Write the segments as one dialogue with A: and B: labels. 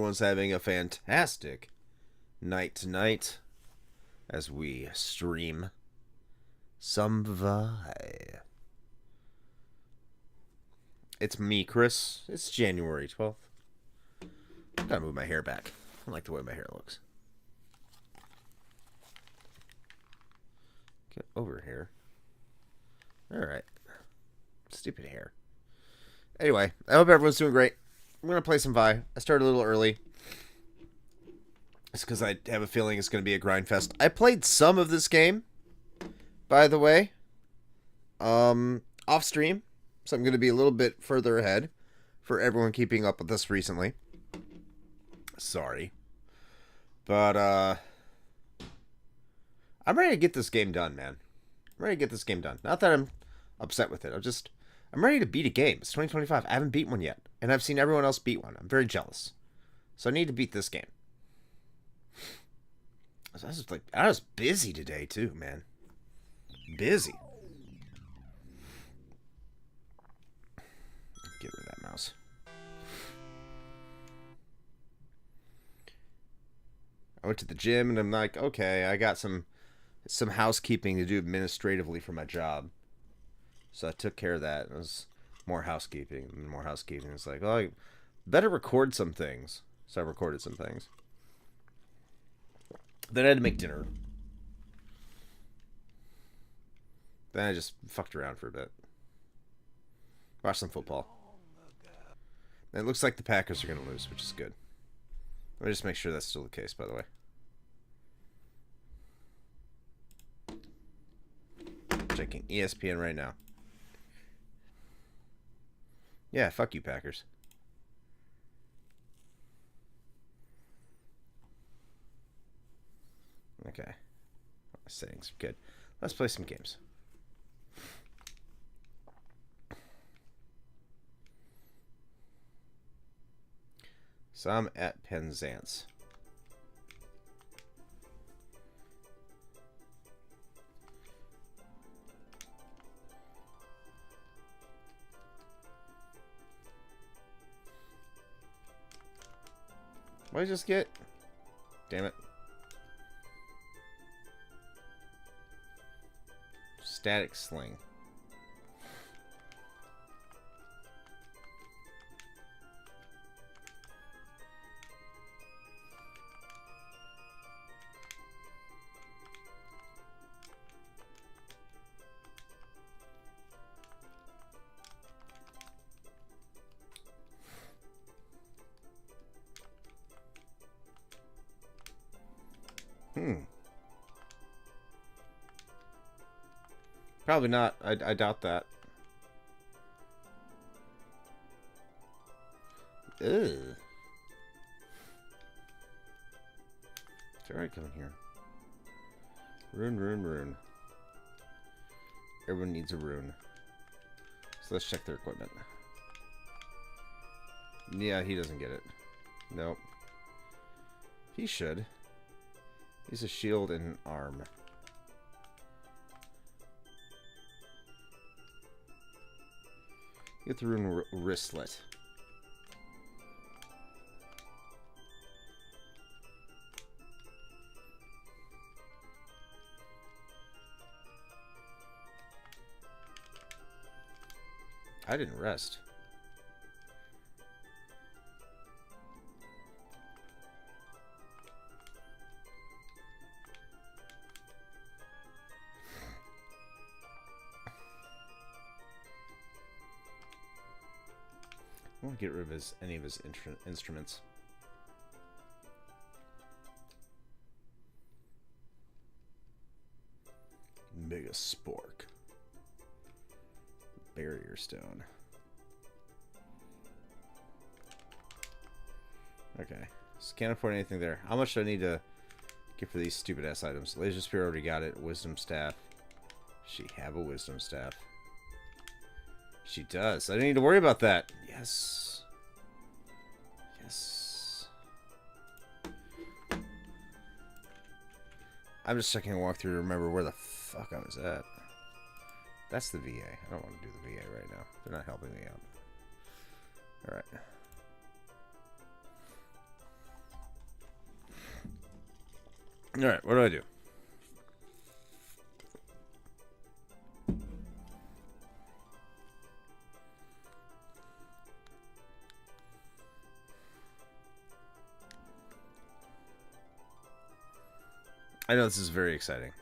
A: everyone's having a fantastic night tonight as we stream some Vi. It's me, Chris. It's January 12th. Gotta move my hair back. I like the way my hair looks. Get over here. Alright. Stupid hair. Anyway, I hope everyone's doing great. I'm going to play some Vi. I started a little early. It's because I have a feeling it's going to be a grind fest. I played some of this game, by the way, off stream. So I'm going to be a little bit further ahead for everyone keeping up with this recently. Sorry. But, I'm ready to get this game done, man. I'm ready to get this game done. Not that I'm upset with it. I'm ready to beat a game. It's 2025. I haven't beaten one yet. And I've seen everyone else beat one. I'm very jealous. So I need to beat this game. I was busy today, too, man. Busy. Get rid of that mouse. I went to the gym, and I'm like, okay, I got some housekeeping to do administratively for my job. So I took care of that. It was more housekeeping. It's like, oh, I better record some things. So I recorded some things. Then I had to make dinner. Then I just fucked around for a bit. Watched some football. And it looks like the Packers are going to lose, which is good. Let me just make sure that's still the case, by the way. Checking ESPN right now. Yeah, fuck you, Packers. Okay. Settings are good. Let's play some games. So I'm at Penzance. What did I just get? Damn it. Static sling. Probably not. I doubt that. Ugh. It's alright coming here. Rune. Everyone needs a rune. So let's check their equipment. Yeah, he doesn't get it. Nope. He should. He's a shield and an arm. Get the rune wristlet. I didn't rest. I won't get rid of any of his instruments. Mega Spork. Barrier Stone. Okay. So can't afford anything there. How much do I need to get for these stupid ass items? Laser Spear already got it. Wisdom Staff. She have a Wisdom Staff. She does. I don't need to worry about that. Yes. Yes. I'm just checking a walkthrough to remember where the fuck I was at. That's the VA. I don't want to do the VA right now. They're not helping me out. Alright. Alright, what do I do? I know this is very exciting.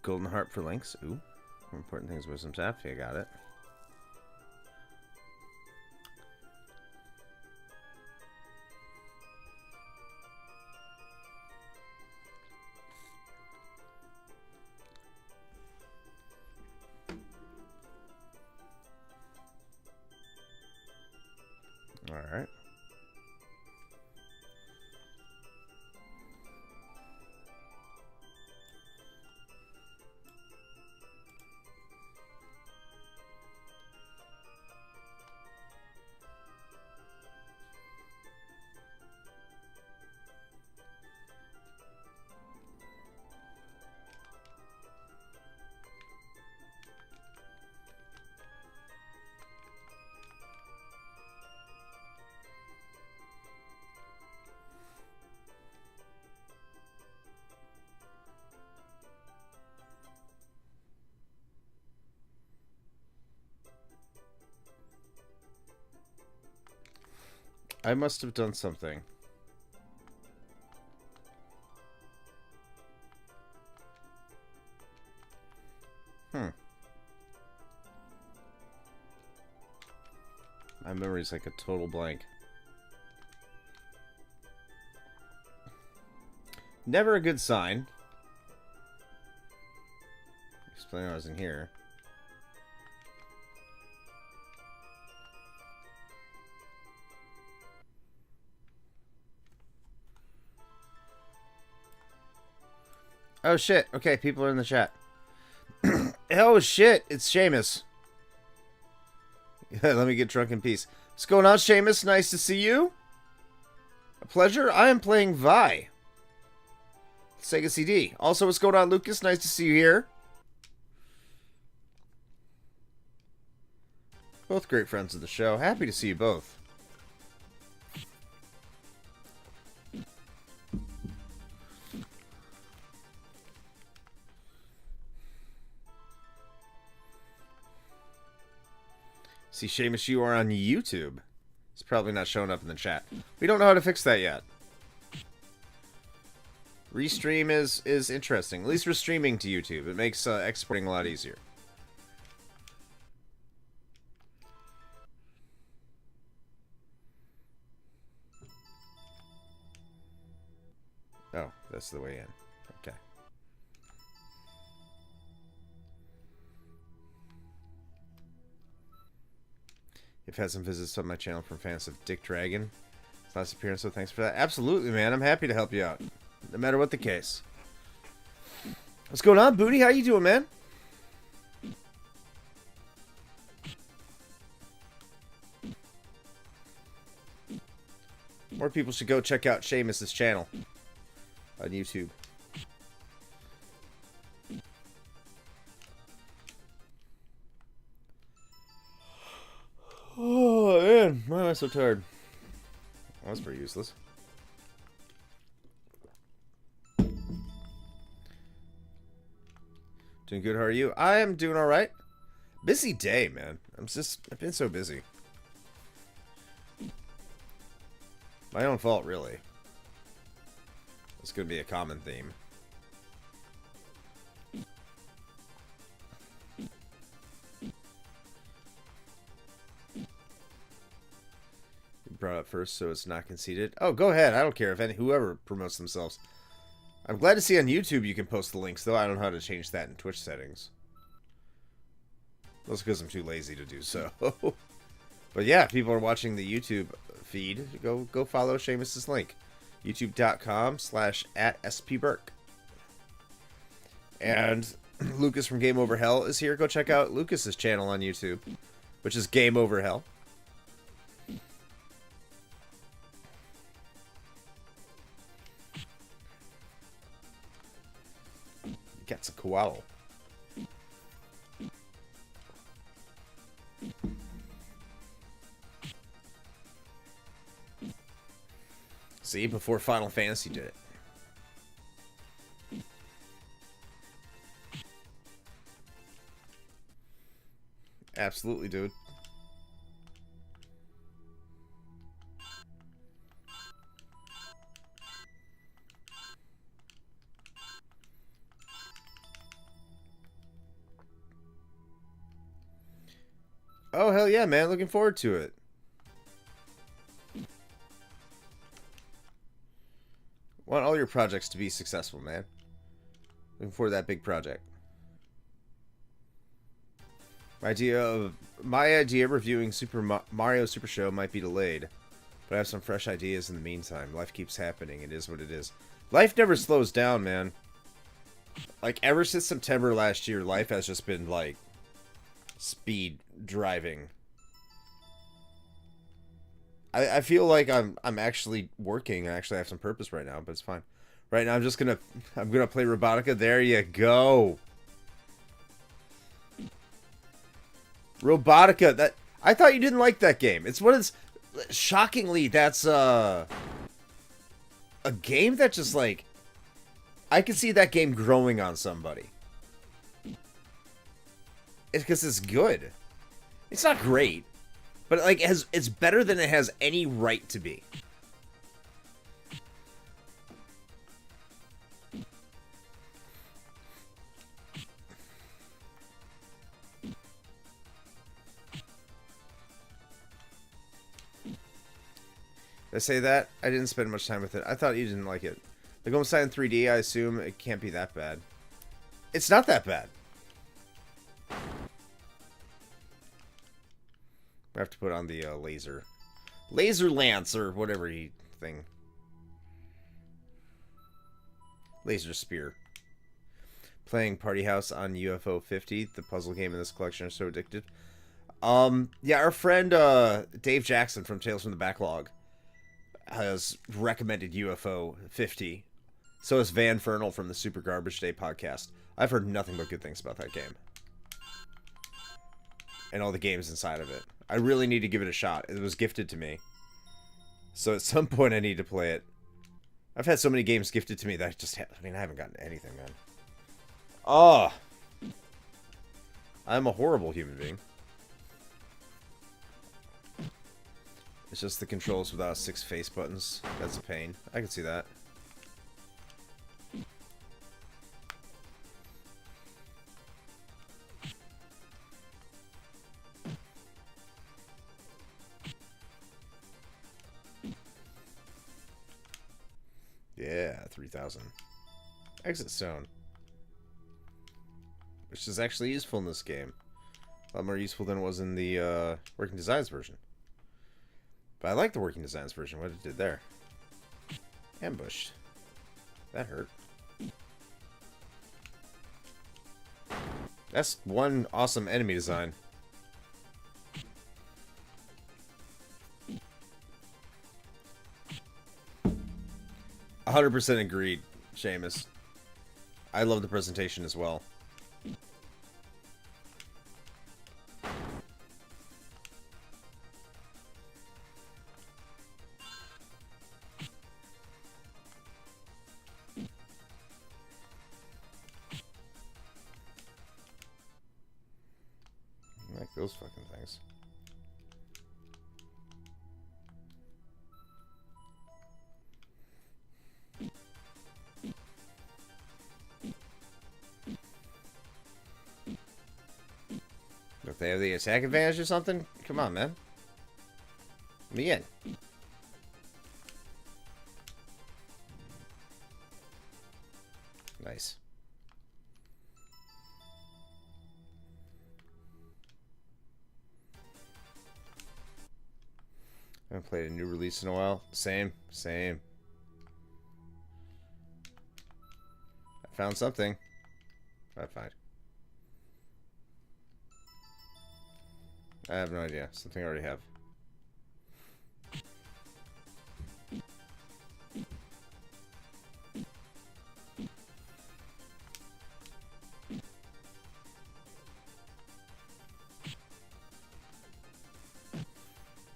A: Golden Harp for links. Ooh. More important things, wisdom tap. Yeah, got it. Alright. I must have done something. My memory's like a total blank. Never a good sign. Explain I was in here. Oh shit. Okay, people are in the chat. Oh shit, it's Seamus. Yeah, let me get drunk in peace. What's going on, Seamus? Nice to see you. A pleasure. I am playing Vi. Sega CD. Also, what's going on, Lucas? Nice to see you here. Both great friends of the show. Happy to see you both. See, Seamus, you are on YouTube. It's probably not showing up in the chat. We don't know how to fix that yet. Restream is interesting. At least we're streaming to YouTube. It makes exporting a lot easier. Oh, that's the way in. Okay. You've had some visits on my channel from fans of Dick Dragon. Last appearance, so thanks for that. Absolutely, man. I'm happy to help you out. No matter what the case. What's going on, Booty? How you doing, man? More people should go check out Seamus' channel on YouTube. Oh, man. Why am I so tired? Well, that's pretty useless. Doing good, how are you? I am doing alright. Busy day, man. I've been so busy. My own fault, really. It's gonna be a common theme. Brought up first, so it's not conceded. Oh, go ahead. I don't care if whoever promotes themselves. I'm glad to see on YouTube you can post the links, though I don't know how to change that in Twitch settings. That's because I'm too lazy to do so. But yeah, if people are watching the YouTube feed, go follow Seamus' link. youtube.com/@spburke. And Lucas from Game Over Hell is here. Go check out Lucas's channel on YouTube, which is Game Over Hell. Gets a koala. See, before Final Fantasy did it. Absolutely, dude. Oh, hell yeah, man. Looking forward to it. Want all your projects to be successful, man. Looking forward to that big project. My idea of reviewing Mario Super Show might be delayed, but I have some fresh ideas in the meantime. Life keeps happening. It is what it is. Life never slows down, man. Like, ever since September last year, life has just been, like, speed driving. I feel like I'm actually working. I actually have some purpose right now, but it's fine. Right now, I'm gonna play Robotica. There you go. Robotica. That I thought you didn't like that game. It's what it's shockingly that's a game that just like I can see that game growing on somebody. It's because it's good. It's not great, but like it's better than it has any right to be. Did I say that? I didn't spend much time with it. I thought you didn't like it. The Golden in 3D, I assume it can't be that bad. It's not that bad. I have to put on the laser lance or whatever thing. Laser spear. Playing Party House on UFO 50, the puzzle game in this collection, are so addictive. Yeah, our friend Dave Jackson from Tales from the Backlog has recommended UFO 50. So has Van Fernal from the Super Garbage Day podcast. I've heard nothing but good things about that game. And all the games inside of it. I really need to give it a shot. It was gifted to me. So at some point I need to play it. I've had so many games gifted to me that I haven't gotten anything, man. Oh! I'm a horrible human being. It's just the controls without 6 face buttons. That's a pain. I can see that. Yeah, 3,000. Exit Stone. Which is actually useful in this game. A lot more useful than it was in the Working Designs version. But I like the Working Designs version, what it did there. Ambushed. That hurt. That's one awesome enemy design. 100% agreed, Seamus. I love the presentation as well. I like those fucking things. If they have the attack advantage or something, come on, man. Let me in. Nice. I haven't played a new release in a while. Same. I found something. What'd I find? I have no idea. Something I already have.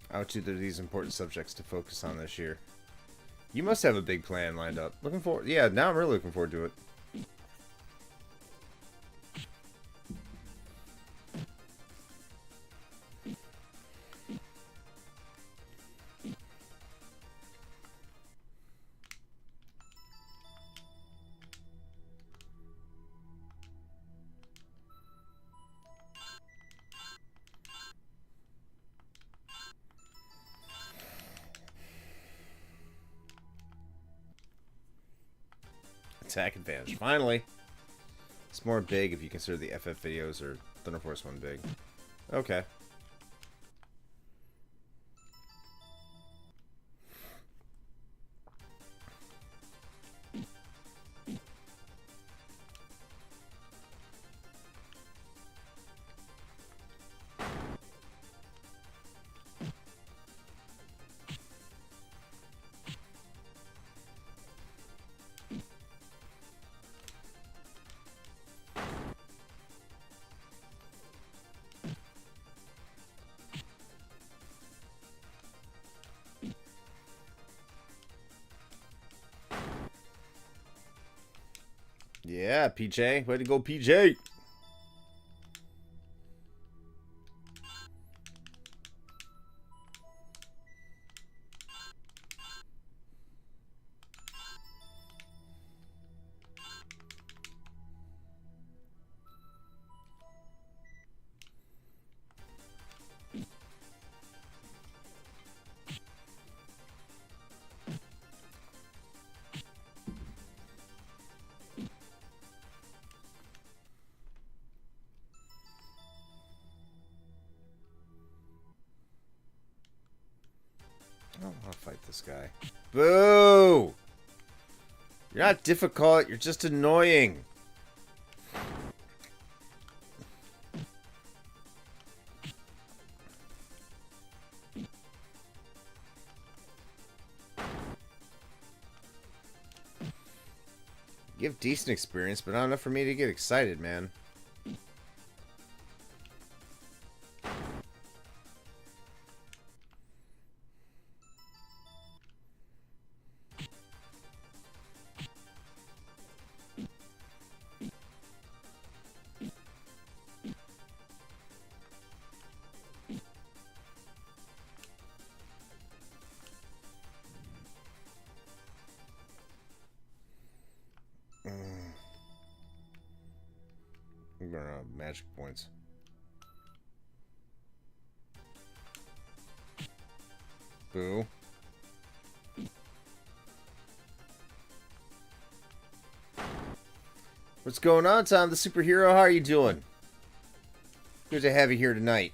A: How to these important subjects to focus on this year. You must have a big plan lined up. Looking forward. Yeah, now I'm really looking forward to it. attack advantage. Finally. It's more big if you consider the FF videos or Thunder Force 1 big. Okay. Yeah, PJ. Way to go, PJ. I don't want to fight this guy. Boo! You're not difficult, you're just annoying. You have decent experience, but not enough for me to get excited, man. I'm gonna have magic points. Boo. What's going on, Tom the Superhero? How are you doing? Good to have you here tonight.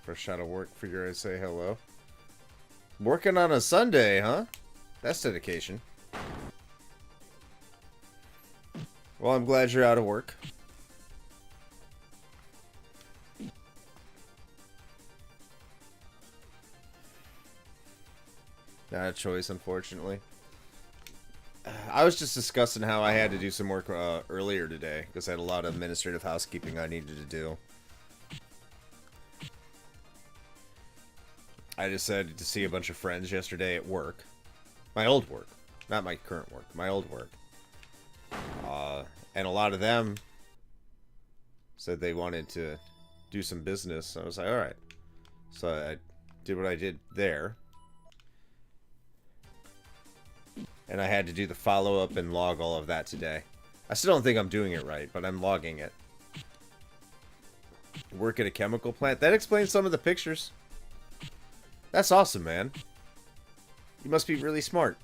A: Fresh out of work, figure I'd say hello. Working on a Sunday, huh? That's dedication. Well, I'm glad you're out of work. Not a choice, unfortunately. I was just discussing how I had to do some work earlier today because I had a lot of administrative housekeeping I needed to do. I decided to see a bunch of friends yesterday at work. My old work. Not my current work. My old work. And a lot of them said they wanted to do some business. So I was like, alright. So I did what I did there. And I had to do the follow-up and log all of that today. I still don't think I'm doing it right, but I'm logging it. Work at a chemical plant. That explains some of the pictures. That's awesome, man. You must be really smart.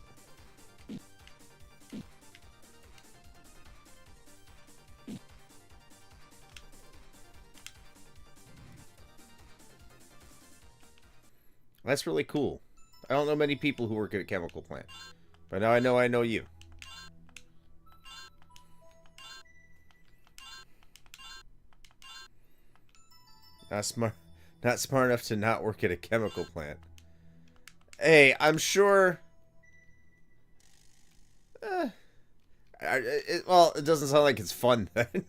A: That's really cool. I don't know many people who work at a chemical plant. But now I know you. Not smart. Not smart enough to not work at a chemical plant. Hey, I'm sure... well, it doesn't sound like it's fun then.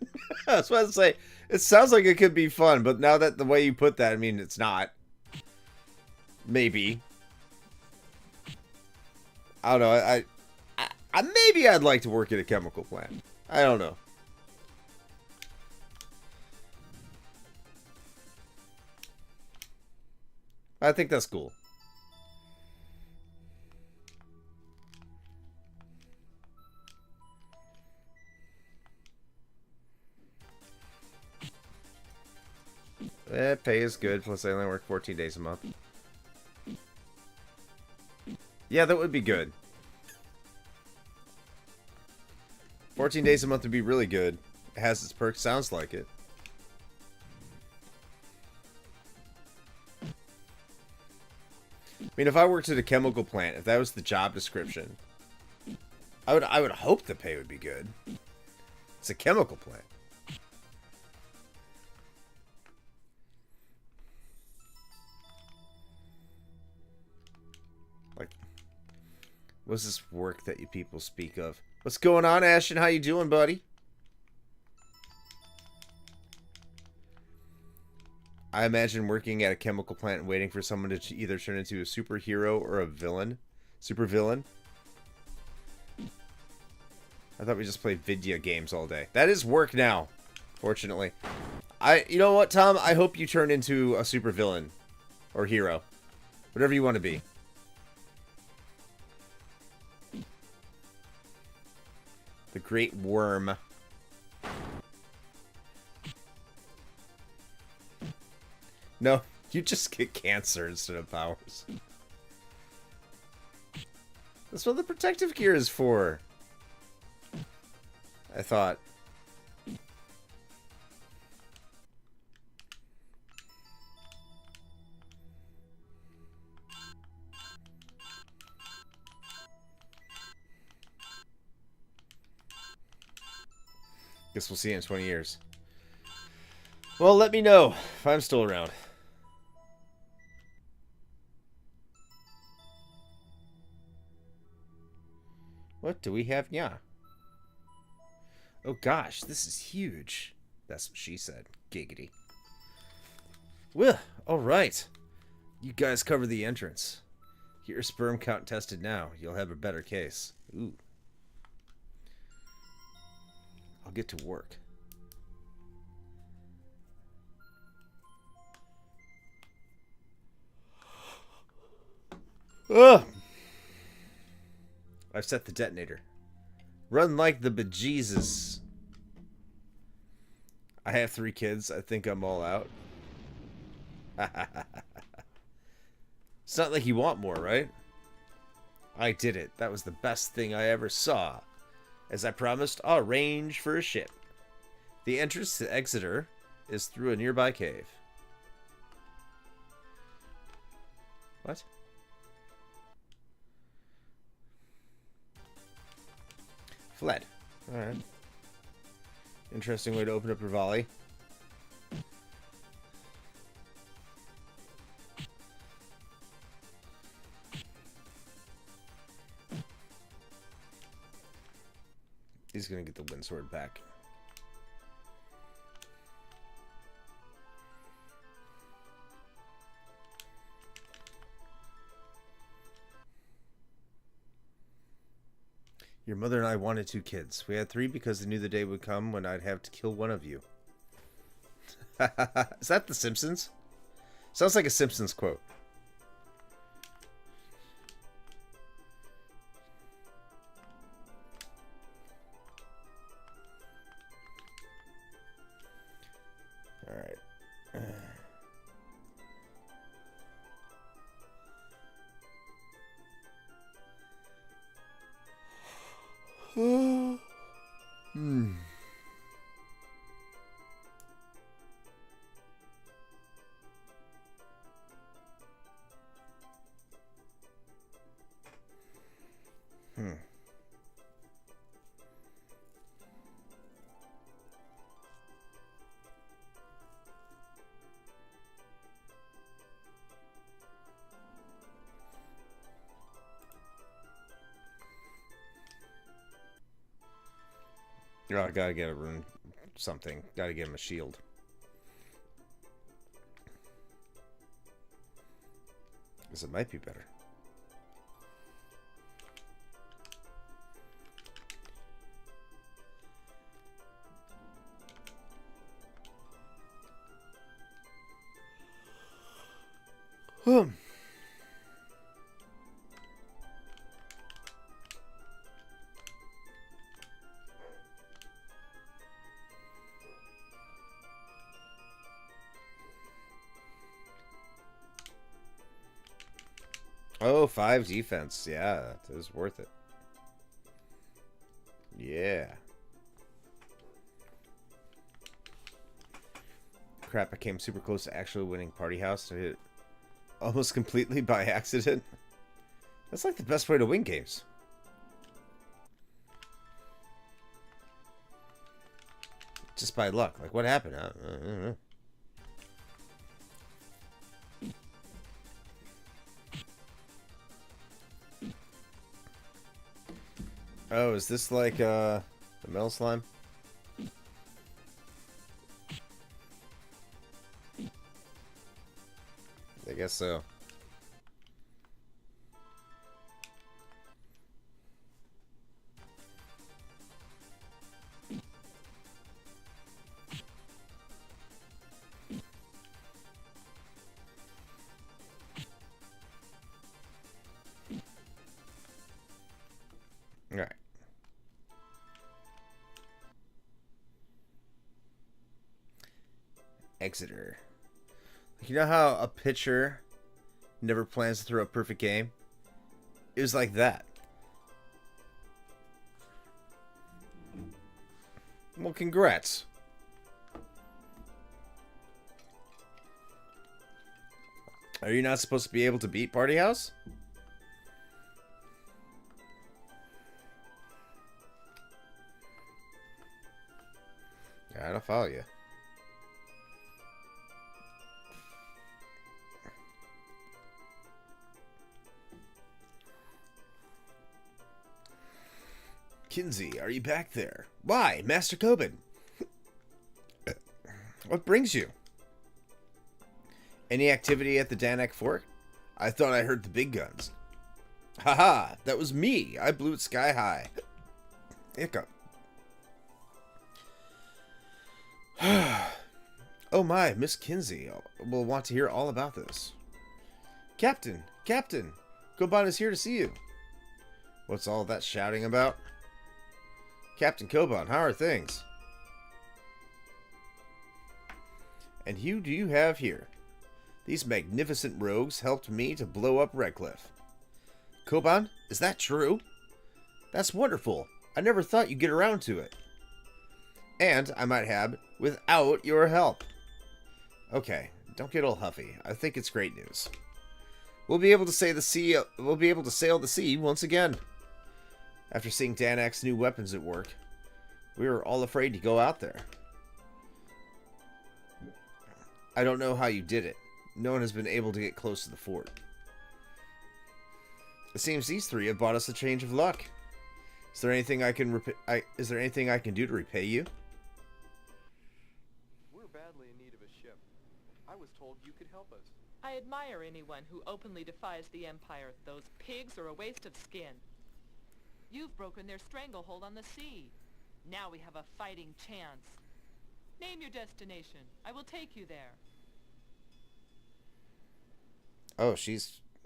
A: I was about to say, it sounds like it could be fun, but now that the way you put that, I mean, it's not. Maybe. I don't know. Maybe I'd like to work at a chemical plant. I don't know. I think that's cool. Pay is good, plus I only work 14 days a month. Yeah, that would be good. 14 days a month would be really good. It has its perks, sounds like it. I mean, if I worked at a chemical plant, if that was the job description, I would hope the pay would be good. It's a chemical plant. Like, what's this work that you people speak of? What's going on, Ashton? How you doing, buddy? I imagine working at a chemical plant and waiting for someone to either turn into a superhero or a villain. Super villain. I thought we just played video games all day. That is work now, fortunately. You know what, Tom? I hope you turn into a super villain or hero. Whatever you want to be. The Great Worm. No, you just get cancer instead of powers. That's what the protective gear is for. I thought. Guess we'll see you in 20 years. Well, let me know if I'm still around. What do we have now? Oh gosh, this is huge. That's what she said. Giggity. Well, alright. You guys cover the entrance. Get your sperm count tested now. You'll have a better case. Ooh. I'll get to work. Ugh! I've set the detonator. Run like the bejesus. I have 3 kids. I think I'm all out. It's not like you want more, right? I did it. That was the best thing I ever saw. As I promised, I'll arrange for a ship. The entrance to Exeter is through a nearby cave. What? Fled. Alright. Interesting way to open up your volley. He's gonna get the wind sword back. Your mother and I wanted 2 kids. We had 3 because they knew the day would come when I'd have to kill one of you. Is that The Simpsons? Sounds like a Simpsons quote. Alright. Hmm. Oh, I gotta get a rune something. Gotta get him a shield. Because it might be better. Oh, 5 defense. Yeah, that was worth it. Yeah. Crap, I came super close to actually winning Party House. I hit it almost completely by accident. That's like the best way to win games. Just by luck. Like, what happened? I don't know. Oh, is this like the metal slime? I guess so. All right. Exeter. You know how a pitcher never plans to throw a perfect game? It was like that. Well, congrats. Are you not supposed to be able to beat Party House? Yeah, I don't follow you. Kinsey, are you back there? Why, Master Kobin? What brings you? Any activity at the Danak Fort? I thought I heard the big guns. Haha, that was me. I blew it sky high. Hiccup. Oh my, Miss Kinsey will want to hear all about this. Captain! Captain! Koban is here to see you. What's all that shouting about? Captain Koban, how are things? And who do you have here? These magnificent rogues helped me to blow up Redcliffe. Koban, is that true? That's wonderful. I never thought you'd get around to it. And, I might add, without your help. Okay, don't get all huffy. I think it's great news. We'll be able to sail the sea once again. After seeing Danak's new weapons at work, we were all afraid to go out there. I don't know how you did it. No one has been able to get close to the fort. It seems these three have bought us a change of luck. Is there anything I can do to repay you?
B: We're badly in need of a ship. I was told you could help us.
C: I admire anyone who openly defies the Empire. Those pigs are a waste of skin. You've broken their stranglehold on the sea. Now we have a fighting chance. Name your destination. I will take you there.
A: Oh,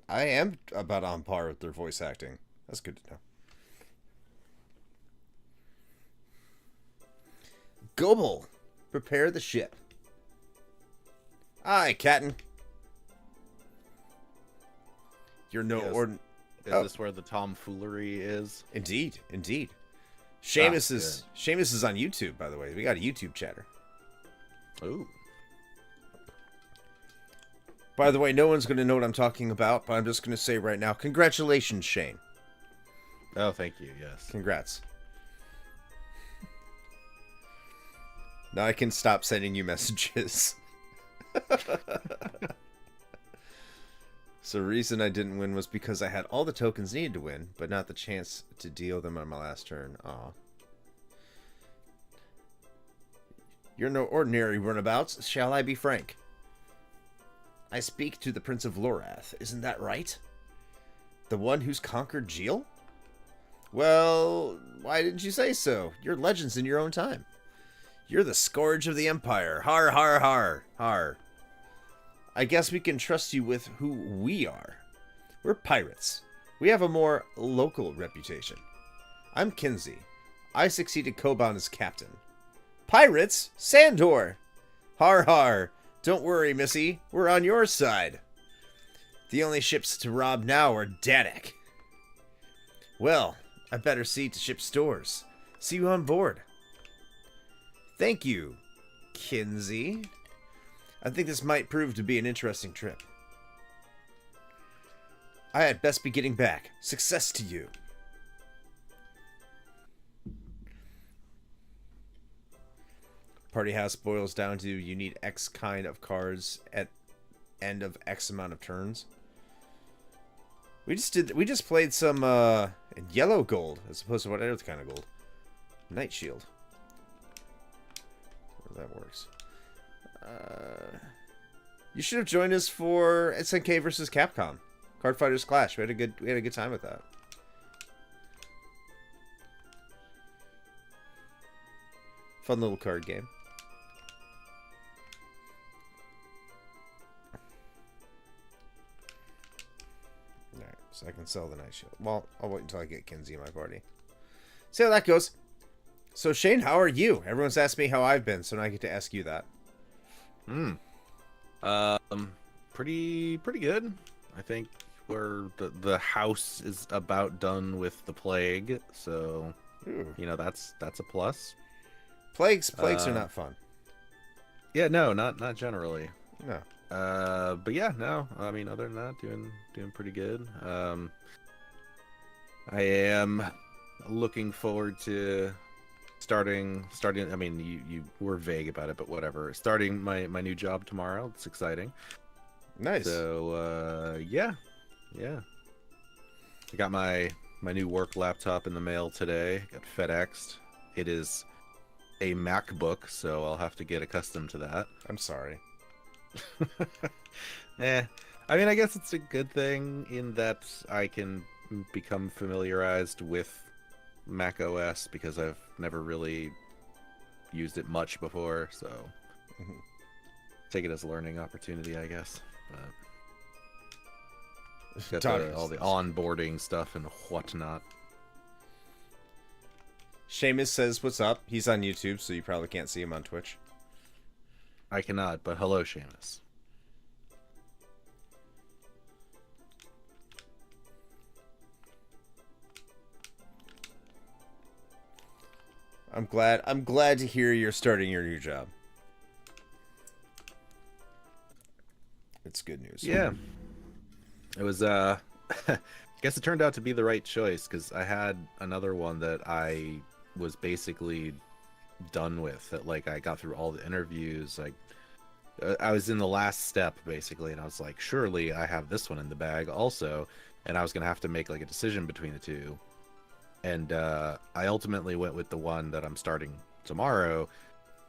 A: I am about on par with their voice acting. That's good to know. Gobel, prepare the ship. Aye, Captain. You're no ordinary.
D: Is this where the tomfoolery is?
A: Indeed, indeed. Seamus is on YouTube, by the way. We got a YouTube chatter.
D: Ooh.
A: By the way, no one's going to know what I'm talking about, but I'm just going to say right now, congratulations, Shane.
D: Oh, thank you, yes.
A: Congrats. Now I can stop sending you messages. So the reason I didn't win was because I had all the tokens needed to win, but not the chance to deal them on my last turn. Aw. You're no ordinary runabouts, shall I be frank? I speak to the Prince of Lorath, isn't that right? The one who's conquered Geel? Well, why didn't you say so? You're legends in your own time. You're the scourge of the Empire. Har, har, har, har. I guess we can trust you with who we are. We're pirates. We have a more local reputation. I'm Kinsey. I succeeded Koban as captain. Pirates? Sandor! Har, har. Don't worry, missy. We're on your side. The only ships to rob now are Dadak. Well, I better see to ship stores. See you on board. Thank you, Kinsey. I think this might prove to be an interesting trip. I had best be getting back. Success to you. Party house boils down to you need X kind of cards at end of X amount of turns. We just played some yellow gold as opposed to what other kind of gold. Night Shield. That works. You should have joined us for SNK versus Capcom. Card Fighters Clash. We had a good time with that. Fun little card game. Alright, so I can sell the Night Shield. Well, I'll wait until I get Kinsey in my party. See how that goes. So Shane, how are you? Everyone's asked me how I've been, so now I get to ask you that.
D: Pretty good. I think the house is about done with the plague, so
A: Ooh.
D: you know that's a plus.
A: Plagues are not fun.
D: Yeah, no, not generally.
A: No.
D: But yeah, no. I mean, other than that, doing pretty good. I am looking forward to starting. I mean, you were vague about it, but whatever. Starting my new job tomorrow. It's exciting.
A: Nice.
D: So yeah. I got my new work laptop in the mail today. Got FedExed. It is a MacBook, so I'll have to get accustomed to that.
A: I'm sorry.
D: I mean, I guess it's a good thing in that I can become familiarized with Mac OS because I've never really used it much before, so take it as a learning opportunity, I guess. But got all the onboarding stuff and whatnot.
A: Seamus says, what's up? He's on YouTube, so you probably can't see him on Twitch.
D: I cannot, but hello, Seamus.
A: I'm glad to hear you're starting your new job. It's good news.
D: Yeah. It was I guess it turned out to be the right choice because I had another one that I was basically done with. That like I got through all the interviews, like I was in the last step basically, and I was like, surely I have this one in the bag also, and I was gonna have to make like a decision between the two. And I ultimately went with the one that I'm starting tomorrow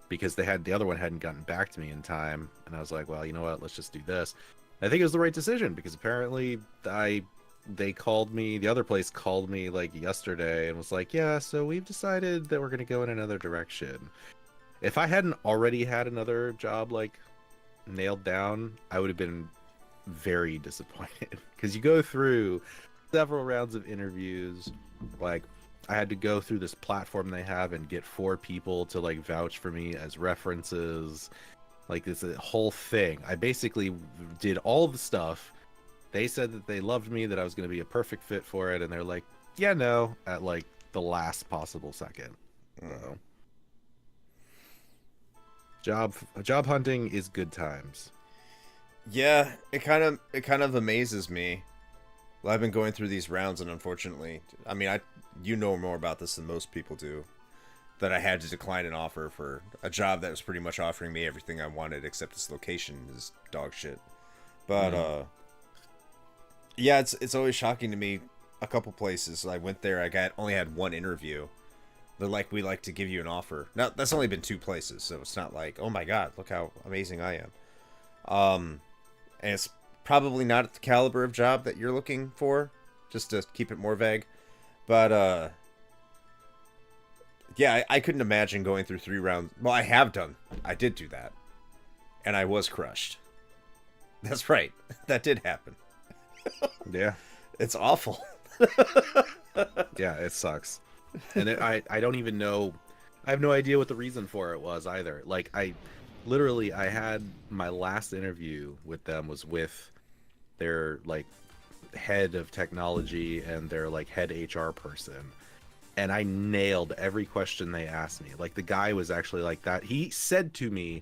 D: because the other one hadn't gotten back to me in time, and I was like, well, you know what, let's just do this. I think it was the right decision because apparently they called me, the other place called me like yesterday and was like, yeah, so we've decided that we're going to go in another direction. If I hadn't already had another job like nailed down, I would have been very disappointed because you go through several rounds of interviews. Like I had to go through this platform they have and get 4 people to like vouch for me as references. Like it's a whole thing. I basically did all the stuff. They said that they loved me, that I was going to be a perfect fit for it, and they're like, yeah, no, at like the last possible second. So, job hunting is good times.
A: Yeah, it kind of amazes me. Well, I've been going through these rounds, and unfortunately, I mean, you know more about this than most people do, that I had to decline an offer for a job that was pretty much offering me everything I wanted, except this location is dog shit. But yeah, it's always shocking to me. A couple places I went there, only had one interview, They're like, we like to give you an offer. Now, that's only been 2 places, so it's not like, oh my god, look how amazing I am. And it's probably not at the caliber of job that you're looking for, just to keep it more vague. But, yeah, I couldn't imagine going through 3 rounds. Well, I have done. I did do that. And I was crushed. That's right. That did happen.
D: Yeah.
A: It's awful.
D: Yeah, it sucks. And I don't even know. I have no idea what the reason for it was either. Like, I had my last interview with them was with their, like, head of technology and their, like, head HR person. And I nailed every question they asked me. Like, the guy was actually like that. He said to me,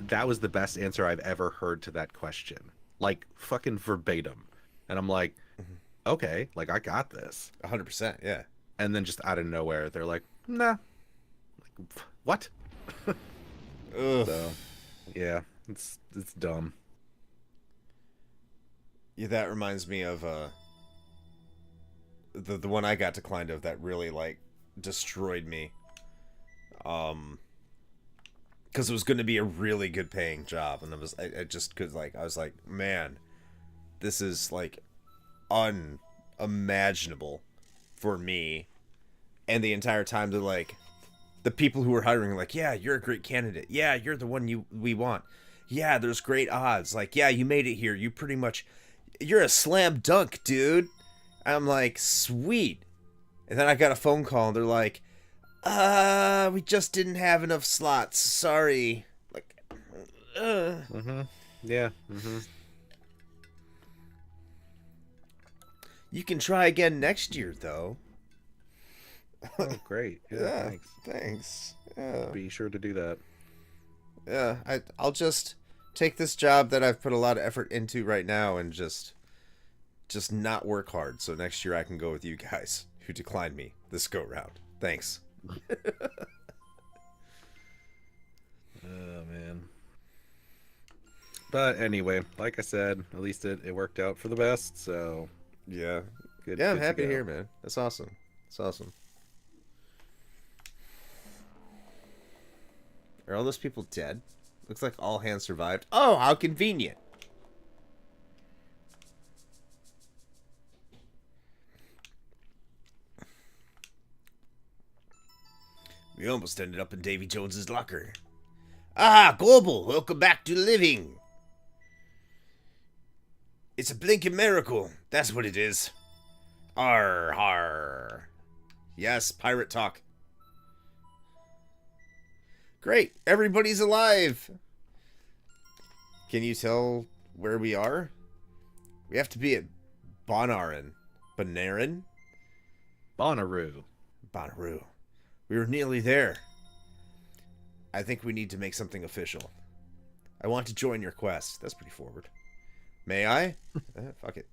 D: that was the best answer I've ever heard to that question. Like, fucking verbatim. And I'm like, okay, like, I got this.
A: 100%, yeah.
D: And then just out of nowhere, they're like, nah. Like, what?
A: Ugh.
D: So, yeah, it's dumb.
A: Yeah, that reminds me of the one I got declined of that really, like, destroyed me. Because it was going to be a really good paying job, and I just could, like, I was like, man, this is, like, unimaginable for me. And the entire time they're like, the people who were hiring are like, yeah, you're a great candidate. Yeah, you're the one we want. Yeah, there's great odds. Like, yeah, you made it here. You're a slam dunk, dude. I'm like, sweet. And then I got a phone call, and they're like, we just didn't have enough slots. Sorry. Like,
D: Yeah.
A: You can try again next year, though.
D: Oh, great. Yeah,
A: Thanks. Yeah.
D: Be sure to do that.
A: Yeah, I'll just take this job that I've put a lot of effort into right now and just not work hard, so next year I can go with you guys who declined me this go round. Thanks.
D: Oh, man. But anyway, like I said, at least it worked out for the best, so
A: Yeah.
D: good.
A: Yeah, I'm
D: good
A: happy to
D: go.
A: hear, man. That's awesome. That's awesome. Are all those people dead? Looks like all hands survived. Oh, how convenient. We almost ended up in Davy Jones's locker. Ah, Global, welcome back to living. It's a blinking miracle. That's what it is. Arr, har. Yes, pirate talk. Great, everybody's alive. Can you tell where we are? We have to be at Bonarin. Bonarin?
D: Bonnaroo.
A: Bonnaroo. We were nearly there. I think we need to make something official. I want to join your quest. That's pretty forward. May I? Fuck it.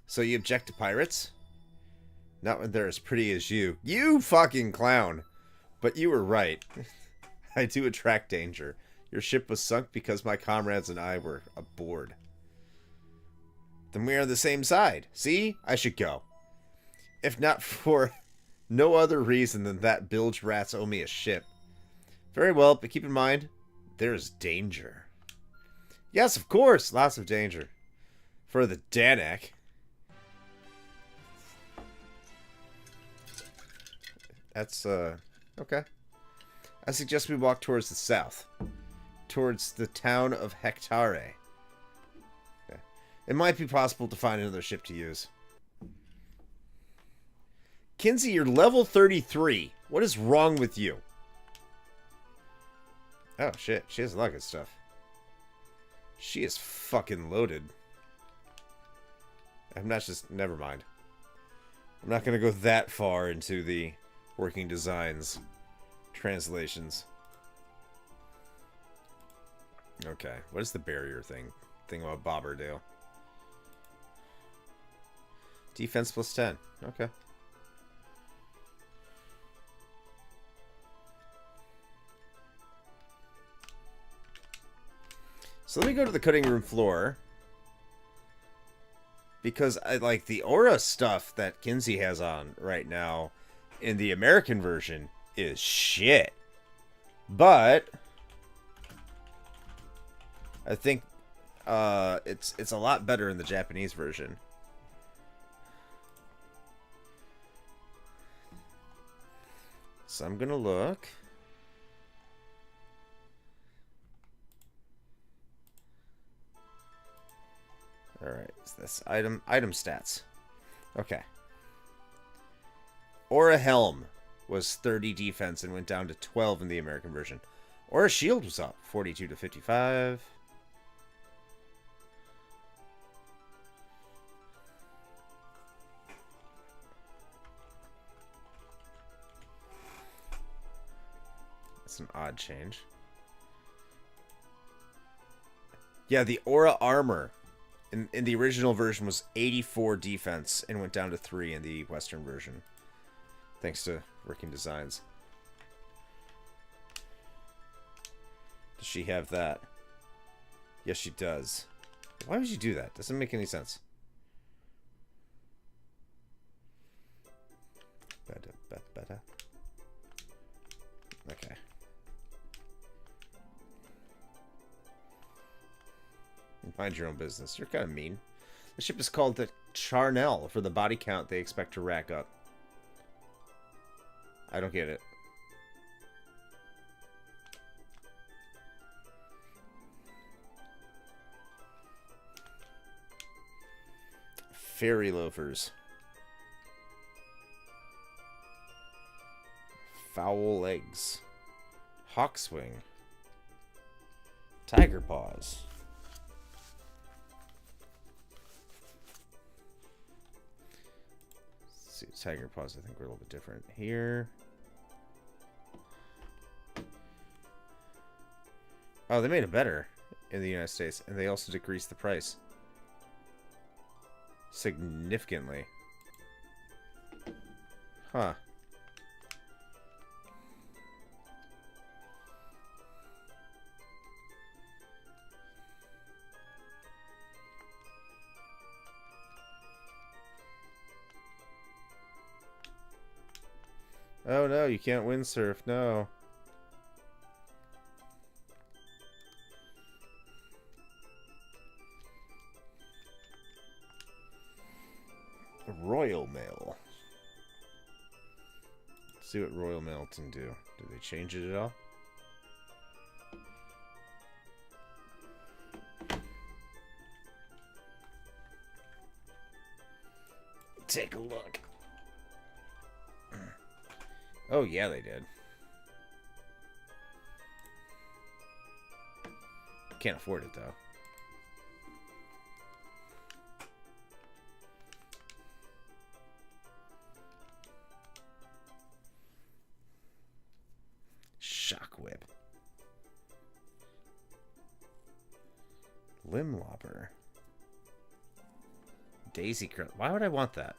A: So you object to pirates? Not when they're as pretty as you. You fucking clown! But you were right. I do attract danger. Your ship was sunk because my comrades and I were aboard. Then we are on the same side. See? I should go. If not for no other reason than that bilge rats owe me a ship. Very well, but keep in mind, there's danger. Yes, of course, lots of danger. For the Danak. That's, okay. I suggest we walk towards the south. Towards the town of Hectare. Okay. It might be possible to find another ship to use. Kinsey, you're level 33. What is wrong with you? Oh, shit. She has a lot of good stuff. She is fucking loaded. I'm not just... Never mind. I'm not going to go that far into the working designs translations. Okay. What is the barrier thing? Thing about Bobberdale. Defense plus 10. Okay. So let me go to the cutting room floor. Because I like the aura stuff that Kinsey has on right now in the American version is shit. But I think it's a lot better in the Japanese version. So I'm gonna look. All right, is this item stats? Okay. Aura Helm was 30 defense and went down to 12 in the American version. Aura Shield was up 42 to 55. That's an odd change. Yeah, the Aura Armor in the original version was 84 defense and went down to 3 in the Western version. Thanks to Working Designs. Does she have that? Yes, she does. Why would you do that? Doesn't make any sense. Better. Okay. Mind your own business. You're kind of mean. The ship is called the Charnel for the body count they expect to rack up. I don't get it. Fairy loafers. Foul legs. Hawkswing. Tiger paws. Let's see, tiger paws I think were a little bit different here. Oh, they made it better in the United States, and they also decreased the price significantly. Huh. Oh no, you can't windsurf, no. Royal Mail. Let's see what Royal Mail can do. Did they change it at all? Take a look. Oh yeah, they did. Can't afford it though. Shock whip. Limb lopper. Daisy curl. Why would I want that?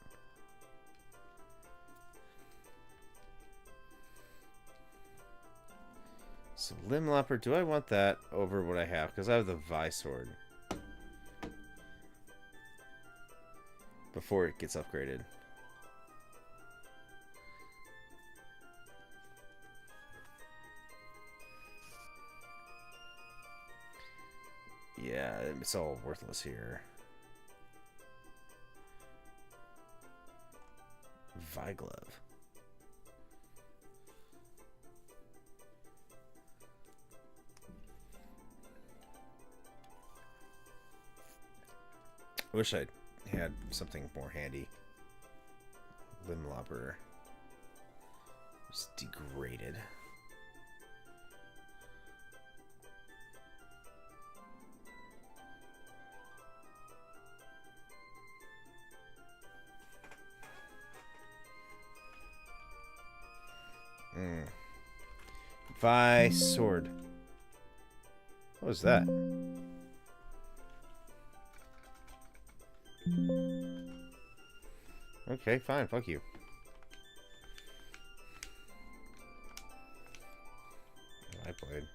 A: So limb lopper, do I want that over what I have? Because I have the Vi sword. Before it gets upgraded. Yeah, it's all worthless here. Vi glove. I wish I had something more handy. Limb lopper. It's degraded. Vi sword. What was that? Okay, fine. Fuck you. I played.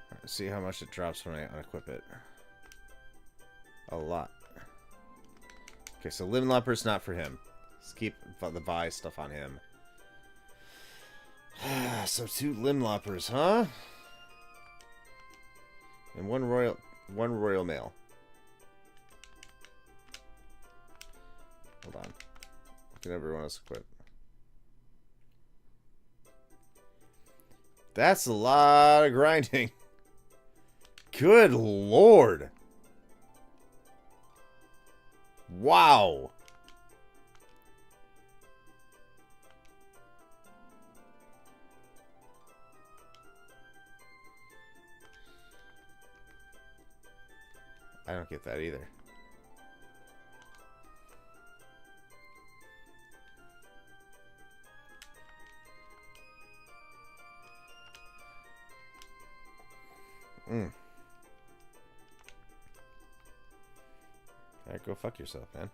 A: Alright, let's see how much it drops when I unequip it. A lot. Okay, so Limb Lopper's not for him. Let's keep the Vi stuff on him. So 2 Limb Loppers, huh? And one Royal Mail. Hold on. Look at everyone else equipped. That's a lot of grinding. Good lord. Wow. I don't get that either. Alright, go fuck yourself, man.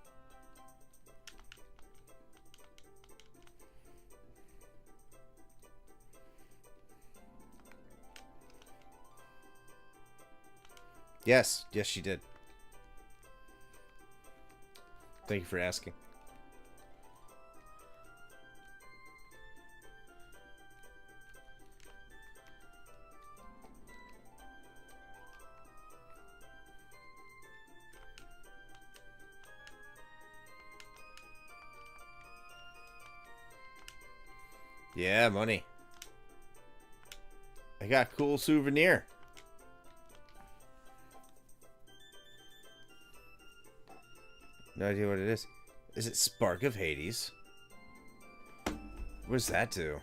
A: Yes, yes, she did. Thank you for asking. Yeah, money. I got a cool souvenir. No idea what it is. Is it Spark of Hades? What does that do?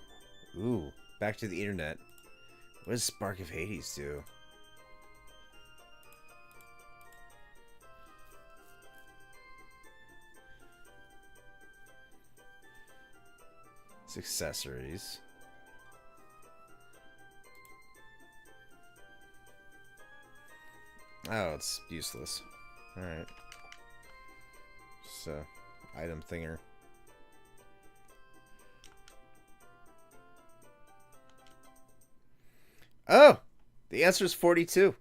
A: Ooh, back to the internet. What does Spark of Hades do? It's accessories. Oh, it's useless. Alright. So, item thinger. Oh! The answer is 42.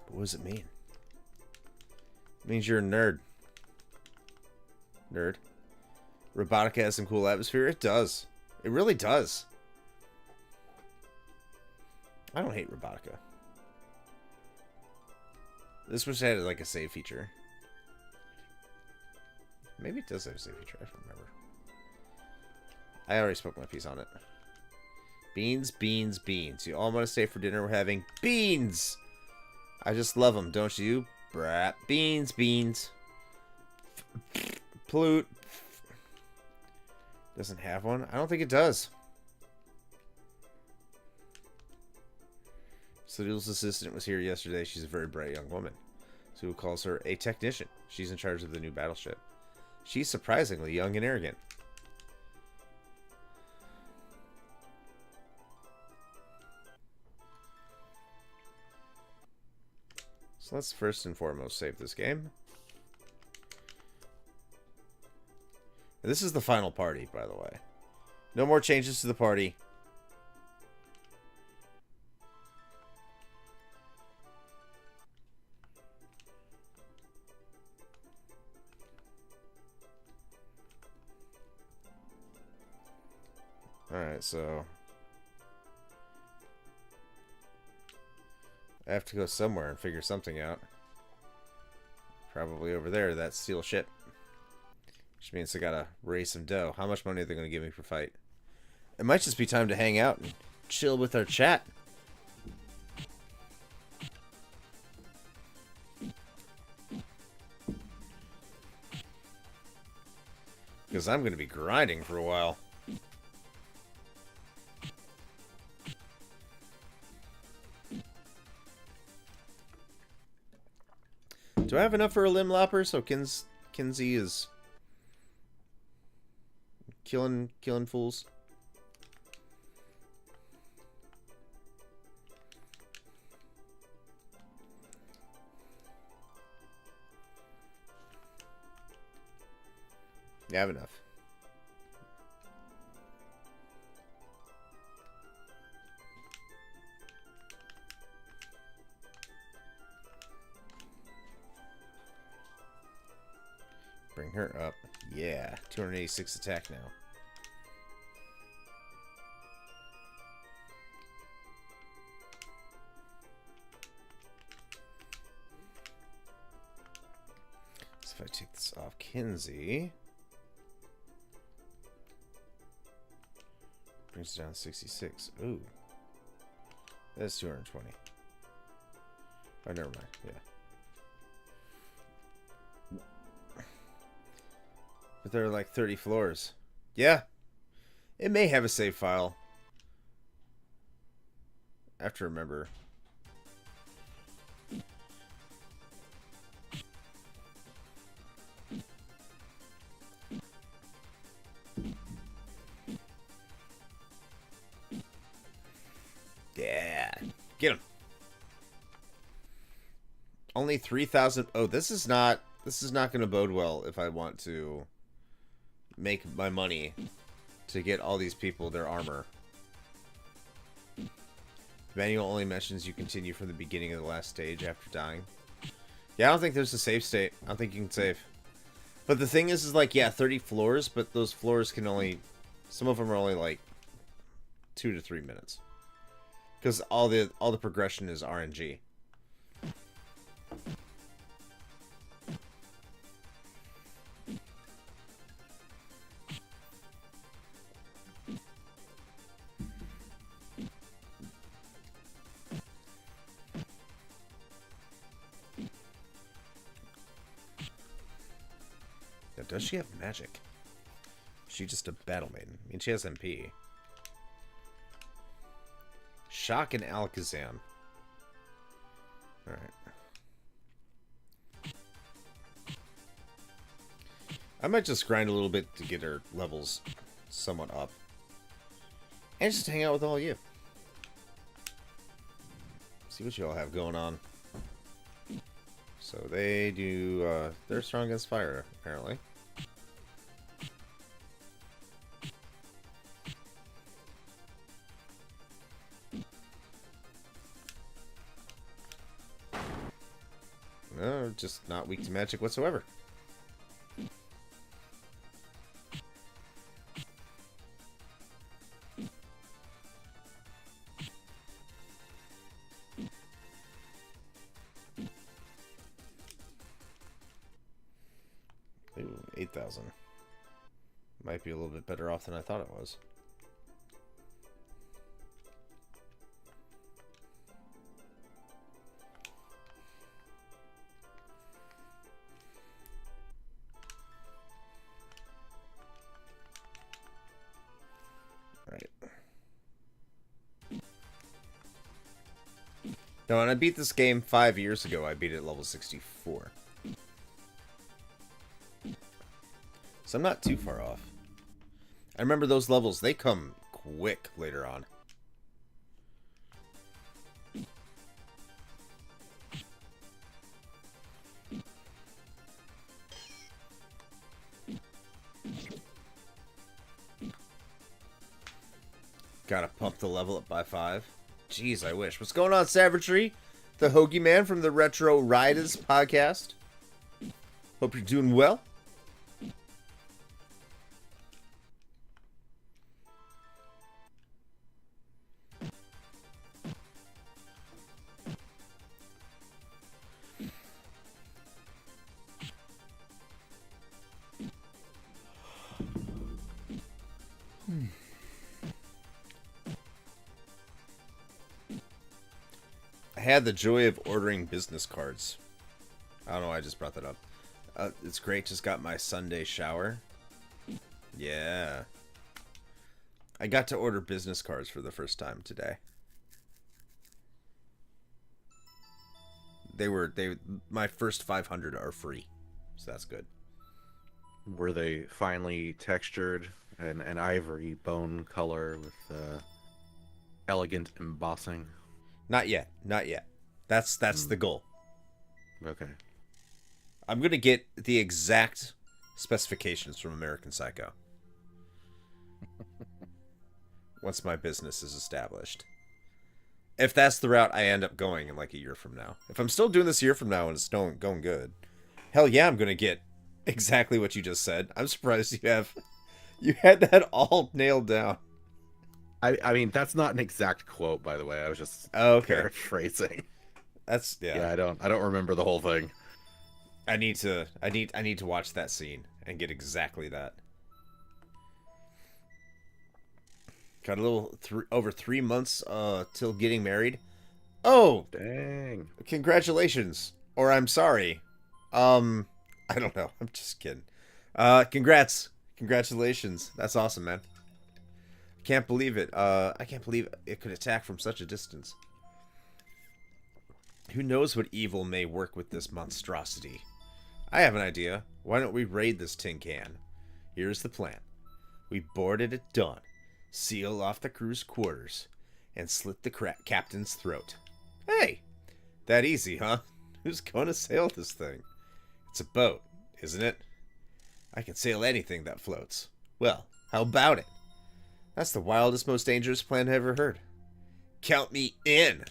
A: But what does it mean? It means you're a nerd. Nerd. Robotica has some cool atmosphere. It does. It really does. I don't hate Robotica. This wish had like a save feature. Maybe it does have a save feature. I don't remember. I already spoke my piece on it. Beans, beans, beans. You all want to stay for dinner? We're having beans. I just love them, don't you? Brat. Beans, beans. Plute. Doesn't have one? I don't think it does. Sadiel's assistant was here yesterday. She's a very bright young woman. Sadiel calls her a technician. She's in charge of the new battleship. She's surprisingly young and arrogant. So let's first and foremost save this game. This is the final party, by the way. No more changes to the party. Alright, so I have to go somewhere and figure something out. Probably over there, that steel ship. Which means I gotta raise some dough. How much money are they gonna give me per fight? It might just be time to hang out and chill with our chat. Because I'm gonna be grinding for a while. Do I have enough for a limb lopper so Kinsey is killing fools? Yeah, I have enough. Bring her up. Yeah, 286 attack now. So if I take this off Kinsey, brings it down to 66. Ooh. That's 220. Oh, never mind. Yeah. But there are like 30 floors. Yeah. It may have a save file. I have to remember. Yeah. Get him. Only 3,000. Oh, this is not going to bode well if I want to make my money to get all these people their armor. The manual only mentions you continue from the beginning of the last stage after dying. Yeah, I don't think there's a save state. I don't think you can save. But the thing is like, yeah, 30 floors, but those floors can only... Some of them are only like 2 to 3 minutes. Because all the progression is RNG. Now, does she have magic? Is she just a battle maiden? I mean, she has MP. Shock and Alakazam. Alright. I might just grind a little bit to get her levels somewhat up. And just hang out with all of you. See what you all have going on. So they do, they're strong against fire, apparently. No, just not weak to magic whatsoever. Ooh, 8,000. Might be a little bit better off than I thought it was. No, when I beat this game 5 years ago, I beat it at level 64. So I'm not too far off. I remember those levels, they come quick later on. Gotta pump the level up by 5. Jeez, I wish. What's going on, Savagery? The Hoagie Man from the Retro Riders podcast. Hope you're doing well. I had the joy of ordering business cards. I don't know why I just brought that up. It's great, just got my Sunday shower. Yeah. I got to order business cards for the first time today. My first 500 are free. So that's good.
D: Were they finely textured and an ivory bone color with elegant embossing?
A: Not yet. Not yet. That's the goal.
D: Okay.
A: I'm going to get the exact specifications from American Psycho. Once my business is established. If that's the route I end up going in like a year from now. If I'm still doing this a year from now and it's going good, hell yeah, I'm going to get exactly what you just said. I'm surprised you had that all nailed down.
D: I mean, that's not an exact quote, by the way. I was just
A: Oh, okay.
D: paraphrasing.
A: That's
D: Yeah, I don't remember the whole thing.
A: I need to watch that scene and get exactly that. Got a little over 3 months till getting married. Oh,
D: Dang.
A: congratulations. Or I'm sorry. I don't know. I'm just kidding. Congrats. Congratulations. That's awesome, man. Can't believe it. I can't believe it could attack from such a distance. Who knows what evil may work with this monstrosity? I have an idea. Why don't we raid this tin can? Here's the plan. We board it at dawn, seal off the crew's quarters, and slit the captain's throat. Hey! That easy, huh? Who's gonna sail this thing? It's a boat, isn't it? I can sail anything that floats. Well, how about it? That's the wildest, most dangerous plan I ever heard. Count me in!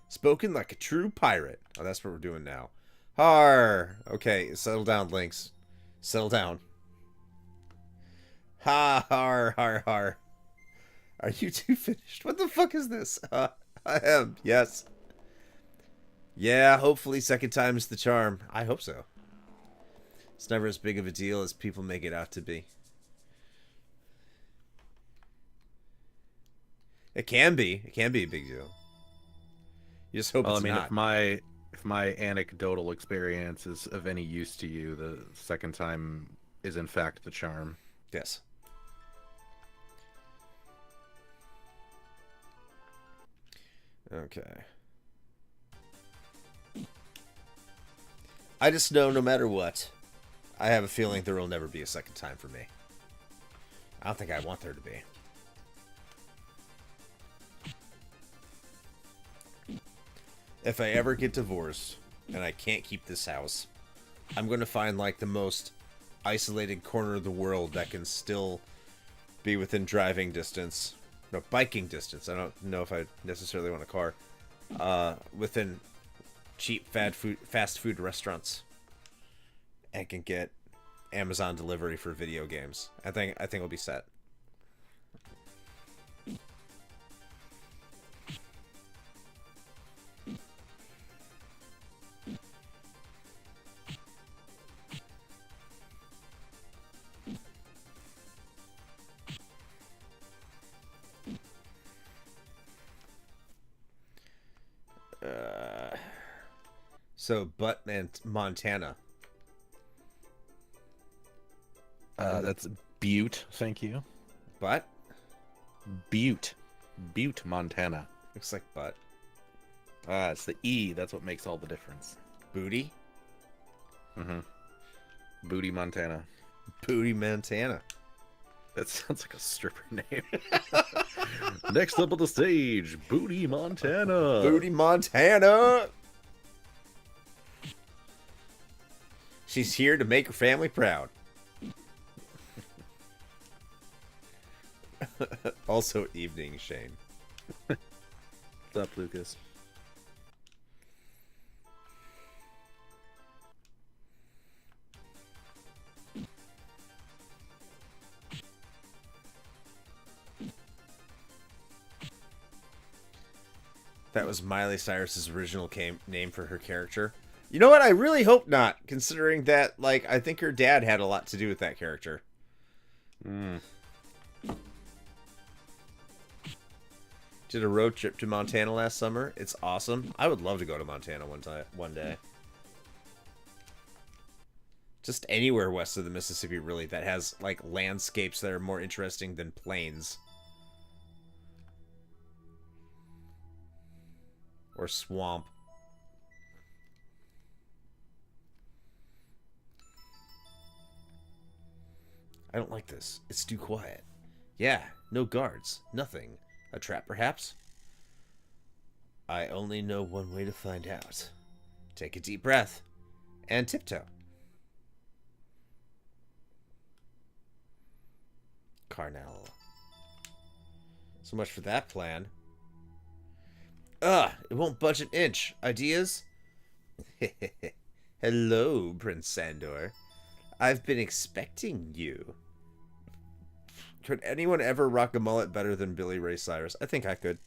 A: Spoken like a true pirate. Oh, that's what we're doing now. Har! Okay, settle down, Lynx. Settle down. Ha! Har! Har! Har! Are you two finished? What the fuck is this? I am. Yes. Yeah, hopefully second time's the charm. I hope so. It's never as big of a deal as people make it out to be. It can be. It can be a big deal. You just hope it's not.
D: If my anecdotal experience is of any use to you, the second time is in fact the charm.
A: Yes. Okay. I just know no matter what, I have a feeling there will never be a second time for me. I don't think I want there to be. If I ever get divorced and I can't keep this house, I'm going to find like the most isolated corner of the world that can still be within driving distance. No, biking distance. I don't know if I necessarily want a car. Within cheap fast food restaurants. And can get Amazon delivery for video games. I think we'll be set. So, Butt Montana.
D: That's Butte, thank you.
A: Butt?
D: Butte, Montana.
A: Looks like butt.
D: It's the E. That's what makes all the difference.
A: Booty?
D: Mm-hmm. Booty, Montana.
A: Booty, Montana.
D: That sounds like a stripper name. Next up on the stage, Booty, Montana.
A: Booty, Montana! She's here to make her family proud. Also, evening, Shane.
D: What's up, Lucas?
A: That was Miley Cyrus's original name for her character. You know what? I really hope not, considering that, like, I think her dad had a lot to do with that character. Did a road trip to Montana last summer. It's awesome. I would love to go to Montana one day. Just anywhere west of the Mississippi, really, that has, like, landscapes that are more interesting than plains. Or swamp. I don't like this. It's too quiet. Yeah, no guards. Nothing. A trap, perhaps? I only know one way to find out. Take a deep breath. And tiptoe. Carnell. So much for that plan. It won't budge an inch. Ideas? Hello, Prince Sandor. I've been expecting you. Could anyone ever rock a mullet better than Billy Ray Cyrus? I think I could.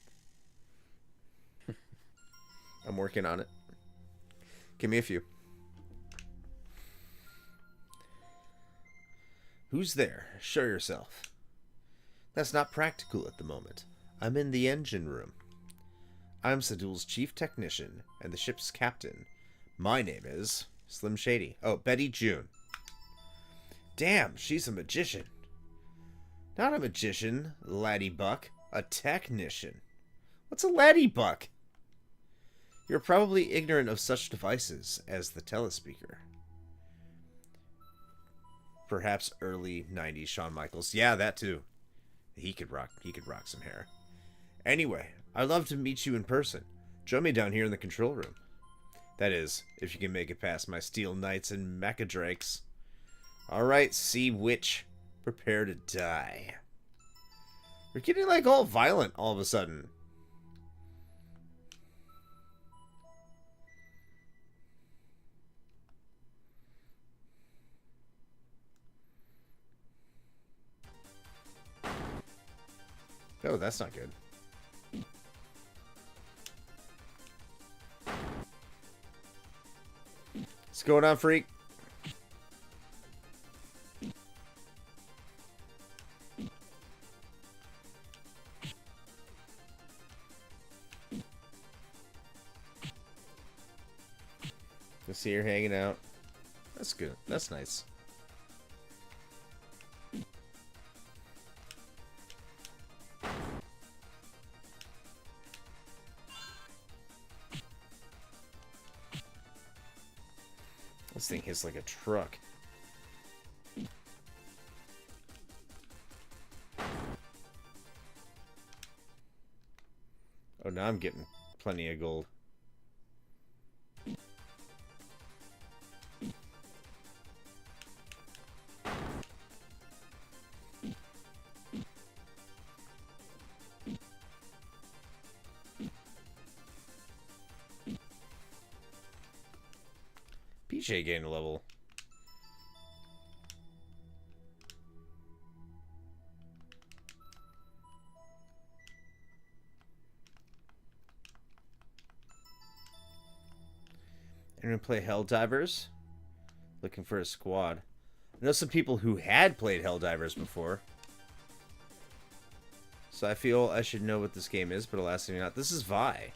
A: I'm working on it. Give me a few. Who's there? Show yourself. That's not practical at the moment. I'm in the engine room. I'm Sadul's chief technician and the ship's captain. My name is Slim Shady. Oh, Betty June. Damn, she's a magician. Not a magician, laddie buck. A technician. What's a laddie buck? You're probably ignorant of such devices as the telespeaker. Perhaps early 90s Shawn Michaels. Yeah, that too. He could rock some hair. Anyway, I'd love to meet you in person. Join me down here in the control room. That is, if you can make it past my Steel Knights and Mechadrakes. Alright, Sea Witch. Prepare to die. We're getting like all violent all of a sudden. Oh, that's not good. What's going on, freak? I see her hanging out. That's good. That's nice. This thing hits like a truck. Oh, now I'm getting plenty of gold. PJ gained a level. Anyone play Helldivers? Looking for a squad. I know some people who had played Helldivers before. So I feel I should know what this game is, but alas, I do not. This is Vi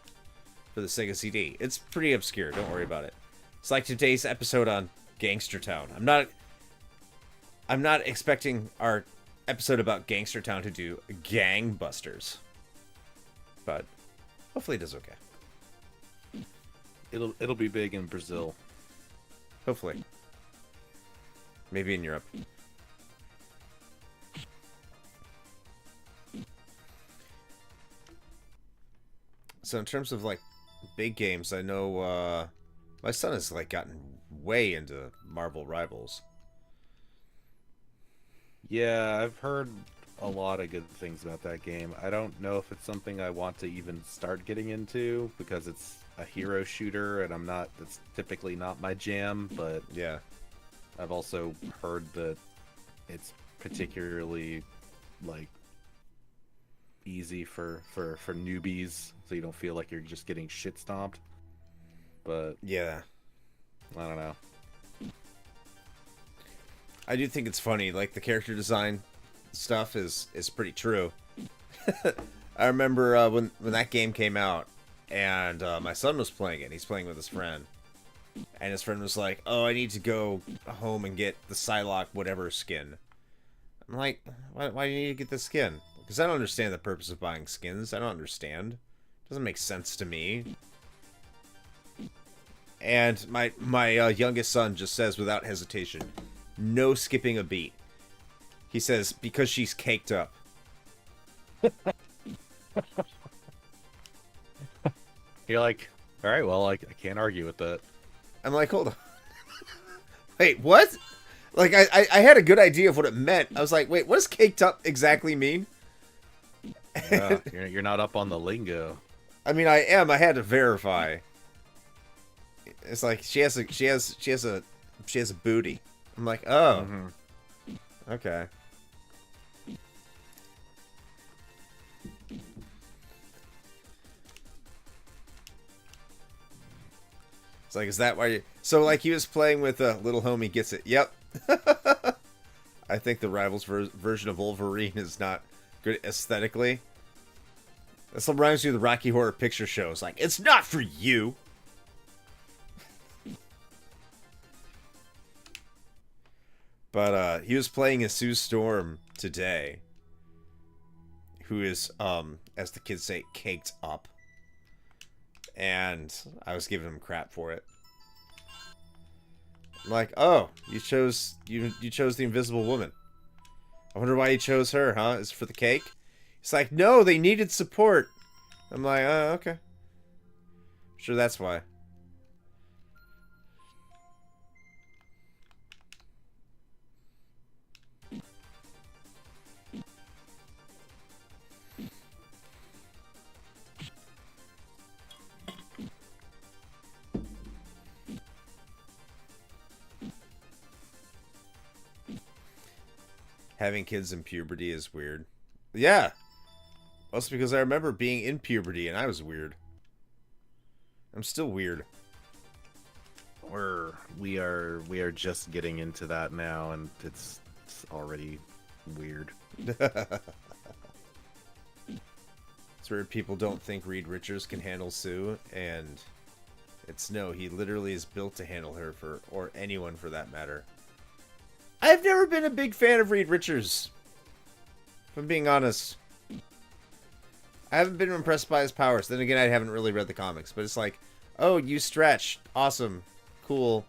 A: for the Sega CD. It's pretty obscure. Don't worry about it. It's like today's episode on Gangster Town. I'm not expecting our episode about Gangster Town to do gangbusters. But hopefully it does okay.
D: It'll be big in Brazil.
A: Hopefully. Maybe in Europe. So in terms of like big games, I know my son has like gotten way into Marvel Rivals.
D: Yeah, I've heard a lot of good things about that game. I don't know if it's something I want to even start getting into because it's a hero shooter and that's typically not my jam, but
A: Yeah.
D: I've also heard that it's particularly like easy for newbies, so you don't feel like you're just getting shit stomped. But
A: Yeah.
D: I don't know.
A: I do think it's funny, like the character design stuff is pretty true. I remember when that game came out and my son was playing it. He's playing with his friend. And his friend was like, "Oh, I need to go home and get the Psylocke whatever skin." I'm like, why do you need to get the skin? Because I don't understand the purpose of buying skins. I don't understand. It doesn't make sense to me. And my youngest son just says without hesitation, no skipping a beat. He says, because she's caked up.
D: You're like, all right, well, I can't argue with that.
A: I'm like, hold on. Wait, what? Like, I had a good idea of what it meant. I was like, wait, what does caked up exactly mean?
D: You're not up on the lingo.
A: I mean, I am. I had to verify. It's like she has a booty. I'm like, oh,
D: Mhm.
A: okay. It's like, is that why you... So, like, he was playing with a little homie gets it. Yep. I think the Rivals version of Wolverine is not good aesthetically. This reminds me of the Rocky Horror Picture Show. It's like, it's not for you. But he was playing a Sue Storm today, who is, as the kids say, caked up. And I was giving him crap for it. I'm like, oh, you chose the Invisible Woman. I wonder why you chose her, huh? Is it for the cake? He's like, no, they needed support. I'm like, oh, okay. Sure, that's why. Having kids in puberty is weird. Yeah. Also because I remember being in puberty and I was weird. I'm still weird.
D: We are just getting into that now, and it's already weird.
A: It's where people don't think Reed Richards can handle Sue, and it's no, he literally is built to handle her or anyone for that matter. I've never been a big fan of Reed Richards, if I'm being honest. I haven't been impressed by his powers. Then again, I haven't really read the comics, but it's like, oh, you stretch. Awesome. Cool.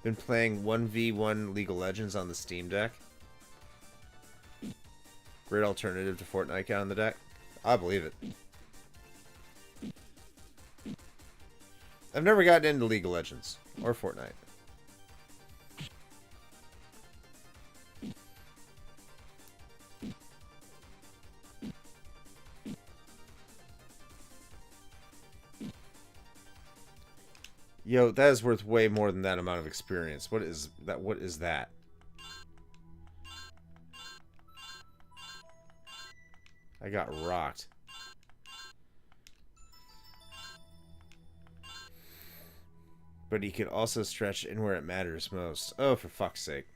A: Been playing 1v1 League of Legends on the Steam Deck. Great alternative to Fortnite on the deck. I believe it. I've never gotten into League of Legends or Fortnite. Yo, that is worth way more than that amount of experience. What is that? What is that? I got rocked. But he could also stretch in where it matters most. Oh, for fuck's sake.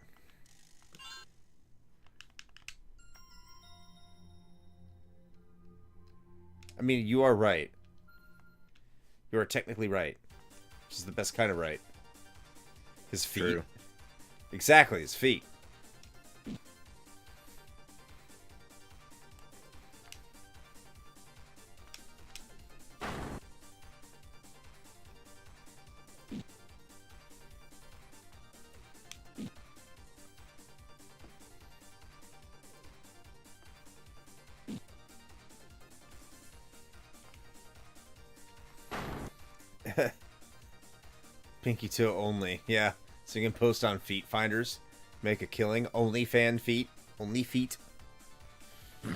A: I mean, you are right. You are technically right. Which is the best kind of right. His feet.
D: True.
A: Exactly, his feet. Pinky toe only. Yeah. So you can post on Feet Finders. Make a killing. Only fan feet. Only feet. I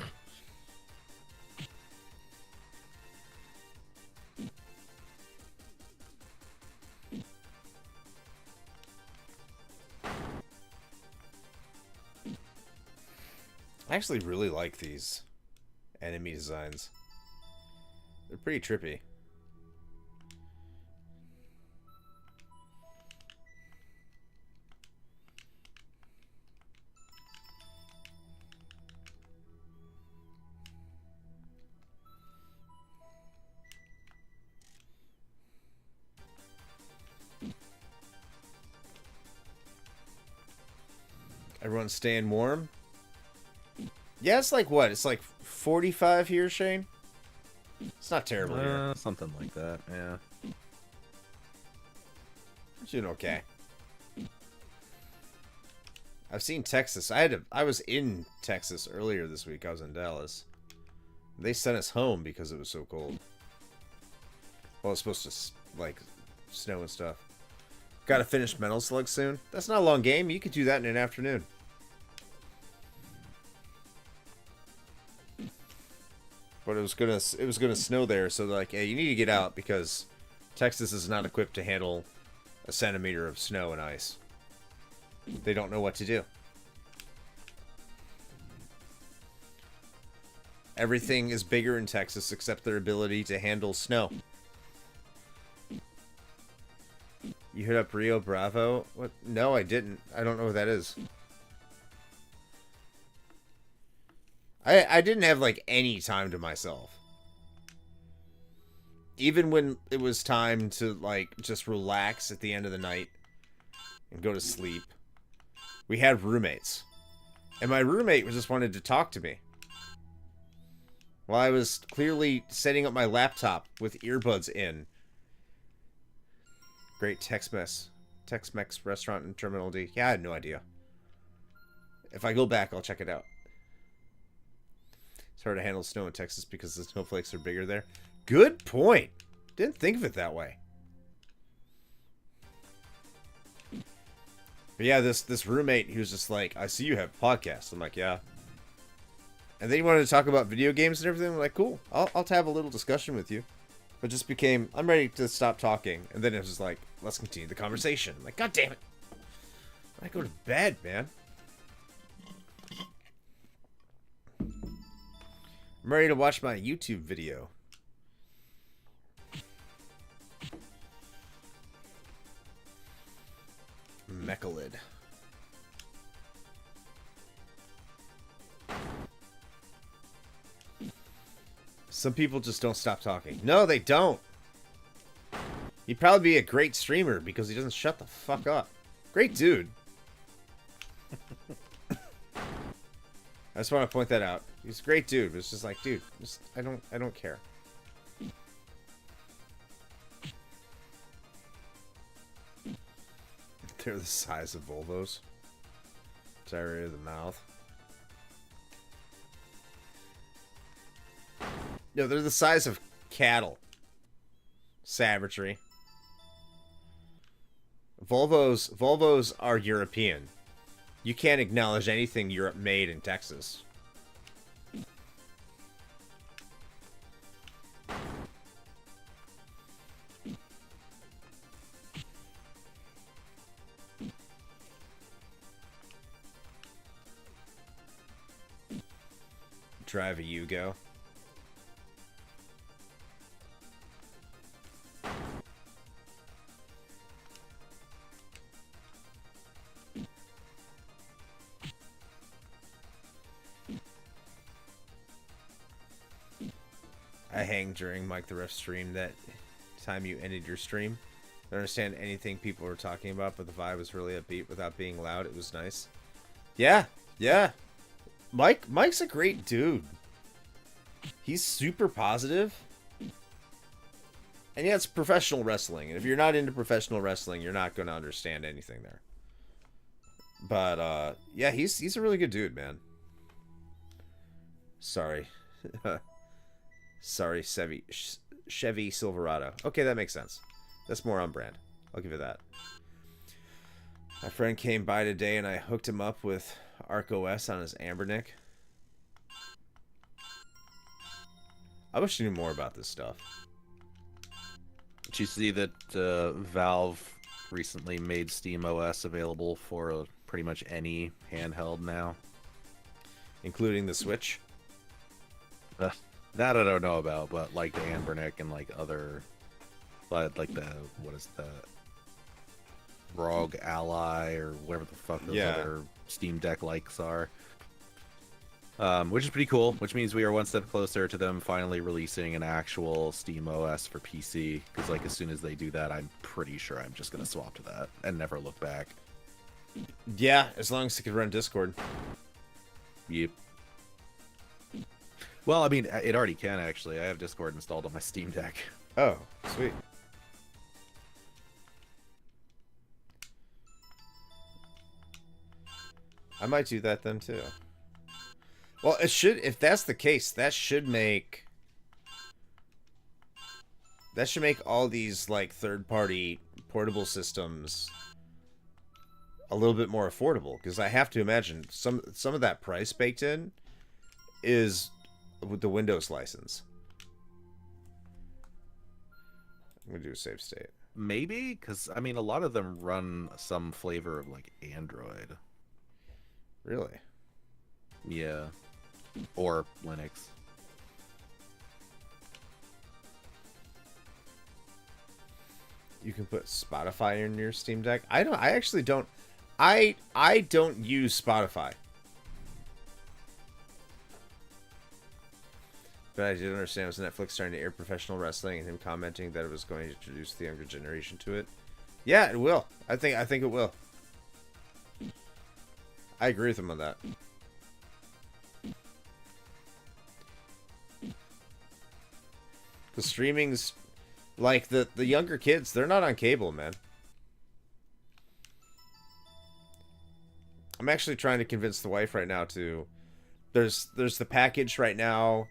A: actually really like these enemy designs. They're pretty trippy. Everyone's staying warm? Yeah, it's like what? It's like 45 here, Shane? It's not terrible here.
D: Something like that, yeah.
A: It's doing okay. I've seen Texas. I was in Texas earlier this week. I was in Dallas. They sent us home because it was so cold. Well, it's supposed to, like, snow and stuff. Gotta finish Metal Slug soon. That's not a long game. You could do that in an afternoon. But it was gonna snow there, so they're like, hey, you need to get out because Texas is not equipped to handle a centimeter of snow and ice. They don't know what to do. Everything is bigger in Texas except their ability to handle snow. You hit up Rio Bravo? What? No, I didn't. I don't know what that is. I didn't have, like, any time to myself. Even when it was time to, like, just relax at the end of the night and go to sleep, we had roommates. And my roommate just wanted to talk to me while I was clearly setting up my laptop with earbuds in. Great Tex-Mex restaurant in Terminal D. Yeah, I had no idea. If I go back, I'll check it out. It's hard to handle snow in Texas because the snowflakes are bigger there. Good point. Didn't think of it that way. But yeah, this roommate, he was just like, I see you have a podcast. I'm like, yeah. And then he wanted to talk about video games and everything. I'm like, cool. I'll have a little discussion with you. But just became, I'm ready to stop talking. And then it was just like, let's continue the conversation. I'm like, God damn it. I go to bed, man. I'm ready to watch my YouTube video. Mechalid. Some people just don't stop talking. No, they don't. He'd probably be a great streamer because he doesn't shut the fuck up. Great dude. I just want to point that out. He's a great dude, but it's just like, dude, just I don't care. They're the size of Volvos. Diarrhea of the mouth. No, they're the size of cattle. Savagery. Volvos are European. You can't acknowledge anything Europe made in Texas. Drive a Yugo. I hang during Mike the Ref stream that time you ended your stream. I don't understand anything people were talking about, but the vibe was really upbeat without being loud. It was nice. Yeah, yeah. Mike's a great dude. He's super positive. And yeah, it's professional wrestling. And if you're not into professional wrestling, you're not going to understand anything there. But, yeah, he's a really good dude, man. Sorry. Sorry, Chevy Silverado. Okay, that makes sense. That's more on brand. I'll give you that. My friend came by today and I hooked him up with ArcOS on his Ambernick. I wish I knew more about this stuff.
D: Did you see that Valve recently made SteamOS available for pretty much any handheld now?
A: Including the Switch?
D: That I don't know about, but like the Anbernic and like other, like the, what is that? ROG Ally or whatever the fuck those other Steam Deck likes are. Which is pretty cool, which means we are one step closer to them finally releasing an actual SteamOS for PC, because like as soon as they do that, I'm pretty sure I'm just going to swap to that and never look back.
A: Yeah, as long as it can run Discord.
D: Yep. Well, I mean, it already can, actually. I have Discord installed on my Steam Deck.
A: Oh, sweet. I might do that then, too. Well, it should, if that's the case, that should make all these, like, third-party portable systems a little bit more affordable. Because I have to imagine some of that price baked in is with the Windows license. I'm going to do a save state.
D: Maybe, because I mean, a lot of them run some flavor of like Android.
A: Really?
D: Yeah. Or Linux.
A: You can put Spotify in your Steam Deck. I actually don't. I don't use Spotify. But I did understand it was Netflix starting to air professional wrestling and him commenting that it was going to introduce the younger generation to it. Yeah, it will. I think it will. I agree with him on that. The streaming's like the younger kids, they're not on cable, man. I'm actually trying to convince the wife right now to there's the package right now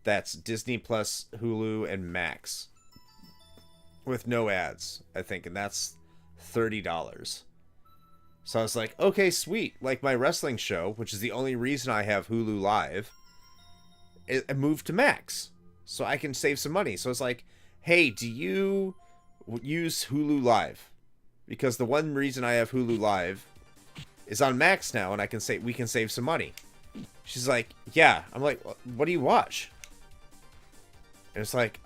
A: that's Disney Plus, Hulu, and Max with no ads, I think, and that's $30. So I was like, okay, sweet. Like my wrestling show, which is the only reason I have Hulu Live, it moved to Max, so I can save some money. So it's like, hey, do you use Hulu Live? Because the one reason I have Hulu Live is on Max now, and we can save some money. She's like, yeah. I'm like, what do you watch? And it's like,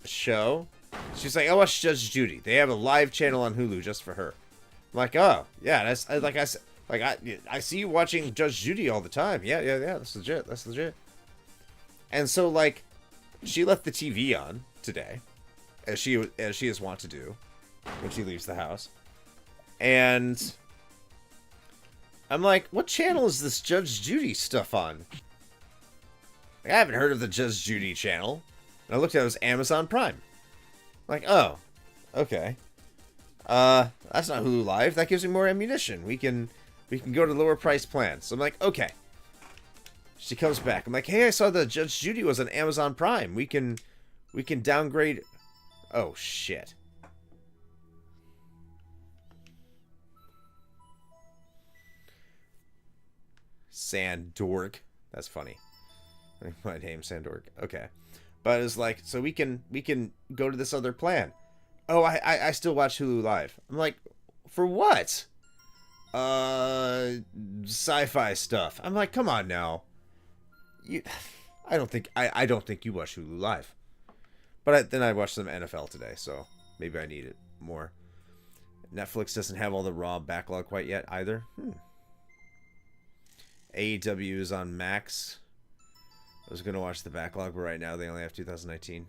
A: show. She's like, I watch Judge Judy. They have a live channel on Hulu just for her. I'm like, oh yeah, that's like I said, like I see you watching Judge Judy all the time. Yeah. That's legit. That's legit. And so like, she left the TV on today, as she is wont to do when she leaves the house. And I'm like, what channel is this Judge Judy stuff on? Like, I haven't heard of the Judge Judy channel. And I looked at it was Amazon Prime. Like, oh, okay. That's not Hulu Live. That gives me more ammunition. We can go to lower price plans. So I'm like, okay. She comes back. I'm like, hey, I saw the Judge Judy was on Amazon Prime. We can downgrade. Oh shit. Sandorg. That's funny. My name's Sandorg. Okay. But it's like, so we can go to this other plan. Oh, I still watch Hulu Live. I'm like, for what? Sci-fi stuff. I'm like, come on now. I don't think you watch Hulu Live. But then I watched some NFL today, so maybe I need it more. Netflix doesn't have all the Raw backlog quite yet either. AEW is on Max. I was going to watch the backlog, but right now they only have 2019.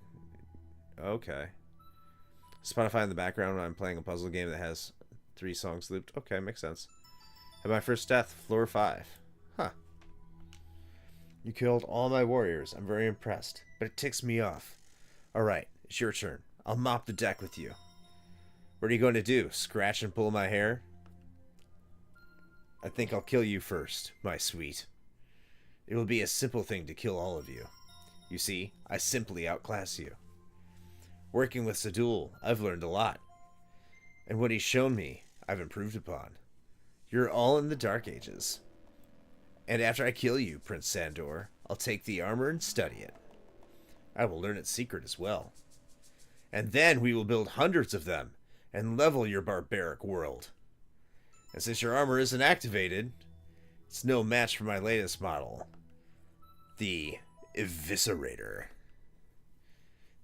A: Okay. Spotify in the background when I'm playing a puzzle game that has 3 songs looped. Okay, makes sense. Had my first death, floor 5. Huh. You killed all my warriors. I'm very impressed, but it ticks me off. Alright, it's your turn. I'll mop the deck with you. What are you going to do? Scratch and pull my hair? I think I'll kill you first, my sweet. It will be a simple thing to kill all of you. You see, I simply outclass you. Working with Sadul, I've learned a lot. And what he's shown me, I've improved upon. You're all in the Dark Ages. And after I kill you, Prince Sandor, I'll take the armor and study it. I will learn its secret as well. And then we will build hundreds of them and level your barbaric world. And since your armor isn't activated, it's no match for my latest model, the Eviscerator.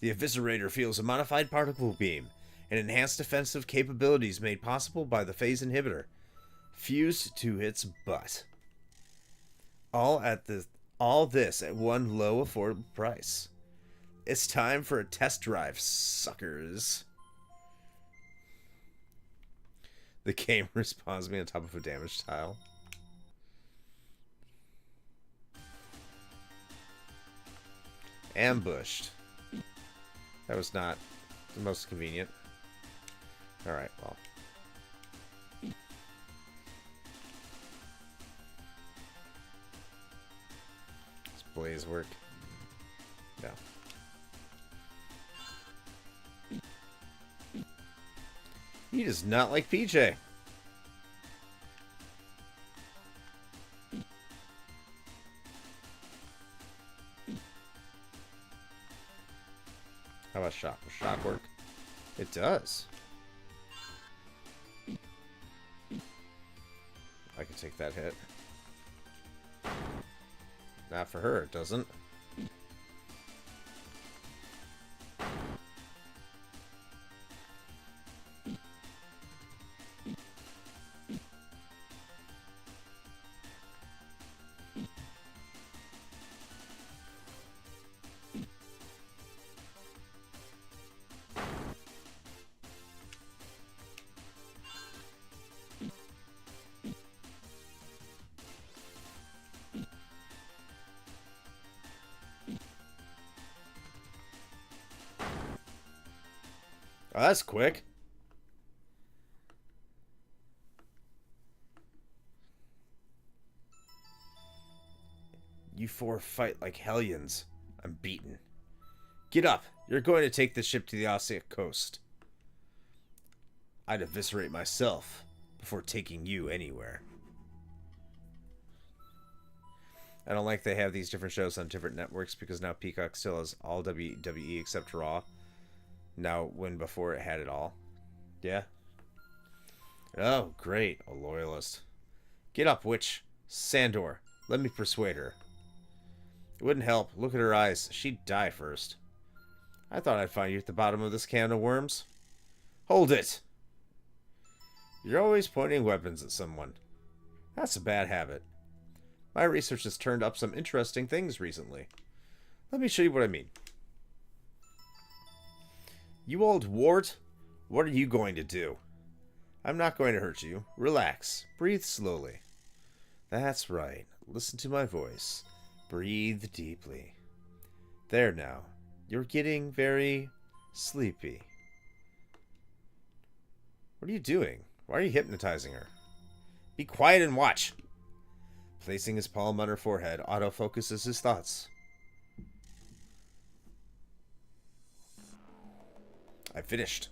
A: The Eviscerator feels a modified particle beam and enhanced defensive capabilities made possible by the phase inhibitor fused to its butt. All this at one low, affordable price. It's time for a test drive, suckers. The game respawns me on top of a damaged tile. Ambushed. That was not the most convenient. Alright, well. Does Blaze work? No. He does not like PJ. How about shop? shock work? It does. I can take that hit. Not for her, it doesn't. Oh, that's quick. You four fight like hellions. I'm beaten. Get up. You're going to take this ship to the Ossic coast. I'd eviscerate myself before taking you anywhere. I don't like they have these different shows on different networks because now Peacock still has all WWE except Raw. Now, when before it had it all. Yeah? Oh, great. A loyalist. Get up, witch. Sandor. Let me persuade her. It wouldn't help. Look at her eyes. She'd die first. I thought I'd find you at the bottom of this can of worms. Hold it! You're always pointing weapons at someone. That's a bad habit. My research has turned up some interesting things recently. Let me show you what I mean. You old wart, what are you going to do? I'm not going to hurt you. Relax. Breathe slowly. That's right. Listen to my voice. Breathe deeply. There now. You're getting very sleepy. What are you doing? Why are you hypnotizing her? Be quiet and watch. Placing his palm on her forehead, Otto focuses his thoughts. I finished.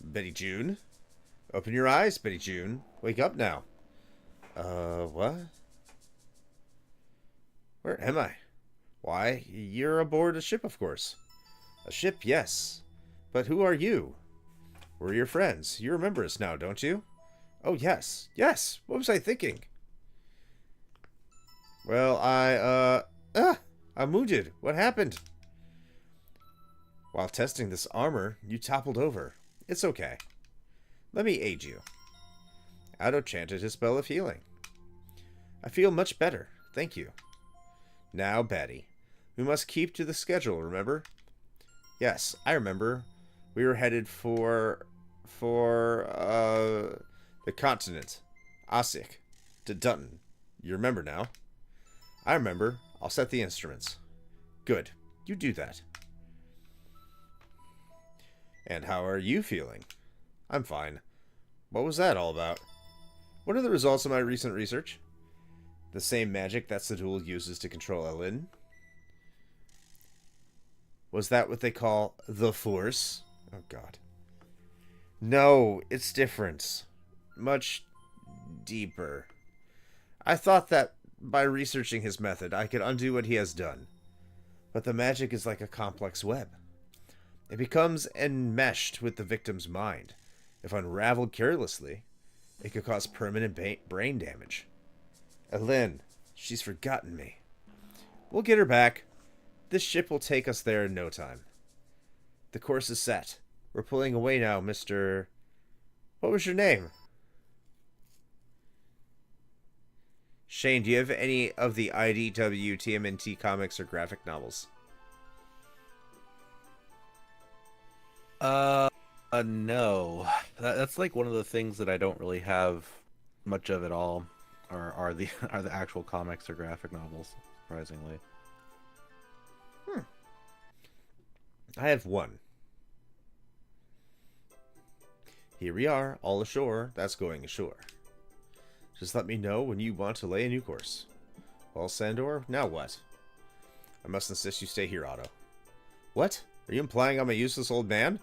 A: Betty June? Open your eyes, Betty June. Wake up now. What? Where am I? Why, you're aboard a ship, of course. A ship, yes. But who are you? We're your friends. You remember us now, don't you? Oh, yes. Yes! What was I thinking? Well, I'm wounded. What happened? While testing this armor, you toppled over. It's okay. Let me aid you. Otto chanted his spell of healing. I feel much better. Thank you. Now, Betty. We must keep to the schedule, remember? Yes, I remember. We were headed for the continent. Ossic. To Dutton. You remember now? I remember. I'll set the instruments. Good. You do that. And how are you feeling? I'm fine. What was that all about? What are the results of my recent research? The same magic that Sadul uses to control Elin? Was that what they call the Force? Oh, God. No, it's different. Much deeper. I thought that by researching his method, I could undo what he has done. But the magic is like a complex web. It becomes enmeshed with the victim's mind. If unraveled carelessly, it could cause permanent brain damage. Elin, she's forgotten me. We'll get her back. This ship will take us there in no time. The course is set. We're pulling away now, Mr. What was your name? Shane, do you have any of the IDW, TMNT comics or graphic novels?
D: No. That's like one of the things that I don't really have much of at all, are the actual comics or graphic novels, surprisingly.
A: I have one. Here we are, all ashore. That's going ashore. Just let me know when you want to lay a new course. Well, Sandor, now what? I must insist you stay here, Otto. What? Are you implying I'm a useless old man?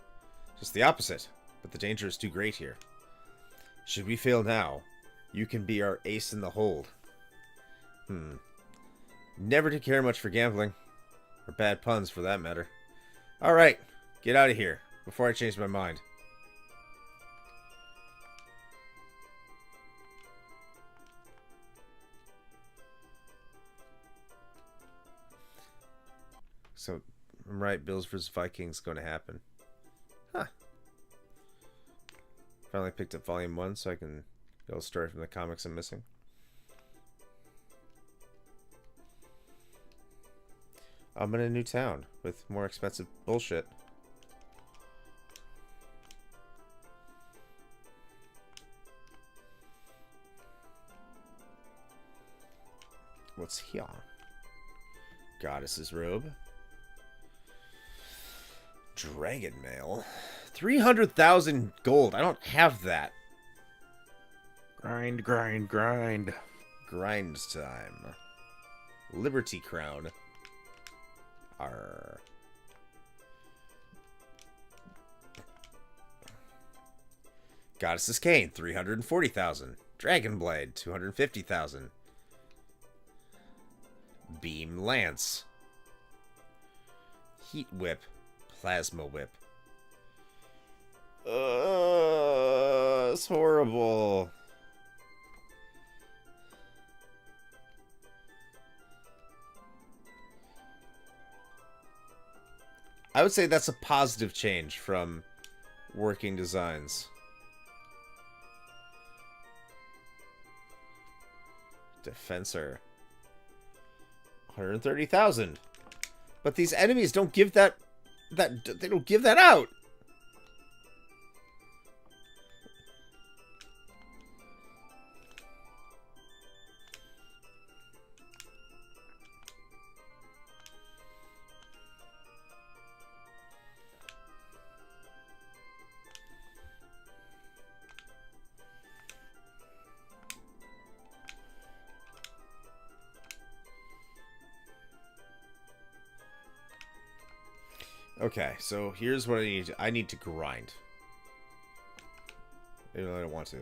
A: Just the opposite, but the danger is too great here. Should we fail now, you can be our ace in the hold. Never did care much for gambling. Or bad puns, for that matter. Alright, Get out of here before I change my mind. So, I'm right. Bills vs. Vikings going to happen. Huh. Finally picked up Volume 1 so I can get a story from the comics I'm missing. I'm in a new town with more expensive bullshit. What's here? Goddess's robe. Dragon mail. 300,000 gold. I don't have that.
D: Grind, grind, grind.
A: Grind time. Liberty crown. Arr. Goddess's cane. 340,000. Dragon blade. 250,000. Beam lance. Heat whip. Plasma whip. It's horrible. I would say that's a positive change from working designs. Defensor. 130,000. But these enemies don't give that they don't give that out. Okay, so here's what I need. I need to grind. Even though I don't want to.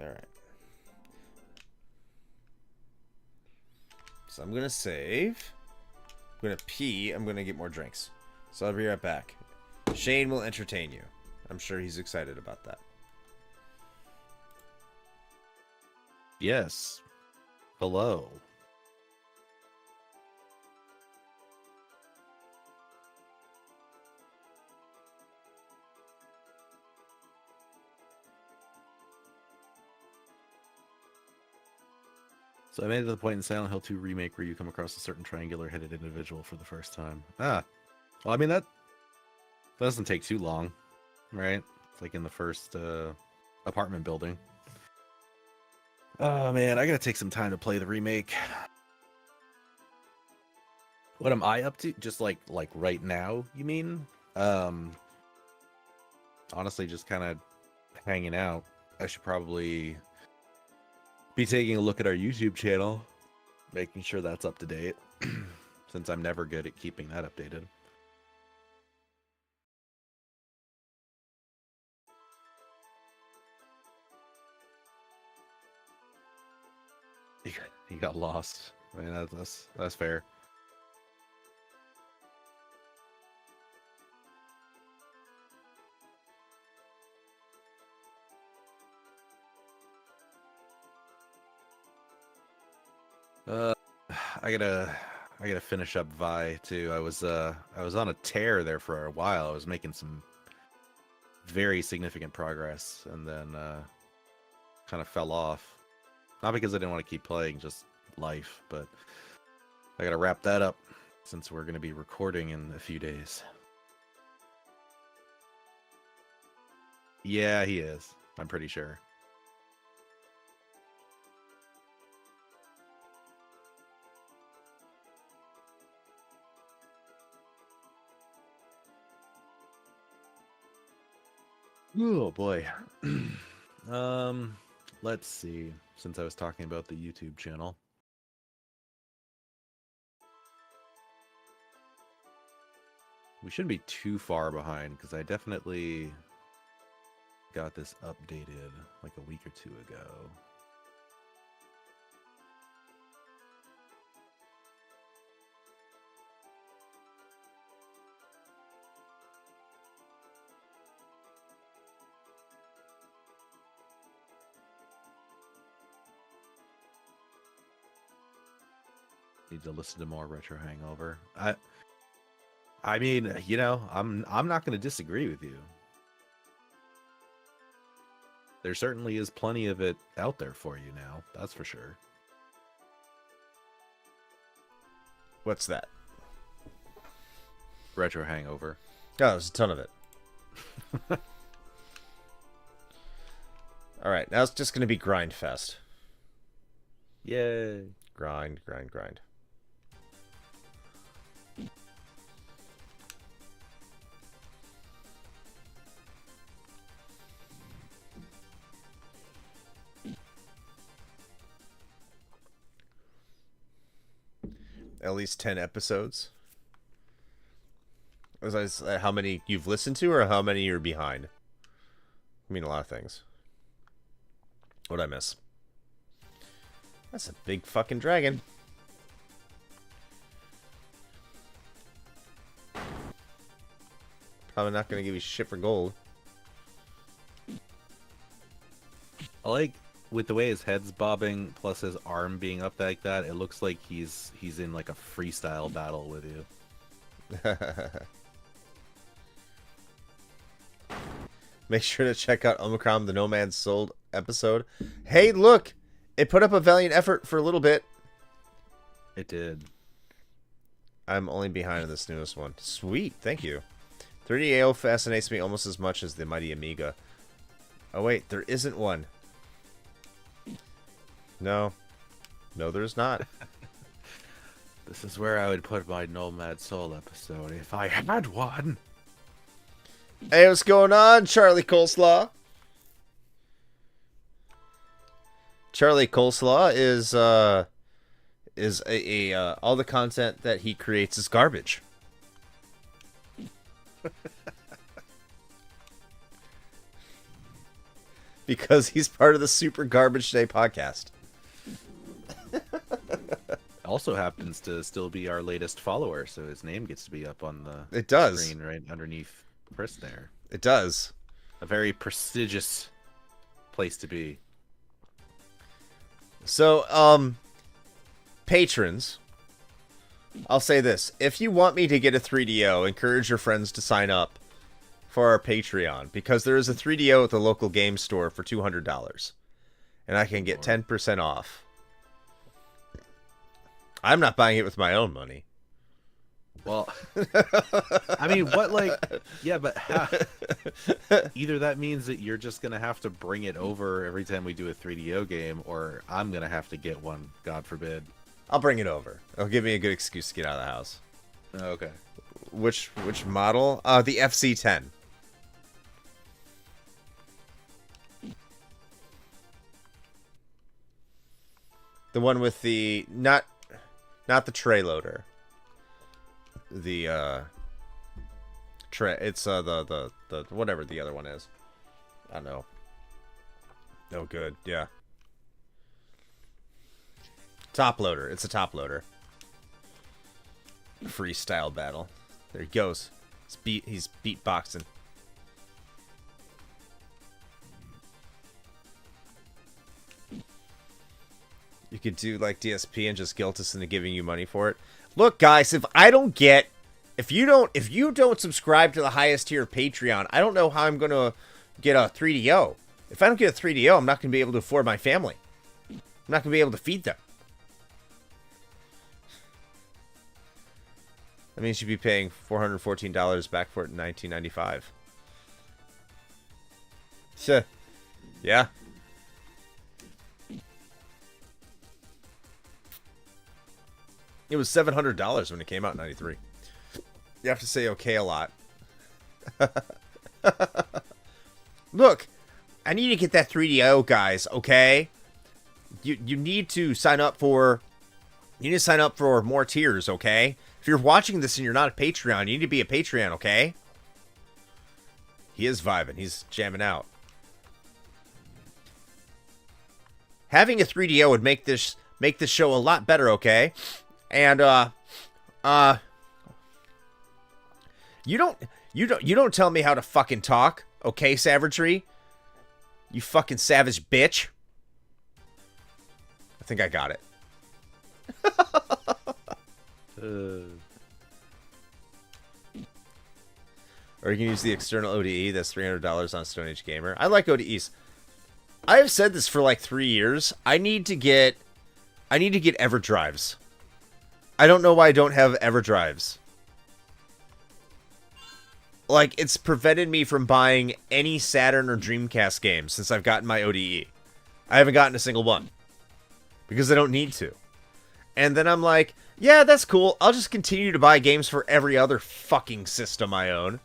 A: Alright. So I'm going to save. I'm going to pee. I'm going to get more drinks. So I'll be right back. Shane will entertain you. I'm sure he's excited about that.
D: Yes. Hello. So I made it to the point in Silent Hill 2 Remake where you come across a certain triangular-headed individual for the first time. Ah. Well, I mean, that doesn't take too long, right? It's like in the first apartment building. Oh, man, I gotta take some time to play the remake. What am I up to? Just like right now, you mean? Honestly, just kind of hanging out. I should probably be taking a look at our YouTube channel, making sure that's up to date, since I'm never good at keeping that updated. He got lost. I mean, that's fair. I gotta finish up Vi too. I was on a tear there for a while. I was making some very significant progress, and then kind of fell off. Not because I didn't want to keep playing, just life. But I gotta wrap that up since we're gonna be recording in a few days. Yeah, he is. I'm pretty sure. Oh boy. Let's see. Since I was talking about the YouTube channel. We shouldn't be too far behind because I definitely got this updated like a week or two ago. Need to listen to more Retro Hangover. I mean, you know, I'm not going to disagree with you. There certainly is plenty of it out there for you now. That's for sure.
A: What's that?
D: Retro Hangover.
A: Oh, there's a ton of it. All right, now it's just going to be Grind Fest.
D: Yay.
A: Grind, grind, grind. At least 10 episodes. How many you've listened to, or how many you're behind? I mean, a lot of things. What'd I miss? That's a big fucking dragon. Probably not gonna give you shit for gold.
D: I like with the way his head's bobbing, plus his arm being up like that. It looks like he's in like a freestyle battle with you.
A: Make sure to check out Omicron, the No Man's Soul episode. Hey, look! It put up a valiant effort for a little bit.
D: It did.
A: I'm only behind on this newest one. Sweet, thank you. 30AO fascinates me almost as much as the mighty Amiga. Oh wait, there isn't one. No. No, there's not.
D: This is where I would put my Nomad Soul episode if I had one.
A: Hey, what's going on, Charlie Coleslaw? Charlie Coleslaw is all the content that he creates is garbage. Because he's part of the Super Garbage Day podcast.
D: Also happens to still be our latest follower, so his name gets to be up on the
A: It does.
D: screen right underneath Chris there.
A: It does.
D: A very prestigious place to be.
A: So, patrons, I'll say this. If you want me to get a 3DO, encourage your friends to sign up for our Patreon, because there is a 3DO at the local game store for $200, and I can get 10% off. I'm not buying it with my own money.
D: Well, I mean, what, like, yeah, but either that means that you're just going to have to bring it over every time we do a 3DO game, or I'm going to have to get one, God forbid.
A: I'll bring it over. It'll give me a good excuse to get out of the house.
D: Okay.
A: Which model? The FC10. The one with the not the tray loader. The tray. It's the whatever the other one is. I don't know. Oh, good. Yeah. Top loader. It's a top loader. Freestyle battle. There he goes. He's beatboxing. You could do like DSP and just guilt us into giving you money for it. Look, guys, if you don't subscribe to the highest tier of Patreon, I don't know how I'm gonna get a 3DO. If I don't get a 3DO, I'm not gonna be able to afford my family. I'm not gonna be able to feed them. That means you'd be paying $414 back for it in 1995. Sure. Yeah. It was $700 when it came out in 93. You have to say okay a lot. Look, I need to get that 3DO, guys, okay? You need to sign up for more tiers, okay? If you're watching this and you're not a Patreon, you need to be a Patreon, okay? He is vibing. He's jamming out. having a 3DO would make this show a lot better, okay? And you don't tell me how to fucking talk, okay, Savagery? You fucking savage bitch. I think I got it. Or you can use the external ODE. That's $300 on Stone Age Gamer. I like ODEs. I have said this for like 3 years. I need to get EverDrives. I don't know why I don't have EverDrives. Like, it's prevented me from buying any Saturn or Dreamcast games since I've gotten my ODE. I haven't gotten a single one. Because I don't need to. And then I'm like, yeah, that's cool. I'll just continue to buy games for every other fucking system I own.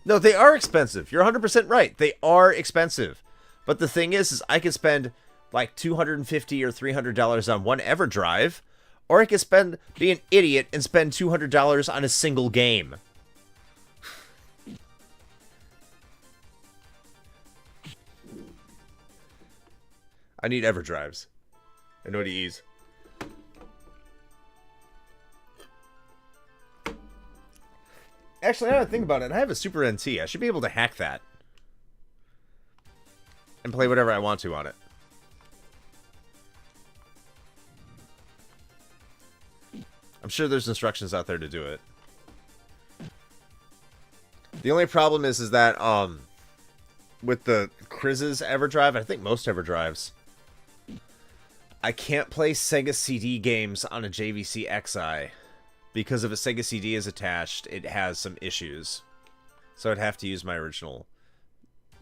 A: No, they are expensive. You're 100% right. They are expensive. But the thing is I could spend like $250 or $300 on one EverDrive, or I could be an idiot and spend $200 on a single game. I need EverDrives and ODEs. Actually, now that I think about it, I have a Super NT. I should be able to hack that. And play whatever I want to on it. I'm sure there's instructions out there to do it. The only problem is that, with the Kriz's EverDrive, I think most EverDrives, I can't play Sega CD games on a JVC Xi. Because if a Sega CD is attached, it has some issues. So I'd have to use my original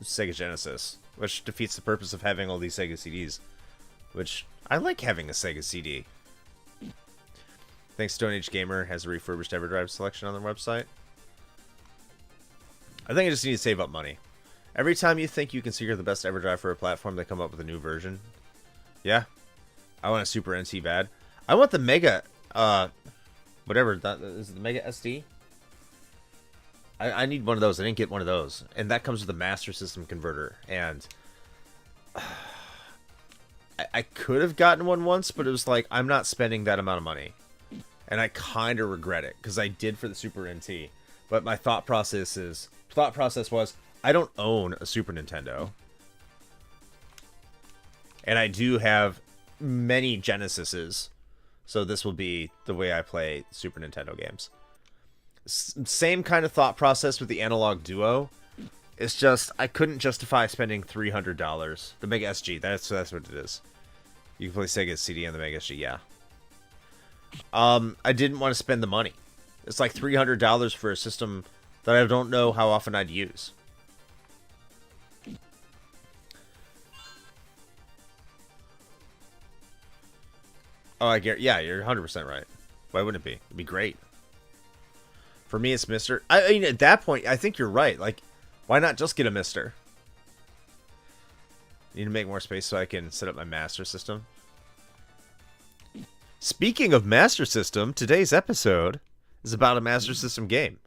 A: Sega Genesis, which defeats the purpose of having all these Sega CDs. Which, I like having a Sega CD. Thanks, Stone Age Gamer has a refurbished EverDrive selection on their website. I think I just need to save up money. Every time you think you can secure the best EverDrive for a platform, they come up with a new version. Yeah. I want a Super NT bad. I want the Mega, whatever, that is it, the Mega SD? I need one of those. I didn't get one of those. And that comes with a Master System converter. And I could have gotten one once, but it was like, I'm not spending that amount of money. And I kind of regret it, because I did for the Super NT. But my thought process was, I don't own a Super Nintendo. And I do have many Genesises. So this will be the way I play Super Nintendo games. Same kind of thought process with the Analog Duo. It's just, I couldn't justify spending $300. The Mega SG, that's what it is. You can play Sega CD on the Mega SG, yeah. I didn't want to spend the money. It's like $300 for a system that I don't know how often I'd use. Oh, I get, yeah, you're 100% right. Why wouldn't it be? It'd be great. For me, it's Mr. I mean, at that point, I think you're right. Like, why not just get a Mister? Need to make more space so I can set up my Master System. Speaking of Master System, today's episode is about a Master System game.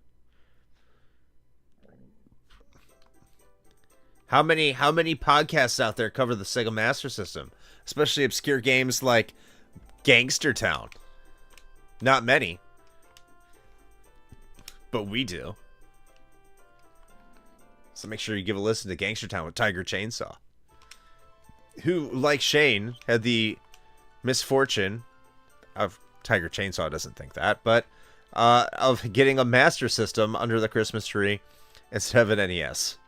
A: How many podcasts out there cover the Sega Master System? Especially obscure games like Gangster Town. Not many. But we do. So make sure you give a listen to Gangster Town with Tiger Chainsaw. Who, like Shane, had the misfortune of, Tiger Chainsaw doesn't think that, but of getting a Master System under the Christmas tree instead of an NES.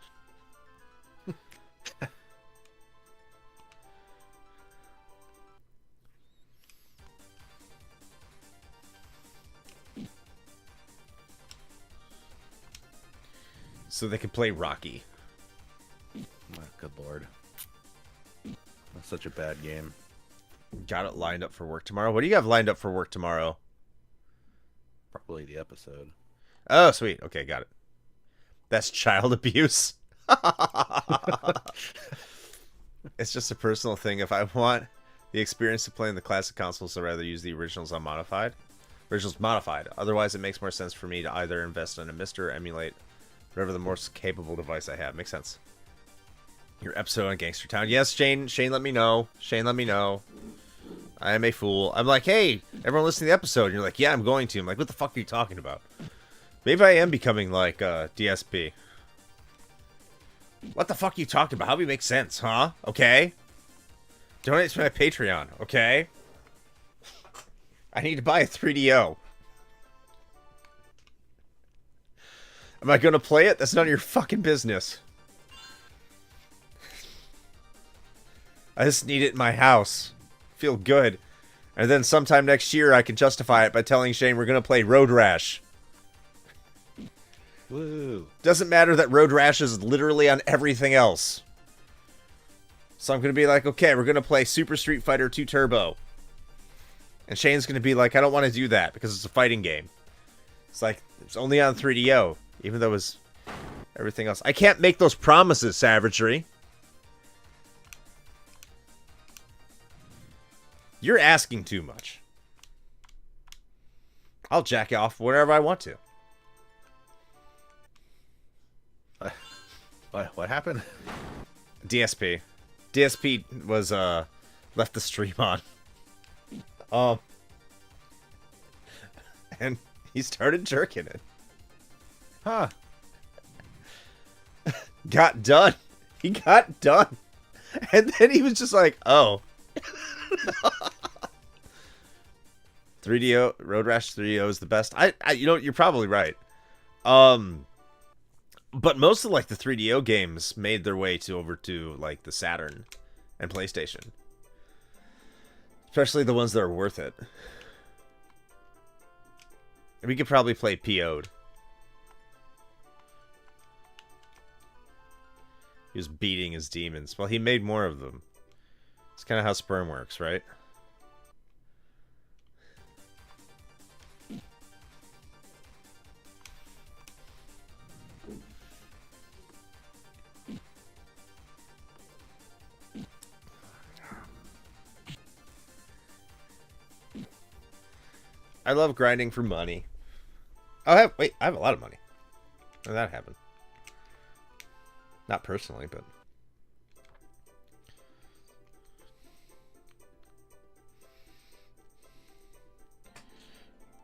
A: So they could play Rocky.
D: Oh, good lord. That's such a bad game.
A: Got it lined up for work tomorrow. What do you have lined up for work tomorrow?
D: Probably the episode.
A: Oh, sweet. Okay, got it. That's child abuse. It's just a personal thing. If I want the experience of playing the classic consoles, I'd rather use the originals unmodified. Originals modified. Otherwise, it makes more sense for me to either invest in a MiSTer or emulate whatever the most capable device I have. Makes sense. Your episode on Gangster Town. Yes, Shane. Shane, let me know. Shane, let me know. I am a fool. I'm like, hey, everyone listen to the episode. And you're like, yeah, I'm going to. I'm like, what the fuck are you talking about? Maybe I am becoming like DSP. What the fuck are you talking about? How do we make sense, huh? Okay. Donate to my Patreon, okay? I need to buy a 3DO. Am I going to play it? That's none of your fucking business. I just need it in my house. Feel good. And then sometime next year I can justify it by telling Shane we're going to play Road Rash.
D: Woo.
A: Doesn't matter that Road Rash is literally on everything else. So I'm going to be like, okay, we're going to play Super Street Fighter 2 Turbo. And Shane's going to be like, I don't want to do that because it's a fighting game. It's like, it's only on 3DO, even though it's everything else. I can't make those promises, Savagery. You're asking too much. I'll jack off whenever I want to.
D: What happened?
A: DSP. DSP was left the stream on. And he started jerking it.
D: Huh.
A: Got done. He got done. And then he was just like, oh. 3DO, Road Rash 3DO is the best. I you know, you're probably right. But most of like the 3DO games made their way over to like the Saturn and PlayStation. Especially the ones that are worth it. We could probably play PO'd. He was beating his demons. Well, he made more of them. It's kind of how sperm works, right? I love grinding for money. I have a lot of money. How did that happen? Not personally, but...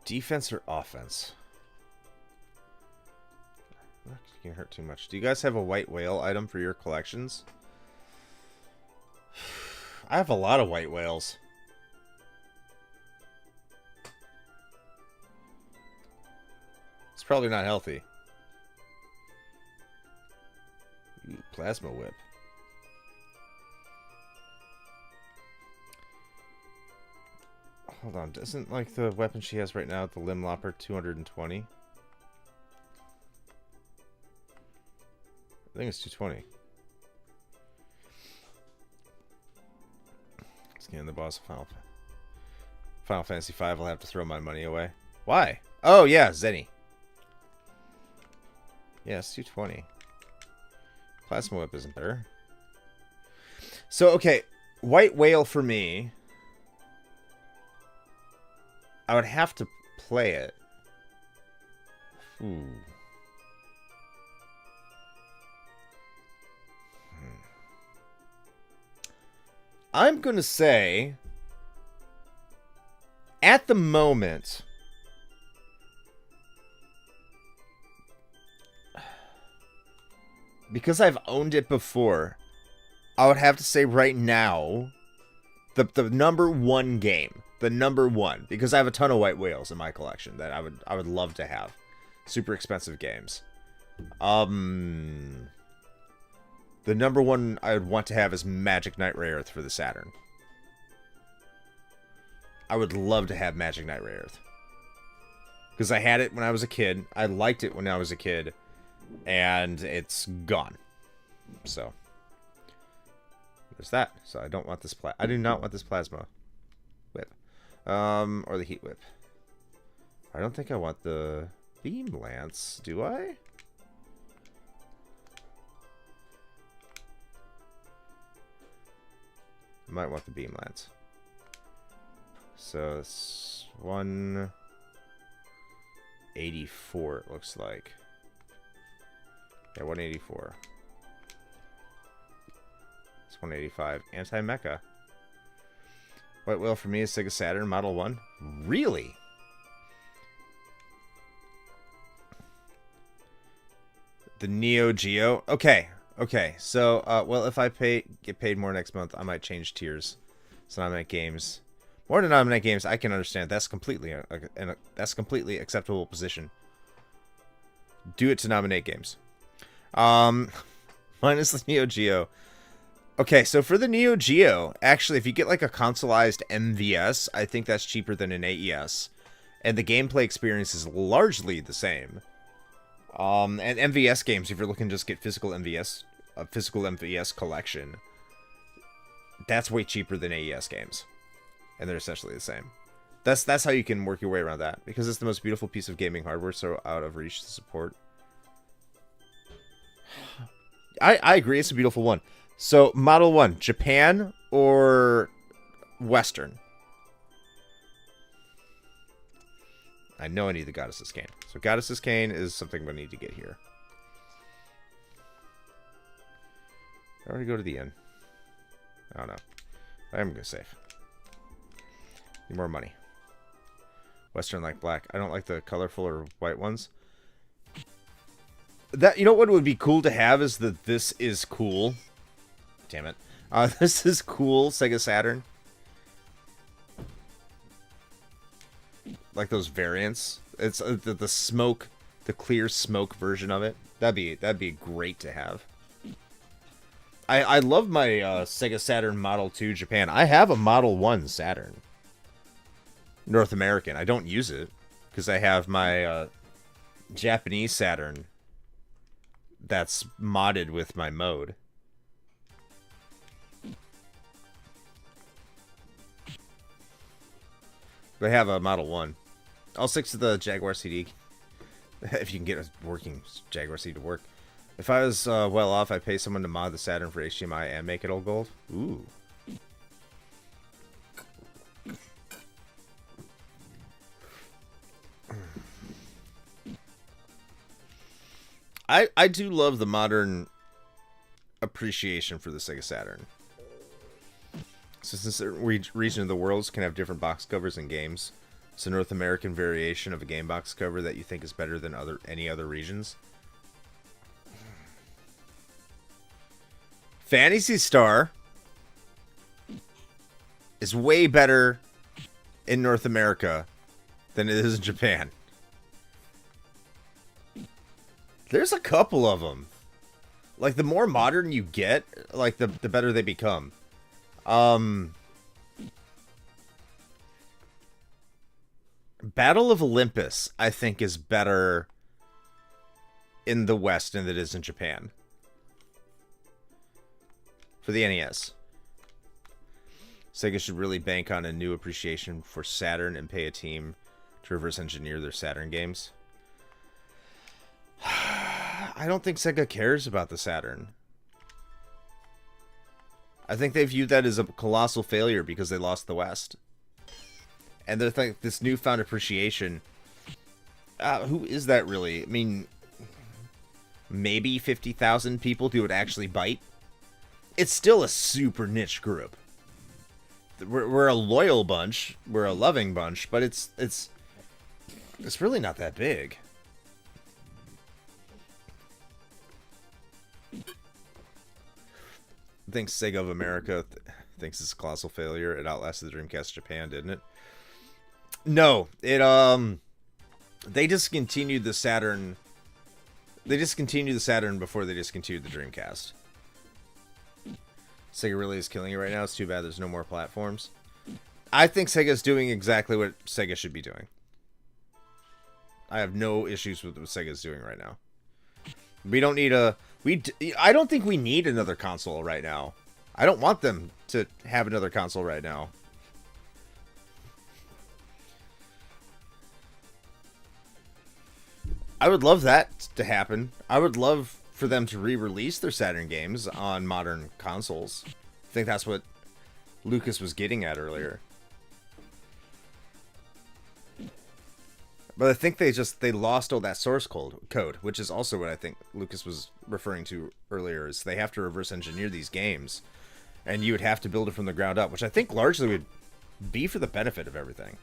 A: Defense or offense? That can hurt too much. Do you guys have a white whale item for your collections? I have a lot of white whales. It's probably not healthy. Ooh, plasma whip. Hold on, isn't like the weapon she has right now, the Limb Lopper, 220? I think it's 220. Scan the boss of Final Fantasy V. I'll have to throw my money away. Why? Oh yeah, Zenny. Yeah, it's 220. Plasma Whip isn't better. So, okay. White Whale for me. I would have to play it. Ooh. I'm going to say, at the moment, because I've owned it before, I would have to say right now, the number one game, the number one, because I have a ton of white whales in my collection that I would love to have, super expensive games. The number one I would want to have is Magic Knight Ray Earth for the Saturn. I would love to have Magic Knight Ray Earth. Because I had it when I was a kid. I liked it when I was a kid. And it's gone. So. There's that. So I don't want this I do not want this plasma whip. Or the heat whip. I don't think I want the beam lance, do I? I might want the beam lance. So it's 184 it looks like. Yeah, 184. It's 185. Anti-mecha. White whale for me is Sega Saturn Model 1. Really? The Neo Geo. Okay. Okay. So, well, if I get paid more next month, I might change tiers. So nominate games. More to nominate games, I can understand. That's completely that's completely acceptable position. Do it to nominate games. Minus the Neo Geo. Okay, so for the Neo Geo, actually, if you get like a consoleized MVS, I think that's cheaper than an AES. And the gameplay experience is largely the same. And MVS games, if you're looking to just get physical MVS, a physical MVS collection, that's way cheaper than AES games. And they're essentially the same. That's how you can work your way around that. Because it's the most beautiful piece of gaming hardware, so out of reach to support. I agree, it's a beautiful one. So, Model 1, Japan or Western? I know I need the Goddess's Cane. So, Goddess's Cane is something I need to get here. I already go to the inn. I don't know. I'm going to save. Need more money. Western like black. I don't like the colorful or white ones. That, you know what would be cool to have is that this is cool. Damn it. This is cool, Sega Saturn. Like those variants. It's the smoke, the clear smoke version of it. That'd be great to have. I love my Sega Saturn Model 2 Japan. I have a Model 1 Saturn. North American. I don't use it because I have my Japanese Saturn that's modded with my mode. They have a Model 1. I'll stick to the Jaguar CD. If you can get a working Jaguar CD to work. If I was well off, I'd pay someone to mod the Saturn for HDMI and make it all gold. Ooh. I do love the modern appreciation for the Sega Saturn. Since a certain region of the world can have different box covers and games, it's a North American variation of a game box cover that you think is better than any other regions. Phantasy Star is way better in North America than it is in Japan. There's a couple of them. Like, the more modern you get, like, the better they become. Battle of Olympus, I think, is better in the West than it is in Japan. For the NES. Sega should really bank on a new appreciation for Saturn and pay a team to reverse engineer their Saturn games. I don't think Sega cares about the Saturn. I think they viewed that as a colossal failure because they lost the West. And they think this newfound appreciation... who is that really? I mean, maybe 50,000 people who would actually bite? It's still a super niche group. We're a loyal bunch. We're a loving bunch. But it's really not that big. I think Sega of America thinks it's a colossal failure. It outlasted the Dreamcast Japan, didn't it? No, it they discontinued the Saturn. They discontinued the Saturn before they discontinued the Dreamcast. Sega really is killing it right now. It's too bad there's no more platforms. I think Sega's doing exactly what Sega should be doing. I have no issues with what Sega's doing right now. We don't need a... I don't think we need another console right now. I don't want them to have another console right now. I would love that to happen. I would love for them to re-release their Saturn games on modern consoles. I think that's what Lucas was getting at earlier. But I think they lost all that source code, which is also what I think Lucas was referring to earlier, is they have to reverse engineer these games and you would have to build it from the ground up, which I think largely would be for the benefit of everything.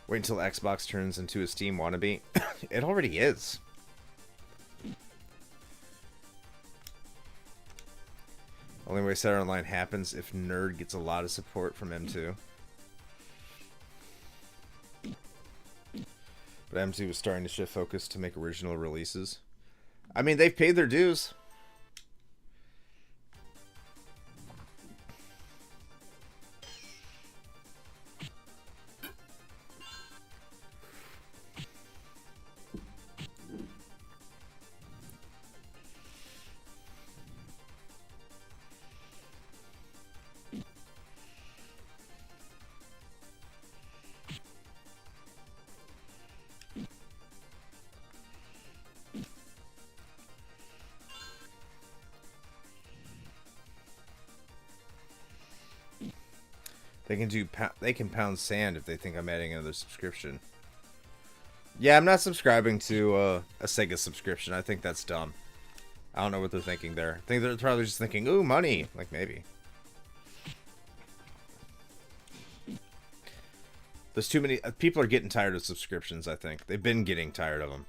A: Wait until Xbox turns into a Steam wannabe. It already is. Only way Saturn Online happens if Nerd gets a lot of support from M2. But M2 was starting to shift focus to make original releases. I mean, they've paid their dues. They can pound sand if they think I'm adding another subscription. Yeah, I'm not subscribing to a Sega subscription. I think that's dumb. I don't know what they're thinking there. I think they're probably just thinking, ooh, money. Like, maybe. There's too many... people are getting tired of subscriptions, I think. They've been getting tired of them.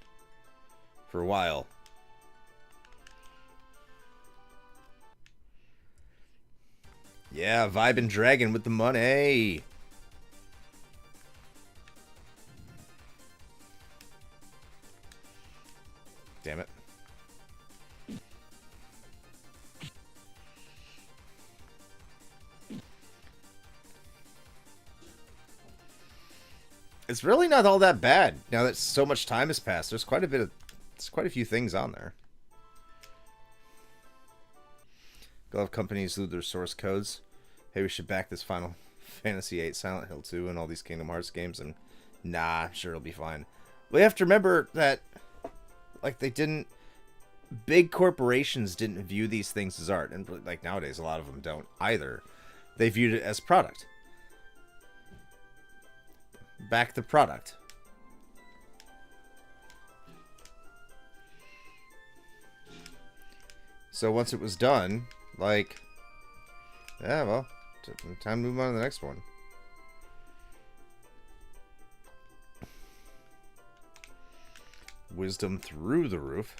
A: For a while. Yeah, Vibe and Dragon with the money. Damn it. It's really not all that bad now that so much time has passed. There's quite a few things on there. Glove companies lose their source codes. Hey, we should back this Final Fantasy VIII, Silent Hill 2, and all these Kingdom Hearts games, and nah, sure it'll be fine. We have to remember that, like, big corporations didn't view these things as art, and like nowadays a lot of them don't either. They viewed it as product. Back the product. So once it was done, like, yeah, well, time to move on to the next one. Wisdom through the roof.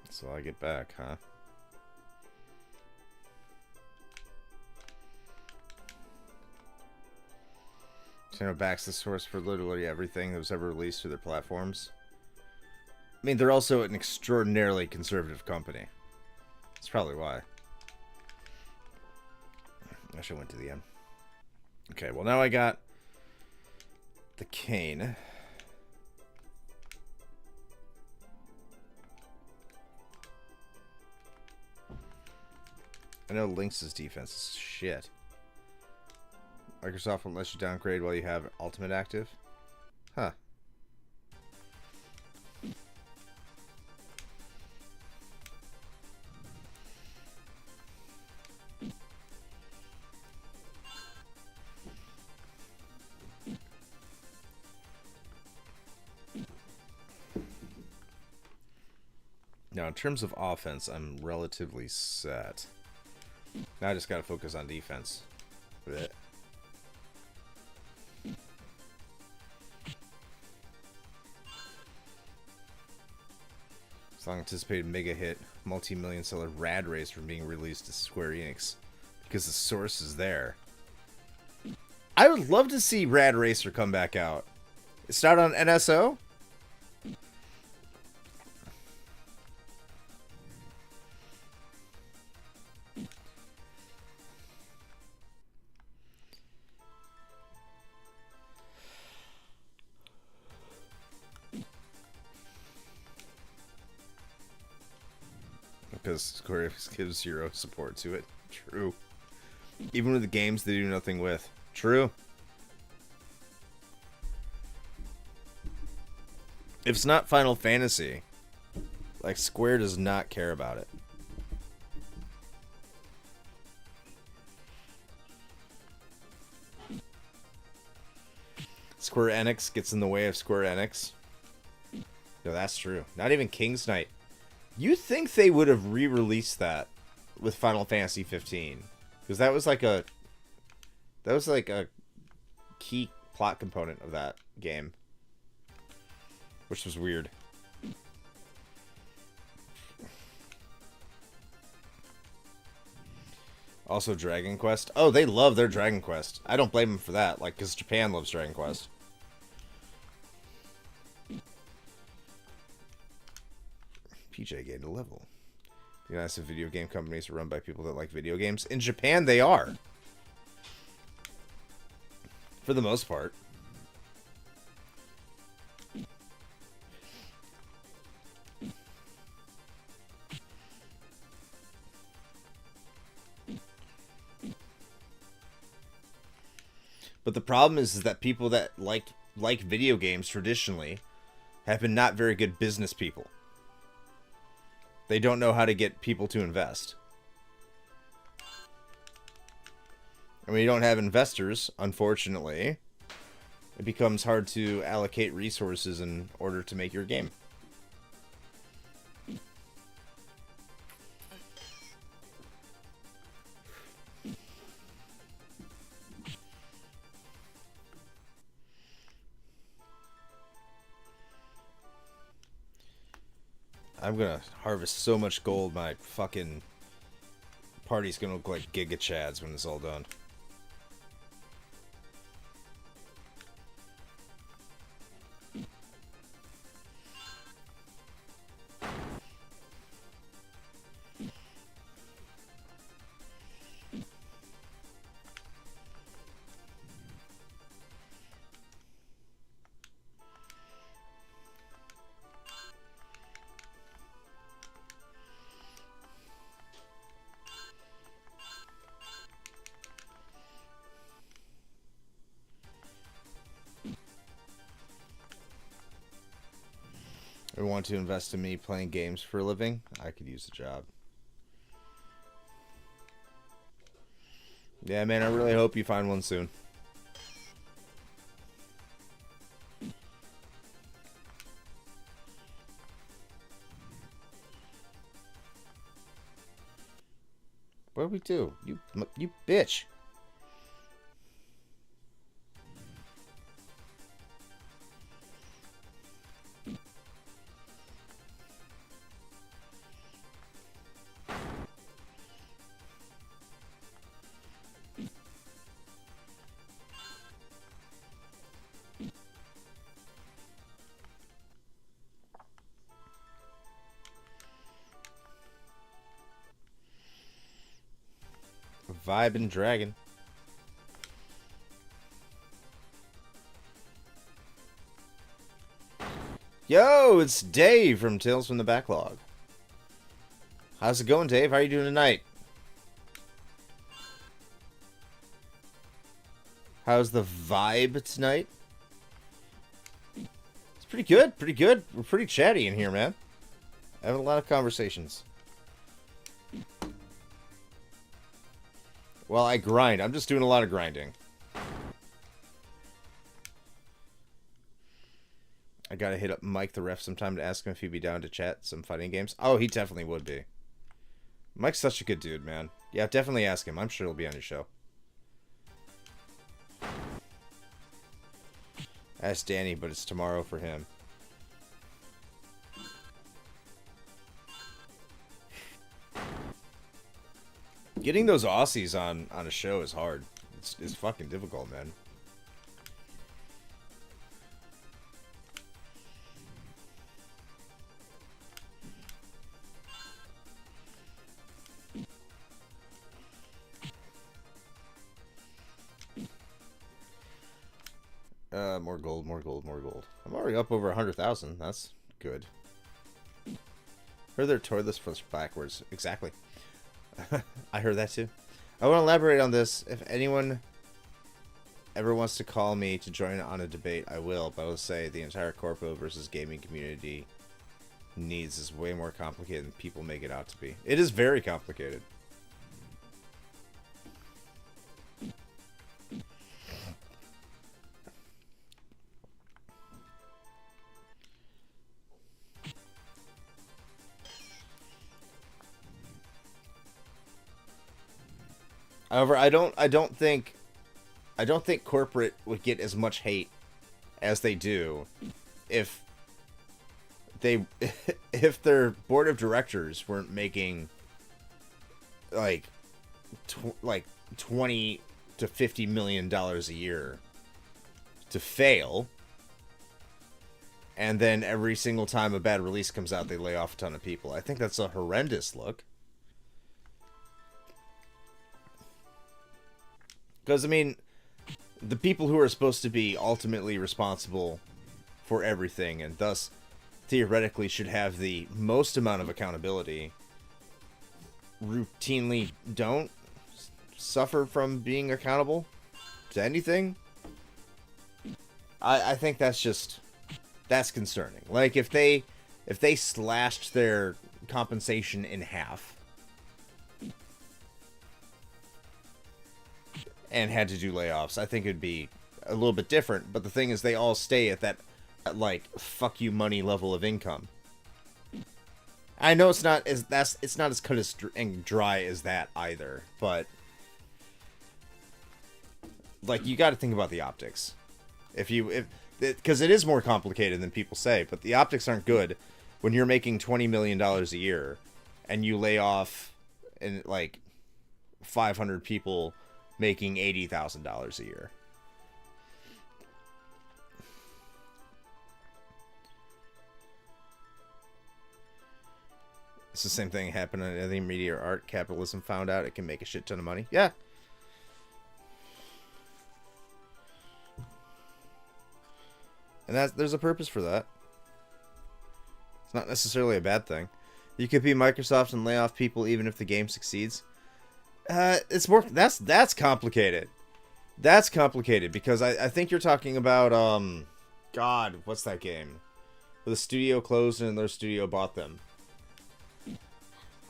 A: So I get back, huh? Nintendo backs the source for literally everything that was ever released to their platforms. I mean, they're also an extraordinarily conservative company. That's probably why. I should have went to the end. Okay, well now I got the cane. I know Lynx's defense is shit. Microsoft won't let you downgrade while you have Ultimate active? Huh. Now, in terms of offense, I'm relatively set. Now I just gotta focus on defense. Blech. Long anticipated mega hit, multi-million seller Rad Race from being released to Square Enix because the source is there. I would love to see Rad Racer come back out. It's not on NSO? Because Square Enix gives zero support to it. True. Even with the games they do nothing with. True. If it's not Final Fantasy, like, Square does not care about it. Square Enix gets in the way of Square Enix. No, that's true. Not even King's Knight. You think they would have re-released that with Final Fantasy 15? Because that was like a key plot component of that game, which was weird. Also, Dragon Quest. Oh, they love their Dragon Quest. I don't blame them for that. Like, because Japan loves Dragon Quest. PJ gained a level. The United States video game companies are run by people that like video games. In Japan, they are. For the most part. But the problem is that people that like video games traditionally have been not very good business people. They don't know how to get people to invest. And when you don't have investors, unfortunately, it becomes hard to allocate resources in order to make your game. I'm gonna harvest so much gold, my fucking party's gonna look like Giga Chads when it's all done. Or want to invest in me playing games for a living? I could use a job. Yeah, man, I really hope you find one soon. What do we do? You bitch. Vibe and Dragon. Yo, it's Dave from Tales from the Backlog. How's it going, Dave? How are you doing tonight? How's the vibe tonight? It's pretty good, pretty good. We're pretty chatty in here, man. Having a lot of conversations. Well, I grind. I'm just doing a lot of grinding. I gotta hit up Mike the ref sometime to ask him if he'd be down to chat some fighting games. Oh, he definitely would be. Mike's such a good dude, man. Yeah, definitely ask him. I'm sure he'll be on your show. Ask Danny, but it's tomorrow for him. Getting those Aussies on a show is hard. It's fucking difficult, man. More gold, more gold, more gold. I'm already up over 100,000. That's good. Heard their toilets flushed backwards. Exactly. I heard that too. I want to elaborate on this. If anyone ever wants to call me to join on a debate, I will. But I will say the entire corpo versus gaming community needs is way more complicated than people make it out to be. It is very complicated. However, I don't think corporate would get as much hate as they do if they if their board of directors weren't making like 20 to 50 million dollars a year to fail, and then every single time a bad release comes out they lay off a ton of people. I think that's a horrendous look. Because I mean, the people who are supposed to be ultimately responsible for everything and thus theoretically should have the most amount of accountability routinely don't suffer from being accountable to anything. I think that's concerning. Like if they slashed their compensation in half and had to do layoffs, I think it'd be a little bit different. But the thing is, they all stay at that like fuck you money level of income. I know it's not as cut as and dry as that either, but like you got to think about the optics. Because it is more complicated than people say, but the optics aren't good when you're making $20 million a year and you lay off and like 500 people making $80,000 a year. It's the same thing happened in the media or art. Capitalism found out it can make a shit ton of money. Yeah. And there's a purpose for that. It's not necessarily a bad thing. You could be Microsoft and lay off people even if the game succeeds. It's more that's complicated. That's complicated because I think you're talking about God, what's that game? Where the studio closed and their studio bought them.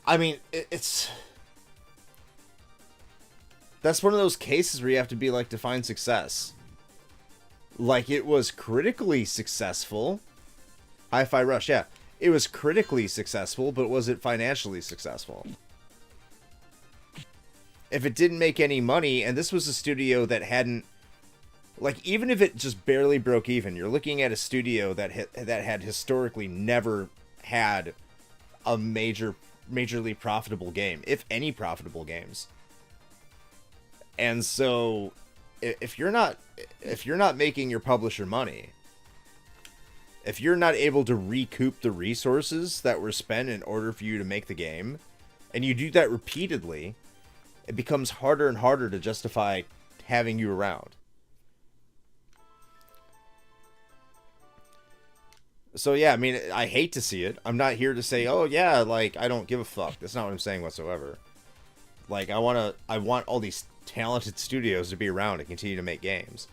A: I mean, that's one of those cases where you have to be like, define success. Like, it was critically successful. Hi-Fi Rush, yeah. It was critically successful, but was it financially successful? If it didn't make any money, and this was a studio that hadn't... Like, even if it just barely broke even, you're looking at a studio that had historically never had a majorly profitable game, if any profitable games. And so if you're not making your publisher money, if you're not able to recoup the resources that were spent in order for you to make the game, and you do that repeatedly, it becomes harder and harder to justify having you around. So yeah, I mean, I hate to see it. I'm not here to say, oh yeah, like, I don't give a fuck. That's not what I'm saying whatsoever. Like, I want all these talented studios to be around and continue to make games.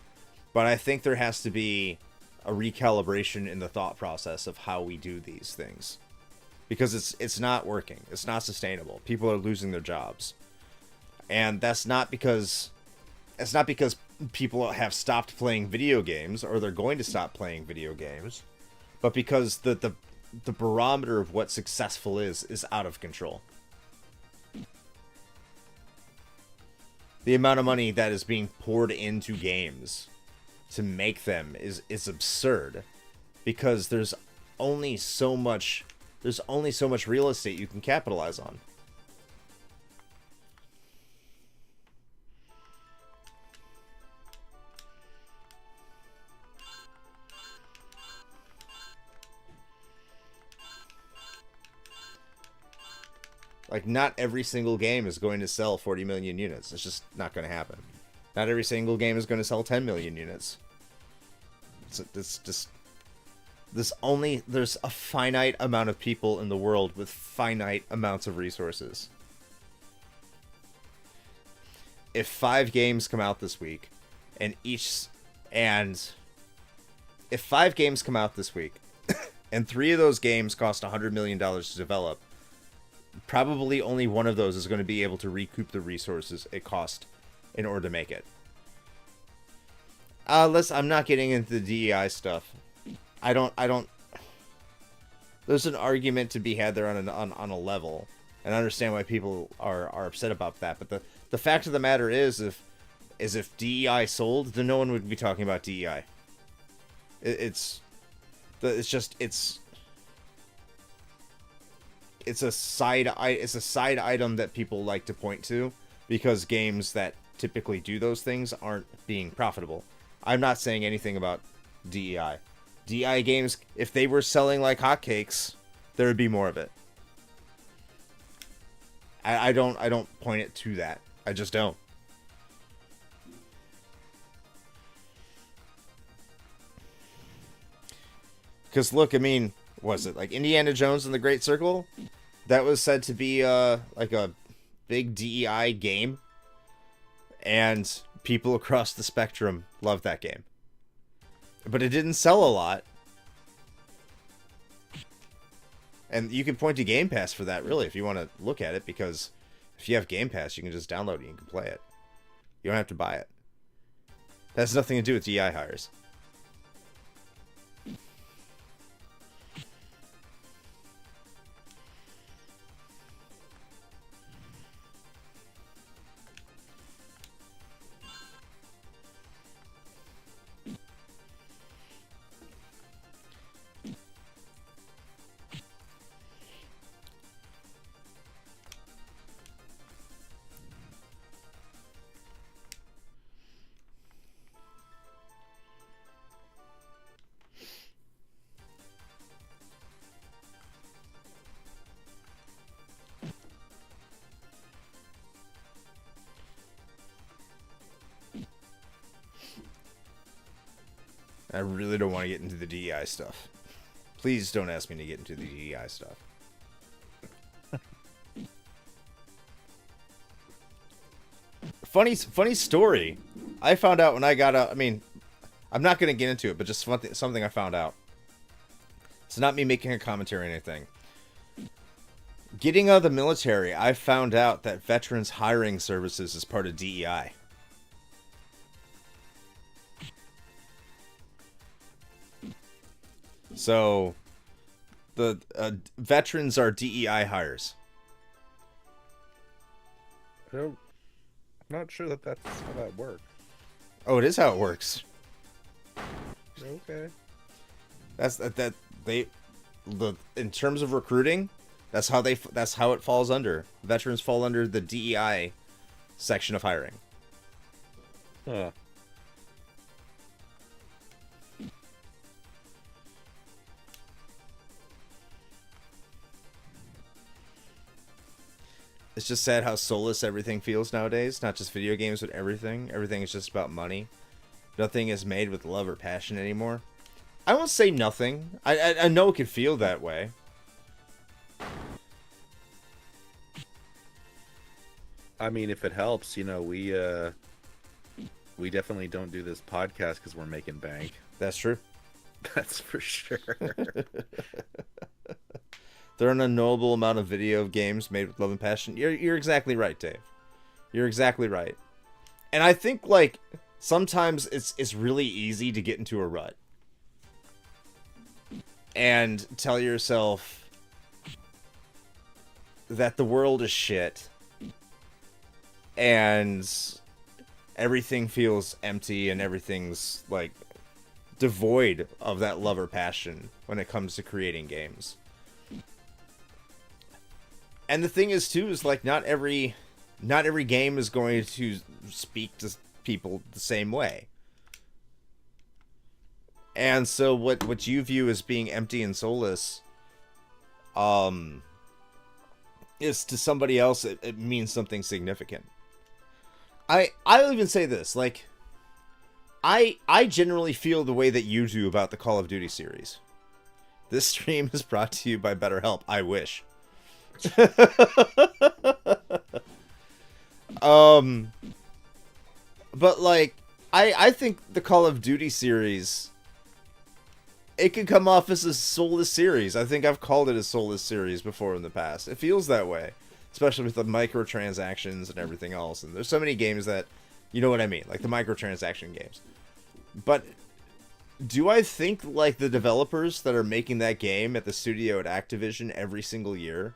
A: But I think there has to be a recalibration in the thought process of how we do these things. Because it's not working. It's not sustainable. People are losing their jobs. And that's not because people have stopped playing video games or they're going to stop playing video games. But because the barometer of what successful is out of control. The amount of money that is being poured into games to make them is absurd. Because there's only so much real estate you can capitalize on. Like, not every single game is going to sell 40 million units. It's just not going to happen. Not every single game is going to sell 10 million units. There's a finite amount of people in the world with finite amounts of resources. If 5 games come out this week, and if 5 games come out this week, and 3 of those games cost $100 million to develop, probably only one of those is going to be able to recoup the resources it cost in order to make it. I'm not getting into the DEI stuff. I don't. There's an argument to be had there on a level, and I understand why people are upset about that. But The fact of the matter is if DEI sold, then no one would be talking about DEI. It's a side item that people like to point to because games that typically do those things aren't being profitable. I'm not saying anything about DEI. DEI games, if they were selling like hotcakes, there would be more of it. I don't point it to that. I just don't. Because look, I mean, was it like Indiana Jones and the Great Circle? That was said to be like a big DEI game, and people across the spectrum loved that game. But it didn't sell a lot. And you can point to Game Pass for that, really, if you want to look at it, because if you have Game Pass, you can just download it and you can play it. You don't have to buy it. That has nothing to do with DEI hires. I really don't want to get into the DEI stuff. Please don't ask me to get into the DEI stuff. Funny story. I found out when I got out. I mean, I'm not going to get into it, but just something I found out. It's not me making a commentary or anything. Getting out of the military, I found out that veterans hiring services is part of DEI. So, the veterans are DEI hires.
D: I'm not sure that that's how that works.
A: Oh, it is how it works.
D: Okay.
A: In terms of recruiting, that's how it falls under. Veterans fall under the DEI section of hiring.
D: Huh.
A: It's just sad how soulless everything feels nowadays. Not just video games, but everything. Everything is just about money. Nothing is made with love or passion anymore. I won't say nothing. I know it could feel that way.
D: I mean, if it helps, you know, we definitely don't do this podcast because we're making bank.
A: That's true.
D: That's for sure.
A: There are an unknowable amount of video games made with love and passion. You're exactly right, Dave. You're exactly right. And I think, like, sometimes it's really easy to get into a rut. And tell yourself that the world is shit. And everything feels empty and everything's, like, devoid of that love or passion when it comes to creating games. And the thing is, too, is like not every game is going to speak to people the same way. And so what you view as being empty and soulless, is to somebody else it means something significant. I'll even say this, like, I generally feel the way that you do about the Call of Duty series. This stream is brought to you by BetterHelp. I wish. But like I think the Call of Duty series, it could come off as a soulless series. I think I've called it a soulless series before in the past. It feels that way, especially with the microtransactions and everything else. And there's so many games that, you know what I mean, like the microtransaction games. But do I think like the developers that are making that game at the studio at Activision every single year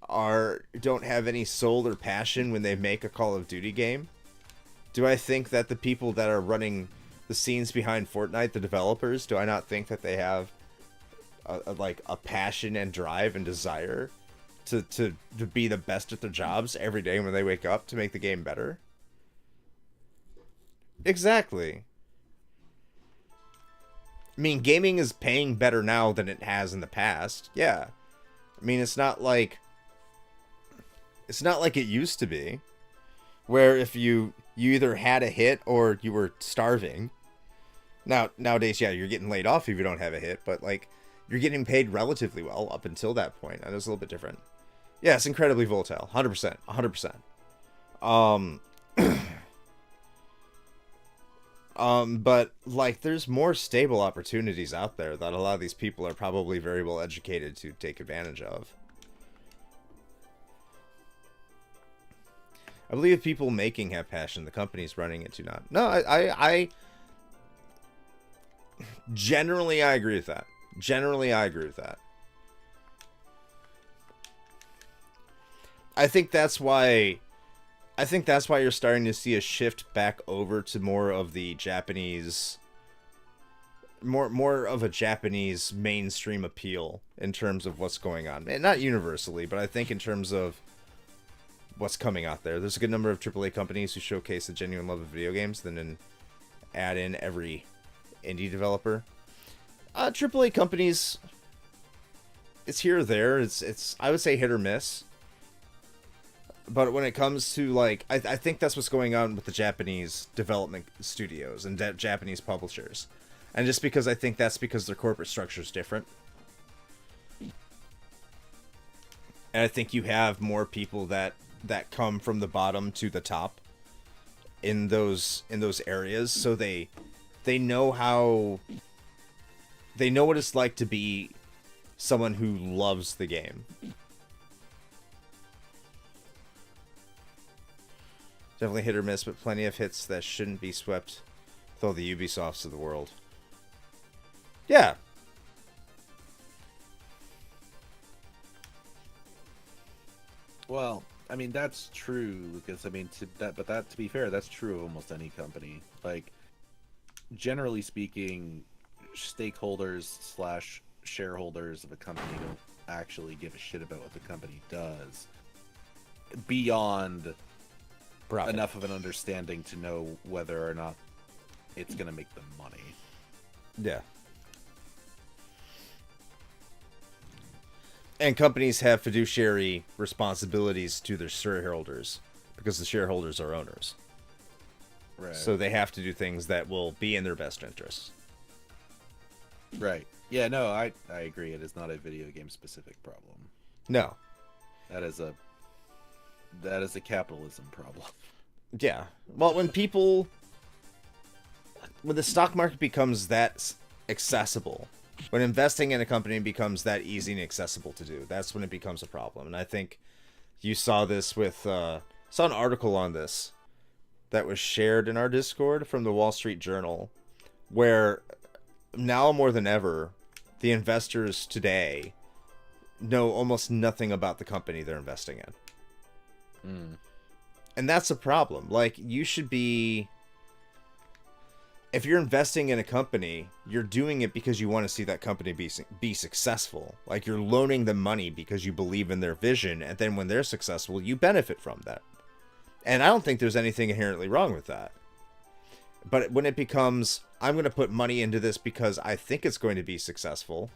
A: don't have any soul or passion when they make a Call of Duty game? Do I think that the people that are running the scenes behind Fortnite, the developers, do I not think that they have a passion and drive and desire to be the best at their jobs every day when they wake up to make the game better? Exactly. I mean, gaming is paying better now than it has in the past. Yeah. I mean, it's not like it used to be, where if you either had a hit or you were starving. Nowadays, yeah, you're getting laid off if you don't have a hit, but like you're getting paid relatively well up until that point. And it's a little bit different. Yeah, it's incredibly volatile. 100%. 100%. But like there's more stable opportunities out there that a lot of these people are probably very well educated to take advantage of. I believe if people making have passion, the companies running it do not. No, I generally I agree with that. I think that's why you're starting to see a shift back over to more of the Japanese, more of a Japanese mainstream appeal in terms of what's going on. And not universally, but I think in terms of what's coming out there. There's a good number of AAA companies who showcase a genuine love of video games, then add in every indie developer. AAA companies, it's here or there. It's I would say hit or miss. But when it comes to, like, I think that's what's going on with the Japanese development studios and Japanese publishers. And just because I think that's because their corporate structure is different. And I think you have more people that come from the bottom to the top in those areas. So they know what it's like to be someone who loves the game. Definitely hit or miss, but plenty of hits that shouldn't be swept with all the Ubisofts of the world. Yeah.
D: Well, I mean that's true, Lucas. I mean to be fair, that's true of almost any company. Like, generally speaking, stakeholders / shareholders of a company don't actually give a shit about what the company does beyond
A: Profit.
D: Enough of an understanding to know whether or not it's going to make them money.
A: Yeah. And companies have fiduciary responsibilities to their shareholders because the shareholders are owners.
D: Right.
A: So they have to do things that will be in their best interests.
D: Right. Yeah, no, I agree. It is not a video game specific problem.
A: No.
D: That is a capitalism problem.
A: Yeah. Well, when the stock market becomes that accessible, when investing in a company becomes that easy and accessible to do, that's when it becomes a problem. And I think you saw this with saw an article on this that was shared in our Discord from the Wall Street Journal, where now more than ever, the investors today know almost nothing about the company they're investing in. And that's a problem. Like, you should be, if you're investing in a company, you're doing it because you want to see that company be successful. Like, you're loaning them money because you believe in their vision, and then when they're successful, you benefit from that. And I don't think there's anything inherently wrong with that. But when it becomes, I'm going to put money into this because I think it's going to be successful,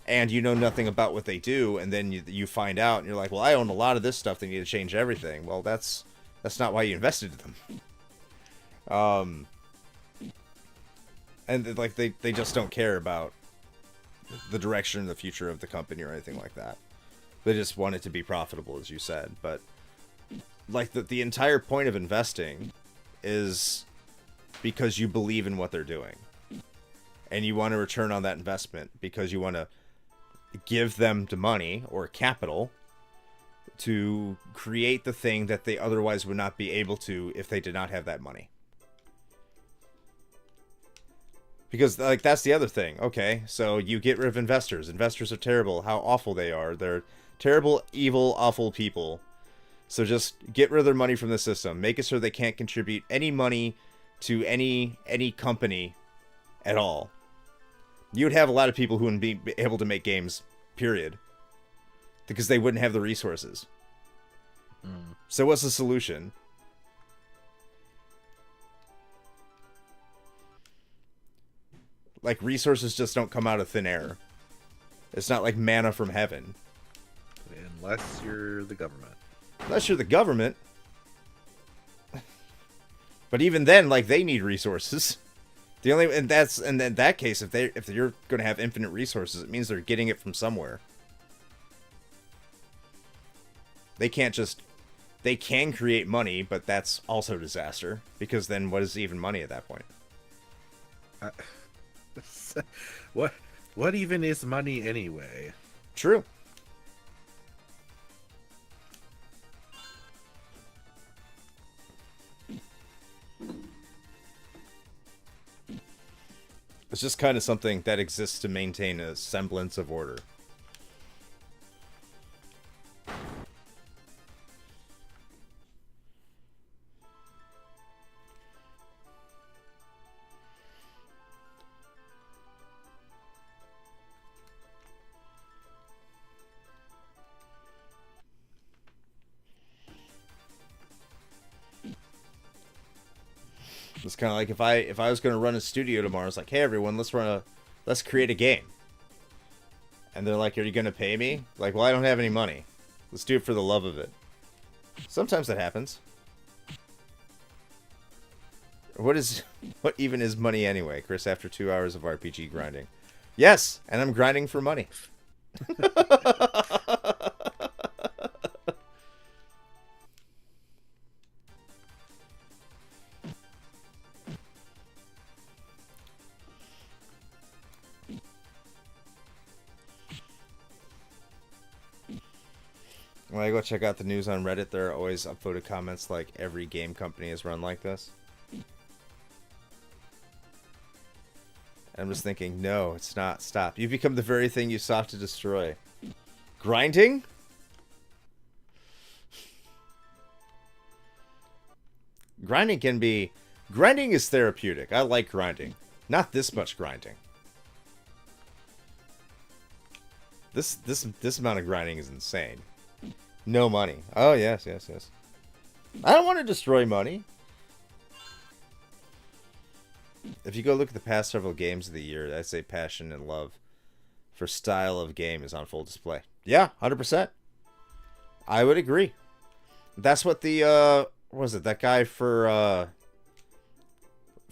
A: and you know nothing about what they do, and then you find out, and you're like, well, I own a lot of this stuff, they need to change everything. Well, that's not why you invested in them. And like they just don't care about the direction and the future of the company or anything like that. They just want it to be profitable, as you said. But like the entire point of investing is because you believe in what they're doing, and you want a return on that investment because you want to give them the money or capital to create the thing that they otherwise would not be able to if they did not have that money. Because, like, that's the other thing. Okay, so you get rid of investors. Investors are terrible. How awful they are. They're Terrible, evil, awful people. So just get rid of their money from the system. Make it so they can't contribute any money to any company at all. You would have a lot of people who wouldn't be able to make games, period. Because they wouldn't have the resources. So what's the solution? Like, resources just don't come out of thin air. It's not like manna from heaven.
D: Unless you're the government.
A: Unless you're the government. But even then, like, they need resources. The only and in that case, if you're going to have infinite resources, it means they're getting it from somewhere. They can't just they can create money, but that's also disaster because then what is even money at that point?
D: What even is money anyway?
A: True. It's just kind of something that exists to maintain a semblance of order. It's kind of like if I was going to run a studio tomorrow, it's like, hey everyone, let's create a game. And they're like, are you going to pay me? Like, well, I don't have any money. Let's do it for the love of it. Sometimes that happens. What even is money anyway, Chris? After 2 hours of RPG grinding, yes, and I'm grinding for money. When I go check out the news on Reddit, there are always upvoted comments like every game company is run like this. And I'm just thinking, no, it's not. Stop. You've become the very thing you sought to destroy. Grinding? Grinding is therapeutic. I like grinding. Not this much grinding. This amount of grinding is insane. No money. Oh, yes. I don't want to destroy money. If you go look at the past several games of the year, I'd say passion and love for style of game is on full display. Yeah, 100%. I would agree. That's what the, what was it? That guy from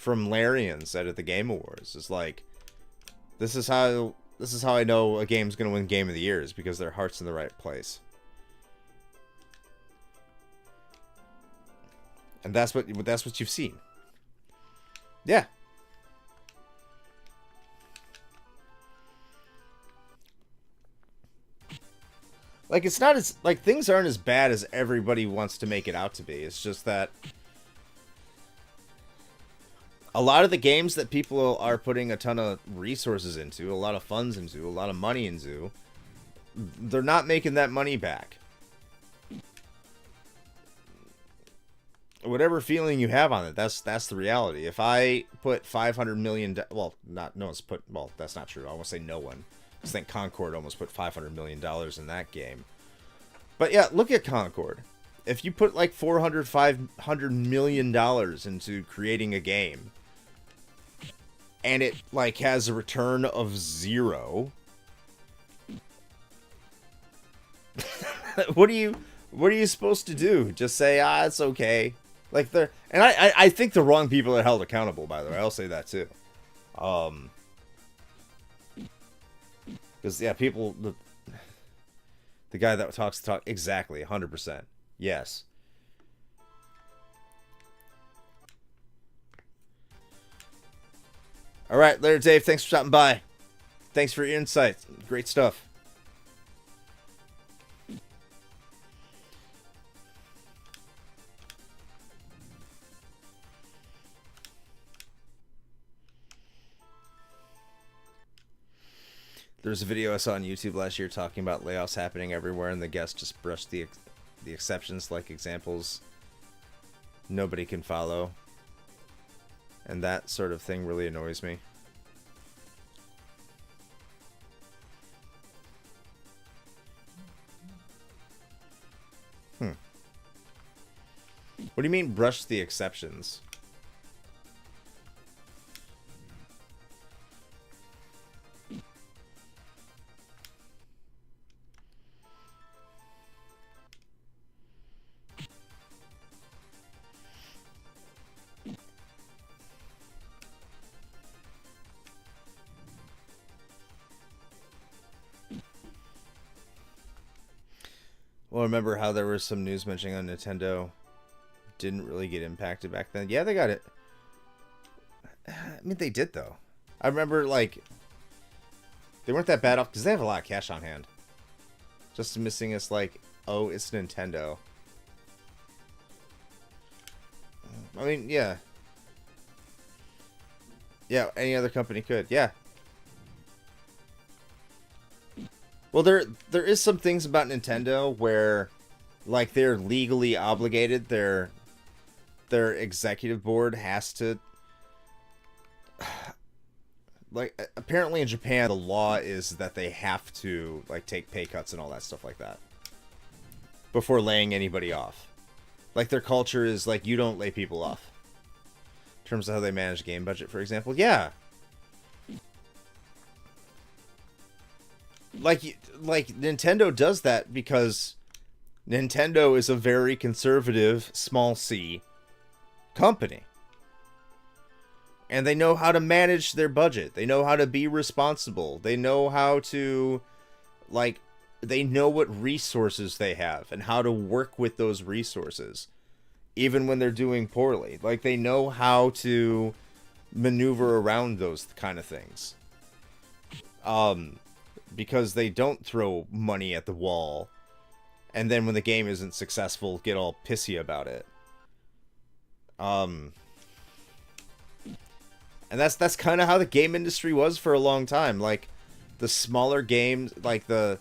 A: Larian said at the Game Awards. Is like, this is how I know a game's going to win Game of the Year, is because their heart's in the right place. And that's what you've seen. Yeah. Like, it's not as like things aren't as bad as everybody wants to make it out to be. It's just that a lot of the games that people are putting a ton of resources into, a lot of funds into, a lot of money into, they're not making that money back. Whatever feeling you have on it, that's the reality. If I put $500 million, well, that's not true. I won't say no one. I think Concord almost put $500 million in that game. But yeah, look at Concord. If you put like $500 million into creating a game, and it like has a return of 0, what are you supposed to do? Just say, it's okay. Like, and I think the wrong people are held accountable, by the way. I'll say that too. Because, yeah, people, the guy that talks the talk, exactly, 100%. Yes. All right, later, Dave. Thanks for stopping by. Thanks for your insights. Great stuff. There's a video I saw on YouTube last year talking about layoffs happening everywhere, and the guest just brushed the exceptions like examples nobody can follow. And that sort of thing really annoys me. What do you mean brush the exceptions? Well, remember how there was some news mentioning on Nintendo didn't really get impacted back then? Yeah, they got it. I mean, they did, though. I remember, like, they weren't that bad off because they have a lot of cash on hand. Just missing us, like, oh, it's Nintendo. I mean, yeah. Yeah, any other company could. Yeah. Well, there is some things about Nintendo where, like, they're legally obligated. Their executive board has to, like, apparently in Japan the law is that they have to, like, take pay cuts and all that stuff like that before laying anybody off. Like, their culture is like, you don't lay people off. In terms of how they manage game budget, for example. Yeah. Like Nintendo does that because Nintendo is a very conservative, small c company. And they know how to manage their budget. They know how to be responsible. They know how to, like, they know what resources they have and how to work with those resources, even when they're doing poorly. Like, they know how to maneuver around those kind of things. Because they don't throw money at the wall, and then when the game isn't successful, get all pissy about it. And that's kind of how the game industry was for a long time. Like, the smaller games, like the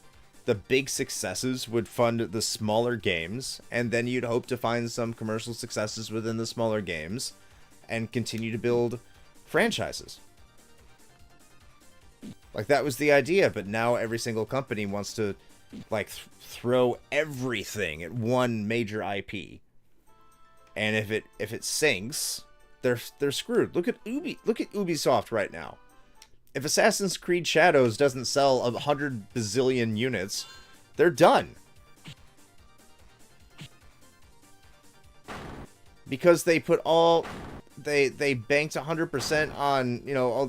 A: big successes would fund the smaller games, and then you'd hope to find some commercial successes within the smaller games and continue to build franchises. Like, that was the idea, but now every single company wants to, like, throw everything at one major IP. And if it sinks, they're screwed. Look at Ubisoft right now. If Assassin's Creed Shadows doesn't sell 100 bazillion units, they're done. Because they put they banked 100% on, you know, all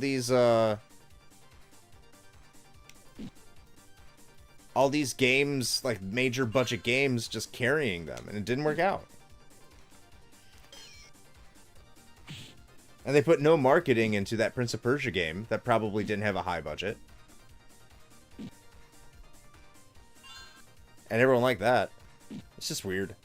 A: these games, like major budget games, just carrying them, and it didn't work out. And they put no marketing into that Prince of Persia game that probably didn't have a high budget. And everyone liked that. It's just weird.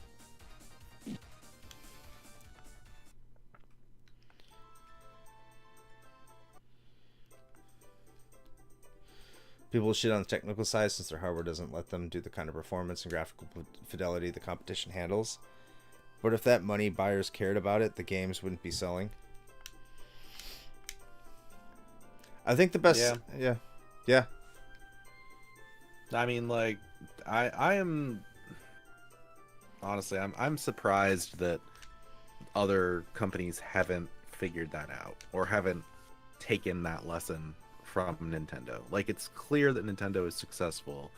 A: People shit on the technical side since their hardware doesn't let them do the kind of performance and graphical fidelity the competition handles. But if that money buyers cared about it, the games wouldn't be selling. I think the best... Yeah.
D: I mean, like, I am... Honestly, I'm surprised that other companies haven't figured that out, or haven't taken that lesson from Nintendo. Like, it's clear that Nintendo is successful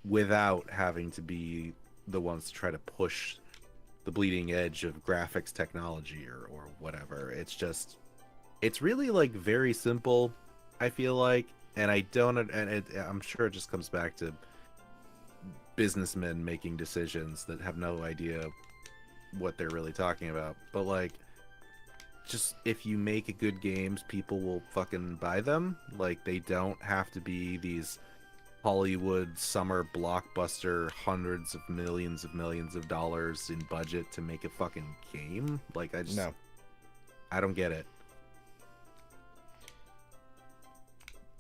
D: without having to be the ones to try to push the bleeding edge of graphics technology or whatever. It's just, it's really, like, very simple, I feel like, and I'm sure it just comes back to businessmen making decisions that have no idea what they're really talking about. But, like, just, if you make good games, people will fucking buy them. Like, they don't have to be these Hollywood summer blockbuster hundreds of millions of dollars in budget to make a fucking game. Like, I don't get it.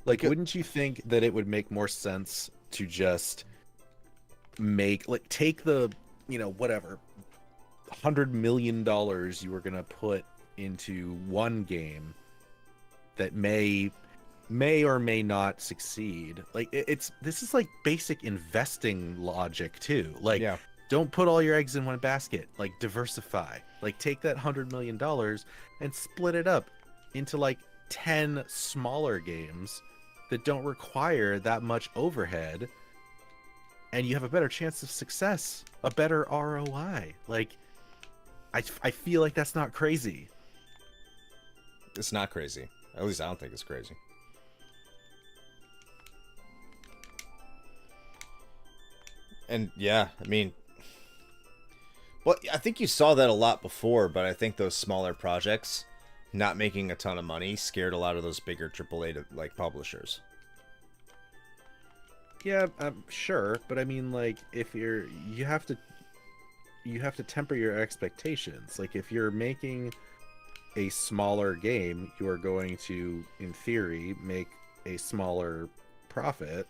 D: Like, wouldn't you think that it would make more sense to just take the, whatever, $100 million you were gonna put into one game that may or may not succeed. Like, this is like basic investing logic too. Like,
A: Yeah.
D: don't put all your eggs in one basket. Like, diversify. Like, take that $100 million and split it up into like 10 smaller games that don't require that much overhead, and you have a better chance of success, a better ROI. Like, I feel like that's not crazy.
A: It's not crazy. At least I don't think it's crazy. And yeah, I mean, well, I think you saw that a lot before, but I think those smaller projects not making a ton of money scared a lot of those bigger AAA like publishers.
D: Yeah, I'm sure, but I mean, like, if you have to temper your expectations. Like, if you're making a smaller game, you are going to, in theory, make a smaller profit.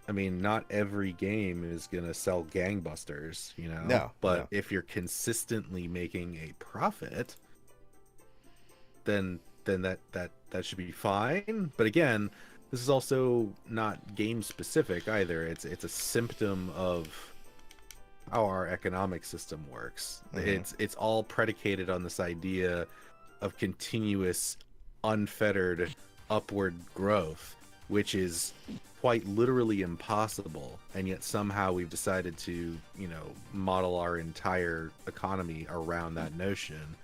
D: I mean, not every game is gonna sell gangbusters,
A: No,
D: But
A: no.
D: if you're consistently making a profit, then that should be fine. But again, this is also not game specific either. It's a symptom of how our economic system works.
A: Mhm.
D: It's all predicated on this idea of continuous, unfettered upward growth, which is quite literally impossible, and yet somehow we've decided to, model our entire economy around that notion.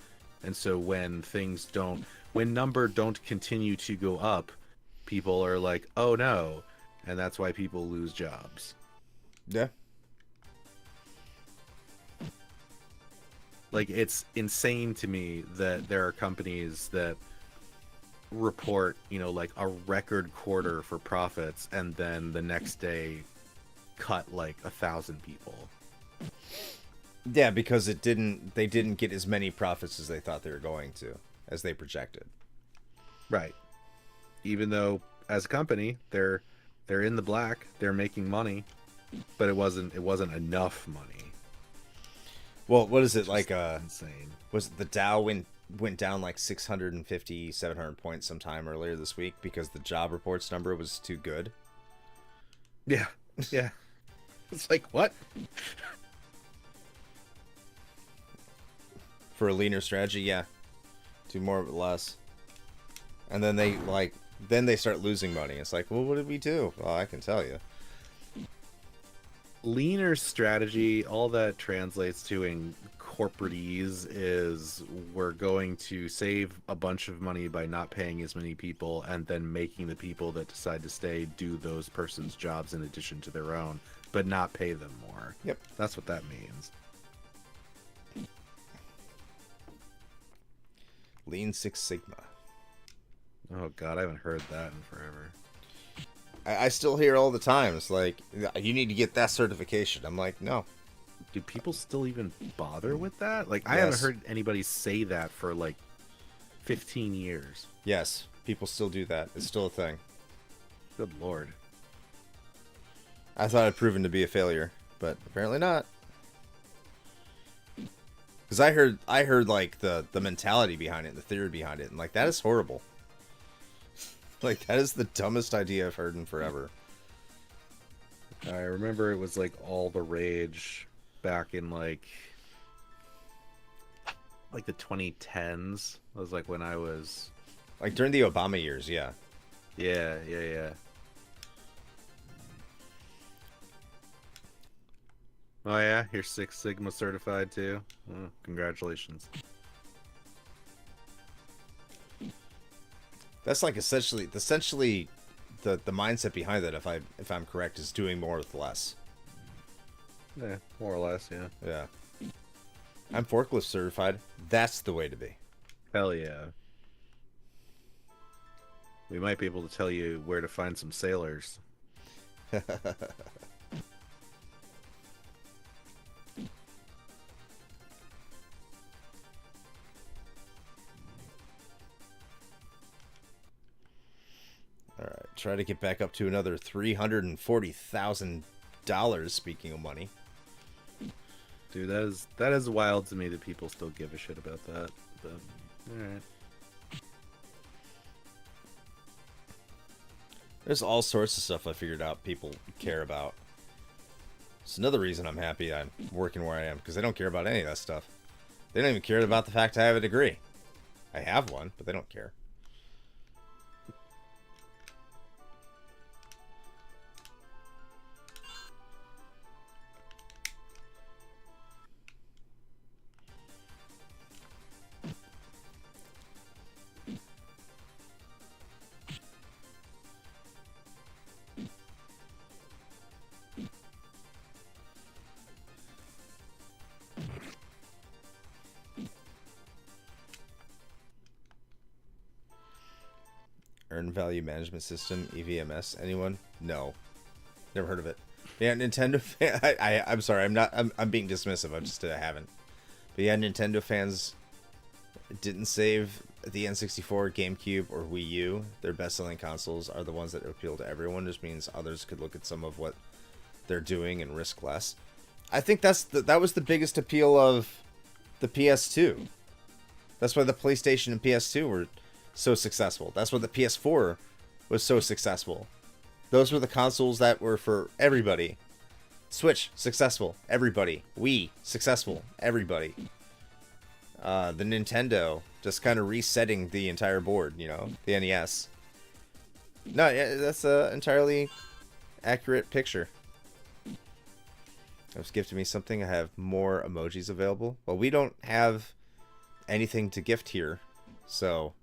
D: And so when numbers don't continue to go up, people are like, oh no, and that's why people lose jobs.
A: Yeah.
D: Like, it's insane to me that there are companies that report, like a record quarter for profits, and then the next day cut like 1,000 people.
A: Yeah, because they didn't get as many profits as they thought they were going to, as they projected.
D: Right. Even though as a company, they're in the black, they're making money, but it wasn't enough money.
A: Well, what is it
D: Just
A: like?
D: insane.
A: Was it the Dow went down like 650, 700 points sometime earlier this week because the job reports number was too good?
D: Yeah. Yeah. It's like, what?
A: For a leaner strategy, yeah. Do more with less. And then they start losing money. It's like, well, what did we do? Well, I can tell you.
D: Leaner strategy, all that translates to in corporatese is we're going to save a bunch of money by not paying as many people, and then making the people that decide to stay do those persons' jobs in addition to their own, but not pay them more.
A: Yep.
D: That's what that means.
A: Lean Six Sigma.
D: Oh god, I haven't heard that in forever.
A: I still hear all the time. It's like, you need to get that certification. I'm like, no.
D: Do people still even bother with that? Like, I
A: Yes.
D: haven't heard anybody say that for like 15 years.
A: Yes, people still do that. It's still a thing.
D: Good lord.
A: I thought I'd proven to be a failure, but apparently not. Because I heard like the mentality behind it, the theory behind it, and like that is horrible. Like, that is the dumbest idea I've heard in forever.
D: I remember it was like all the rage back in like the 2010s. It was like when I was
A: Like during the Obama years, yeah.
D: yeah. Oh yeah, you're Six Sigma certified too. Oh, congratulations.
A: That's like essentially the mindset behind that, if I'm correct, is doing more with less.
D: Yeah, more or less, yeah.
A: Yeah. I'm forklift certified. That's the way to be.
D: Hell yeah. We might be able to tell you where to find some sailors.
A: All right. try to get back up to another $340,000. Speaking of money,
D: Dude, that is wild to me that people still give a shit about that. But all right.
A: there's all sorts of stuff I figured out people care about. It's another reason I'm happy I'm working where I am, because they don't care about any of that stuff. They don't even care about the fact I have a degree. I have one, but they don't care. Earned Value Management System, EVMS. Anyone? No, never heard of it. Yeah, Nintendo. I'm sorry. I'm being dismissive. I just haven't. But yeah, Nintendo fans didn't save the N64, GameCube, or Wii U. Their best-selling consoles are the ones that appeal to everyone. Just means others could look at some of what they're doing and risk less. I think that was the biggest appeal of the PS2. That's why the PlayStation and PS2 were so successful. That's why the PS4 was so successful. Those were the consoles that were for everybody. Switch, successful, everybody. Wii, successful, everybody. The Nintendo, just kind of resetting the entire board, you know, the NES. No, yeah, that's an entirely accurate picture. It was gifted me something. I have more emojis available. Well, we don't have anything to gift here, so...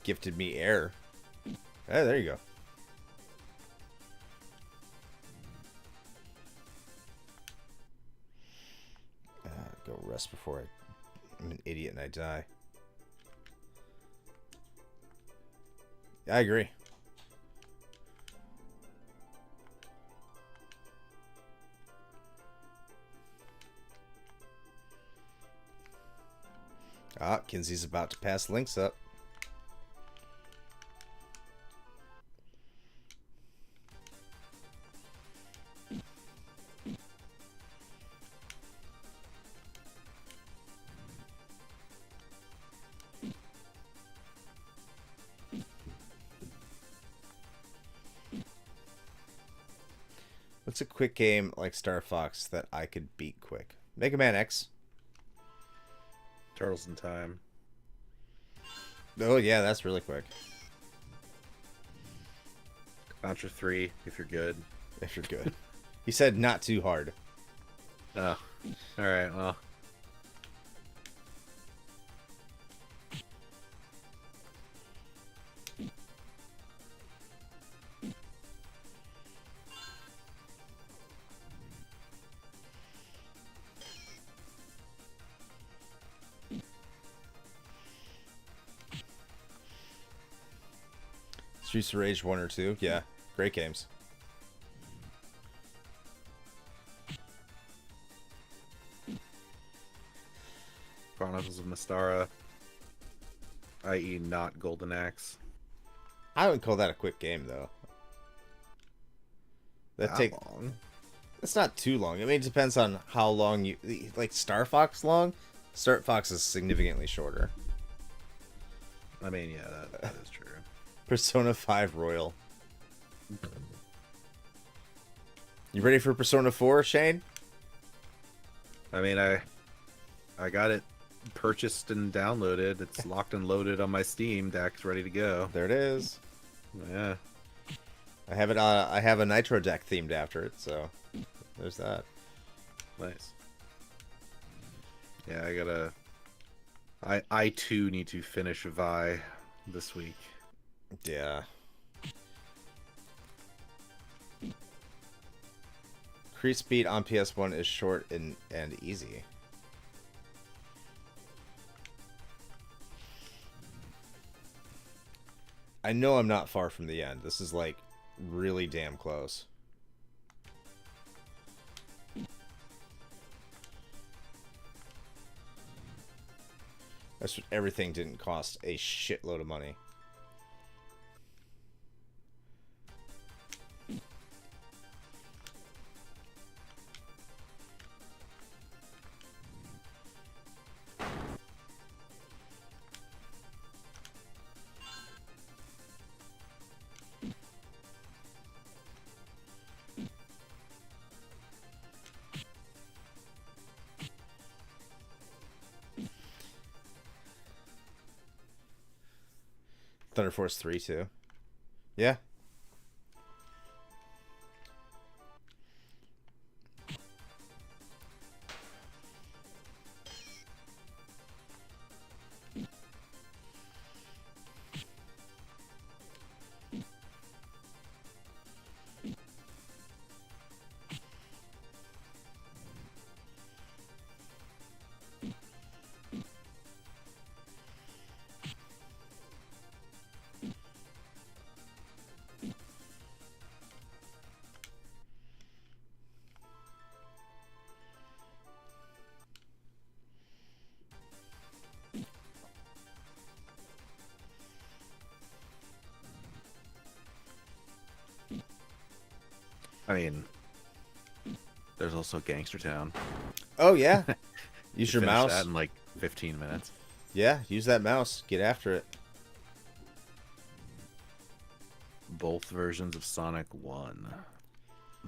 A: Gifted me air. Hey, there you go. Go rest before I'm an idiot and I die. I agree. Ah, Kinsey's about to pass links up. What's a quick game like Star Fox that I could beat quick? Mega Man X.
D: Turtles in Time.
A: Oh yeah, that's really quick.
D: Contra 3, if you're good.
A: If you're good. He said not too hard.
D: Oh. Alright, well.
A: Streets of Rage 1 or 2. Yeah, great games.
D: Chronicles of Mystara. I.e. not Golden Axe.
A: I wouldn't call that a quick game, though. That take
D: long.
A: It's not too long. I mean, it depends on how long you... Like, Star Fox long? Star Fox is significantly shorter.
D: I mean, yeah, that is true.
A: Persona 5 Royal. You ready for Persona 4, Shane?
D: I mean, I got it purchased and downloaded. It's locked and loaded on my Steam deck, ready to go.
A: There it is.
D: Yeah.
A: I have it. I have a Nitro deck themed after it, so there's that.
D: Nice. Yeah, I gotta... I too need to finish Vi this week.
A: Yeah. Increased speed on PS1 is short and easy. I know I'm not far from the end. This is like really damn close. That's what everything didn't cost a shitload of money. Thunder Force 3 too. Yeah.
D: I mean, there's also Gangster Town.
A: Oh yeah. Use
D: You
A: your
D: finish
A: mouse.
D: that in like 15 minutes.
A: Yeah, use that mouse. Get after it.
D: Both versions of Sonic 1.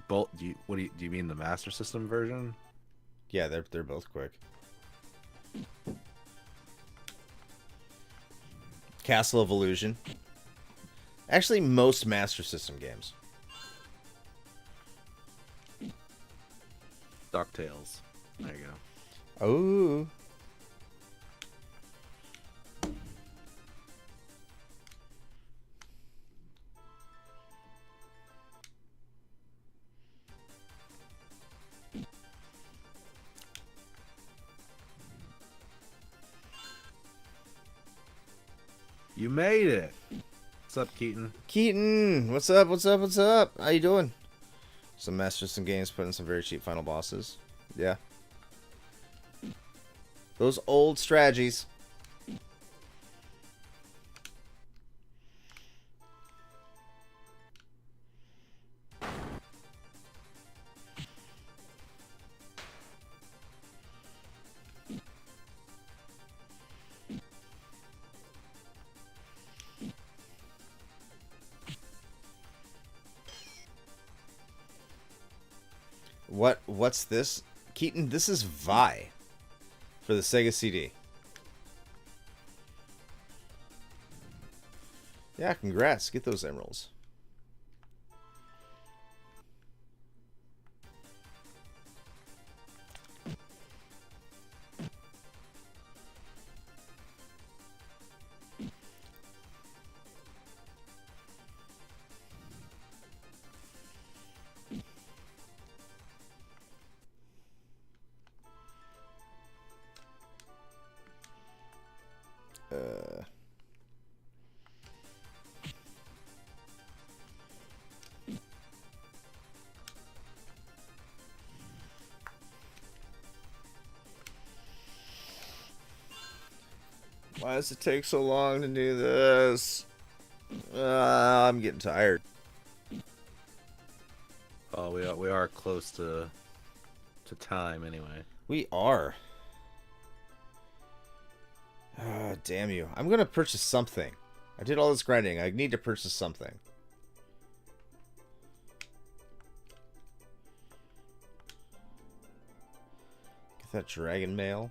D: Both? Do you mean the Master System version?
A: Yeah, they're both quick. Castle of Illusion. Actually, most Master System games.
D: DuckTales. There you go.
A: Oh.
D: You made it. What's up, Keaton?
A: Keaton, what's up? What's up? What's up? How you doing? Some Master System games put in some very cheap final bosses. Yeah. Those old strategies. What's this? Keaton, this is Vi for the Sega CD. Yeah, congrats. Get those emeralds. Why does it take so long to do this? I'm getting tired.
D: Oh, we are close to time anyway.
A: We are. Damn you. I'm going to purchase something. I did all this grinding. I need to purchase something. Get that dragon mail.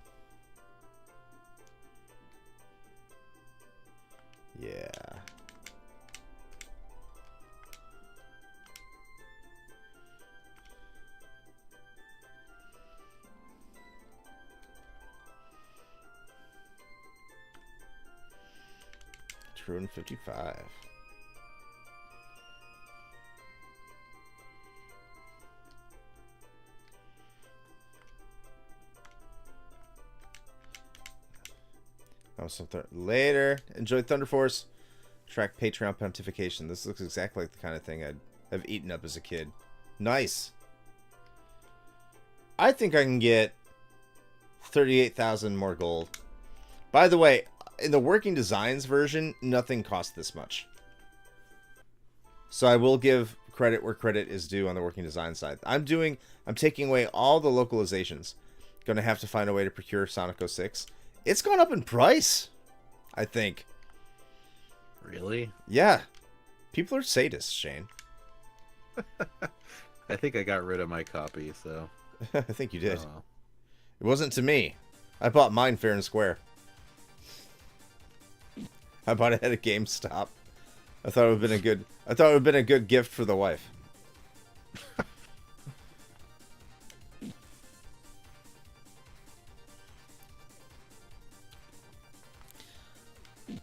A: Yeah. $255. Later. Enjoy Thunder Force. Track Patreon pontification. This looks exactly like the kind of thing I'd have eaten up as a kid. Nice. I think I can get 38,000 more gold. By the way, in the Working Designs version, nothing costs this much. So I will give credit where credit is due on the Working Design side. I'm taking away all the localizations. Gonna have to find a way to procure Sonic 06. It's gone up in price, I think.
D: Really?
A: Yeah. People are sadists, Shane.
D: I think I got rid of my copy, so.
A: I think you did.
D: Oh.
A: It wasn't to me. I bought mine fair and square. I bought it at a GameStop. I thought it would have been a good gift for the wife.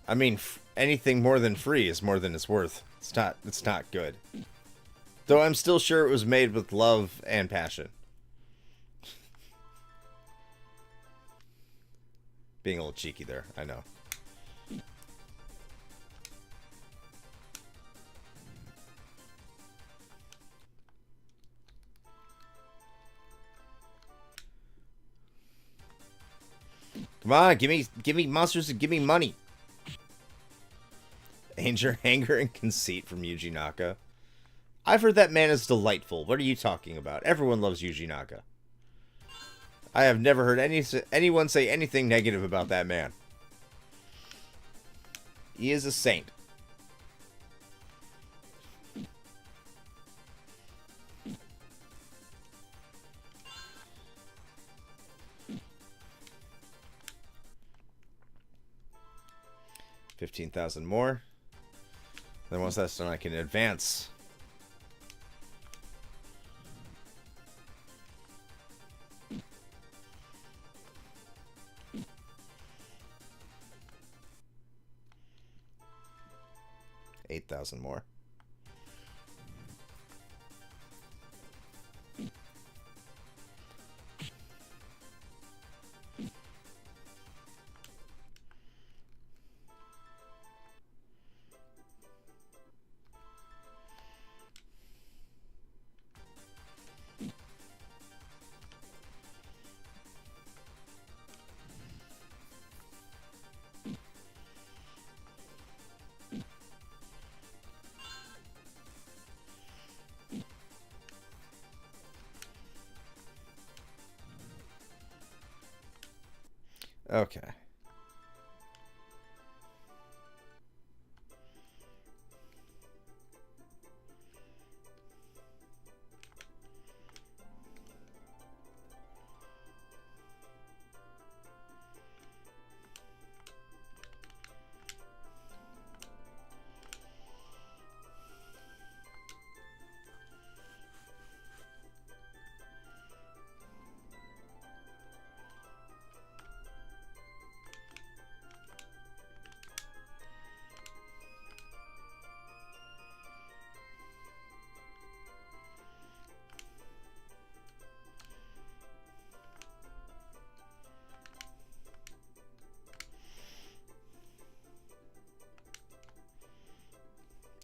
A: I mean, anything more than free is more than it's worth. It's not good. Though I'm still sure it was made with love and passion. Being a little cheeky there, I know. Come on, give me monsters and give me money. Anger and conceit from Yuji Naka. I've heard that man is delightful. What are you talking about? Everyone loves Yuji Naka. I have never heard anyone say anything negative about that man. He is a saint. $15,000 more. Then once that's done, I can advance. $8,000 more. Okay.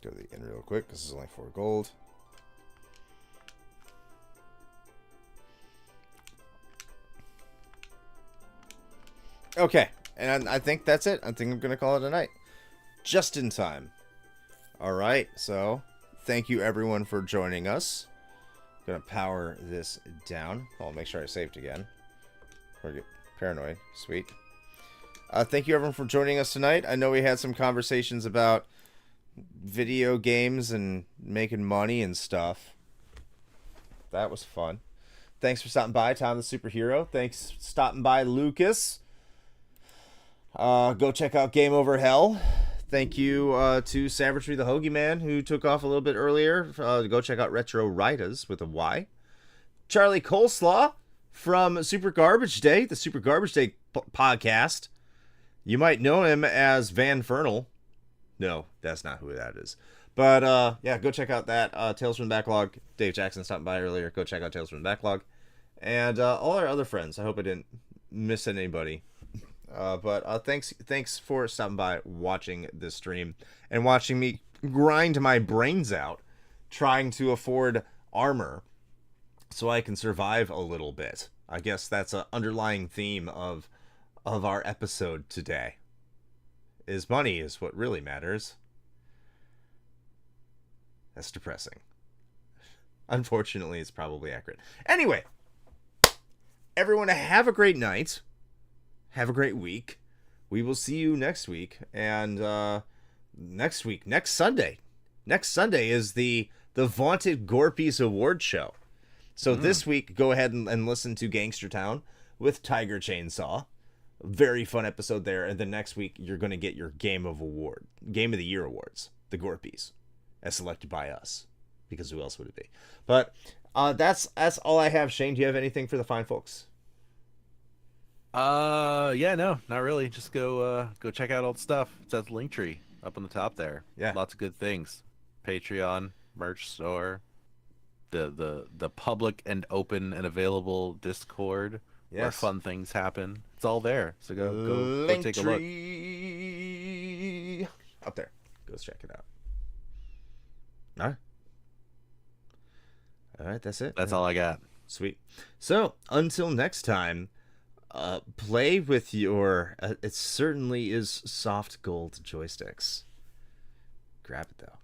A: Go to the inn real quick. This is only 4 gold. Okay, and I think that's it. I think I'm going to call it a night. Just in time. Alright, so thank you everyone for joining us. Gonna power this down. I'll make sure I saved again. Or get paranoid. Sweet. Thank you everyone for joining us tonight. I know we had some conversations about video games and making money and stuff. That was fun. Thanks for stopping by, Tom the Superhero. Thanks for stopping by, Lucas. Go check out Game Over Hell. Thank you to Savagery the Hoagie Man, who took off a little bit earlier. Go check out Retro Ritas with a Y. Charlie Coleslaw from Super Garbage Day, the Super Garbage Day podcast. You might know him as Van Fernal. No, that's not who that is. But, yeah, go check out that. Tales from the Backlog. Dave Jackson stopped by earlier. Go check out Tales from the Backlog. And all our other friends. I hope I didn't miss anybody. But thanks for stopping by, watching this stream, and watching me grind my brains out trying to afford armor so I can survive a little bit. I guess that's an underlying theme of our episode today. Is money is what really matters. That's depressing. Unfortunately, it's probably accurate. Anyway, everyone have a great night. Have a great week. We will see you next week. And next Sunday. Next Sunday is the vaunted Gorpies Award Show. So this week, go ahead and listen to Gangster Town with Tiger Chainsaw. Very fun episode there. And then next week, you're going to get your Game of the Year awards. The Gorpies. As selected by us. Because who else would it be? But that's all I have. Shane, do you have anything for the fine folks?
D: Yeah, no, not really. Just go check out all the stuff. It says Linktree up on the top there.
A: Yeah.
D: Lots of good things. Patreon, merch store, the public and open and available Discord where
A: Yes.
D: fun things happen. It's all there. So go take a look.
A: Linktree. Up there. Go check it out. All right, that's it.
D: That's all I got.
A: Sweet. So, until next time, play with your, it certainly is soft gold joysticks. Grab it, though.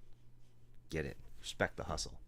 A: Get it. Respect the hustle.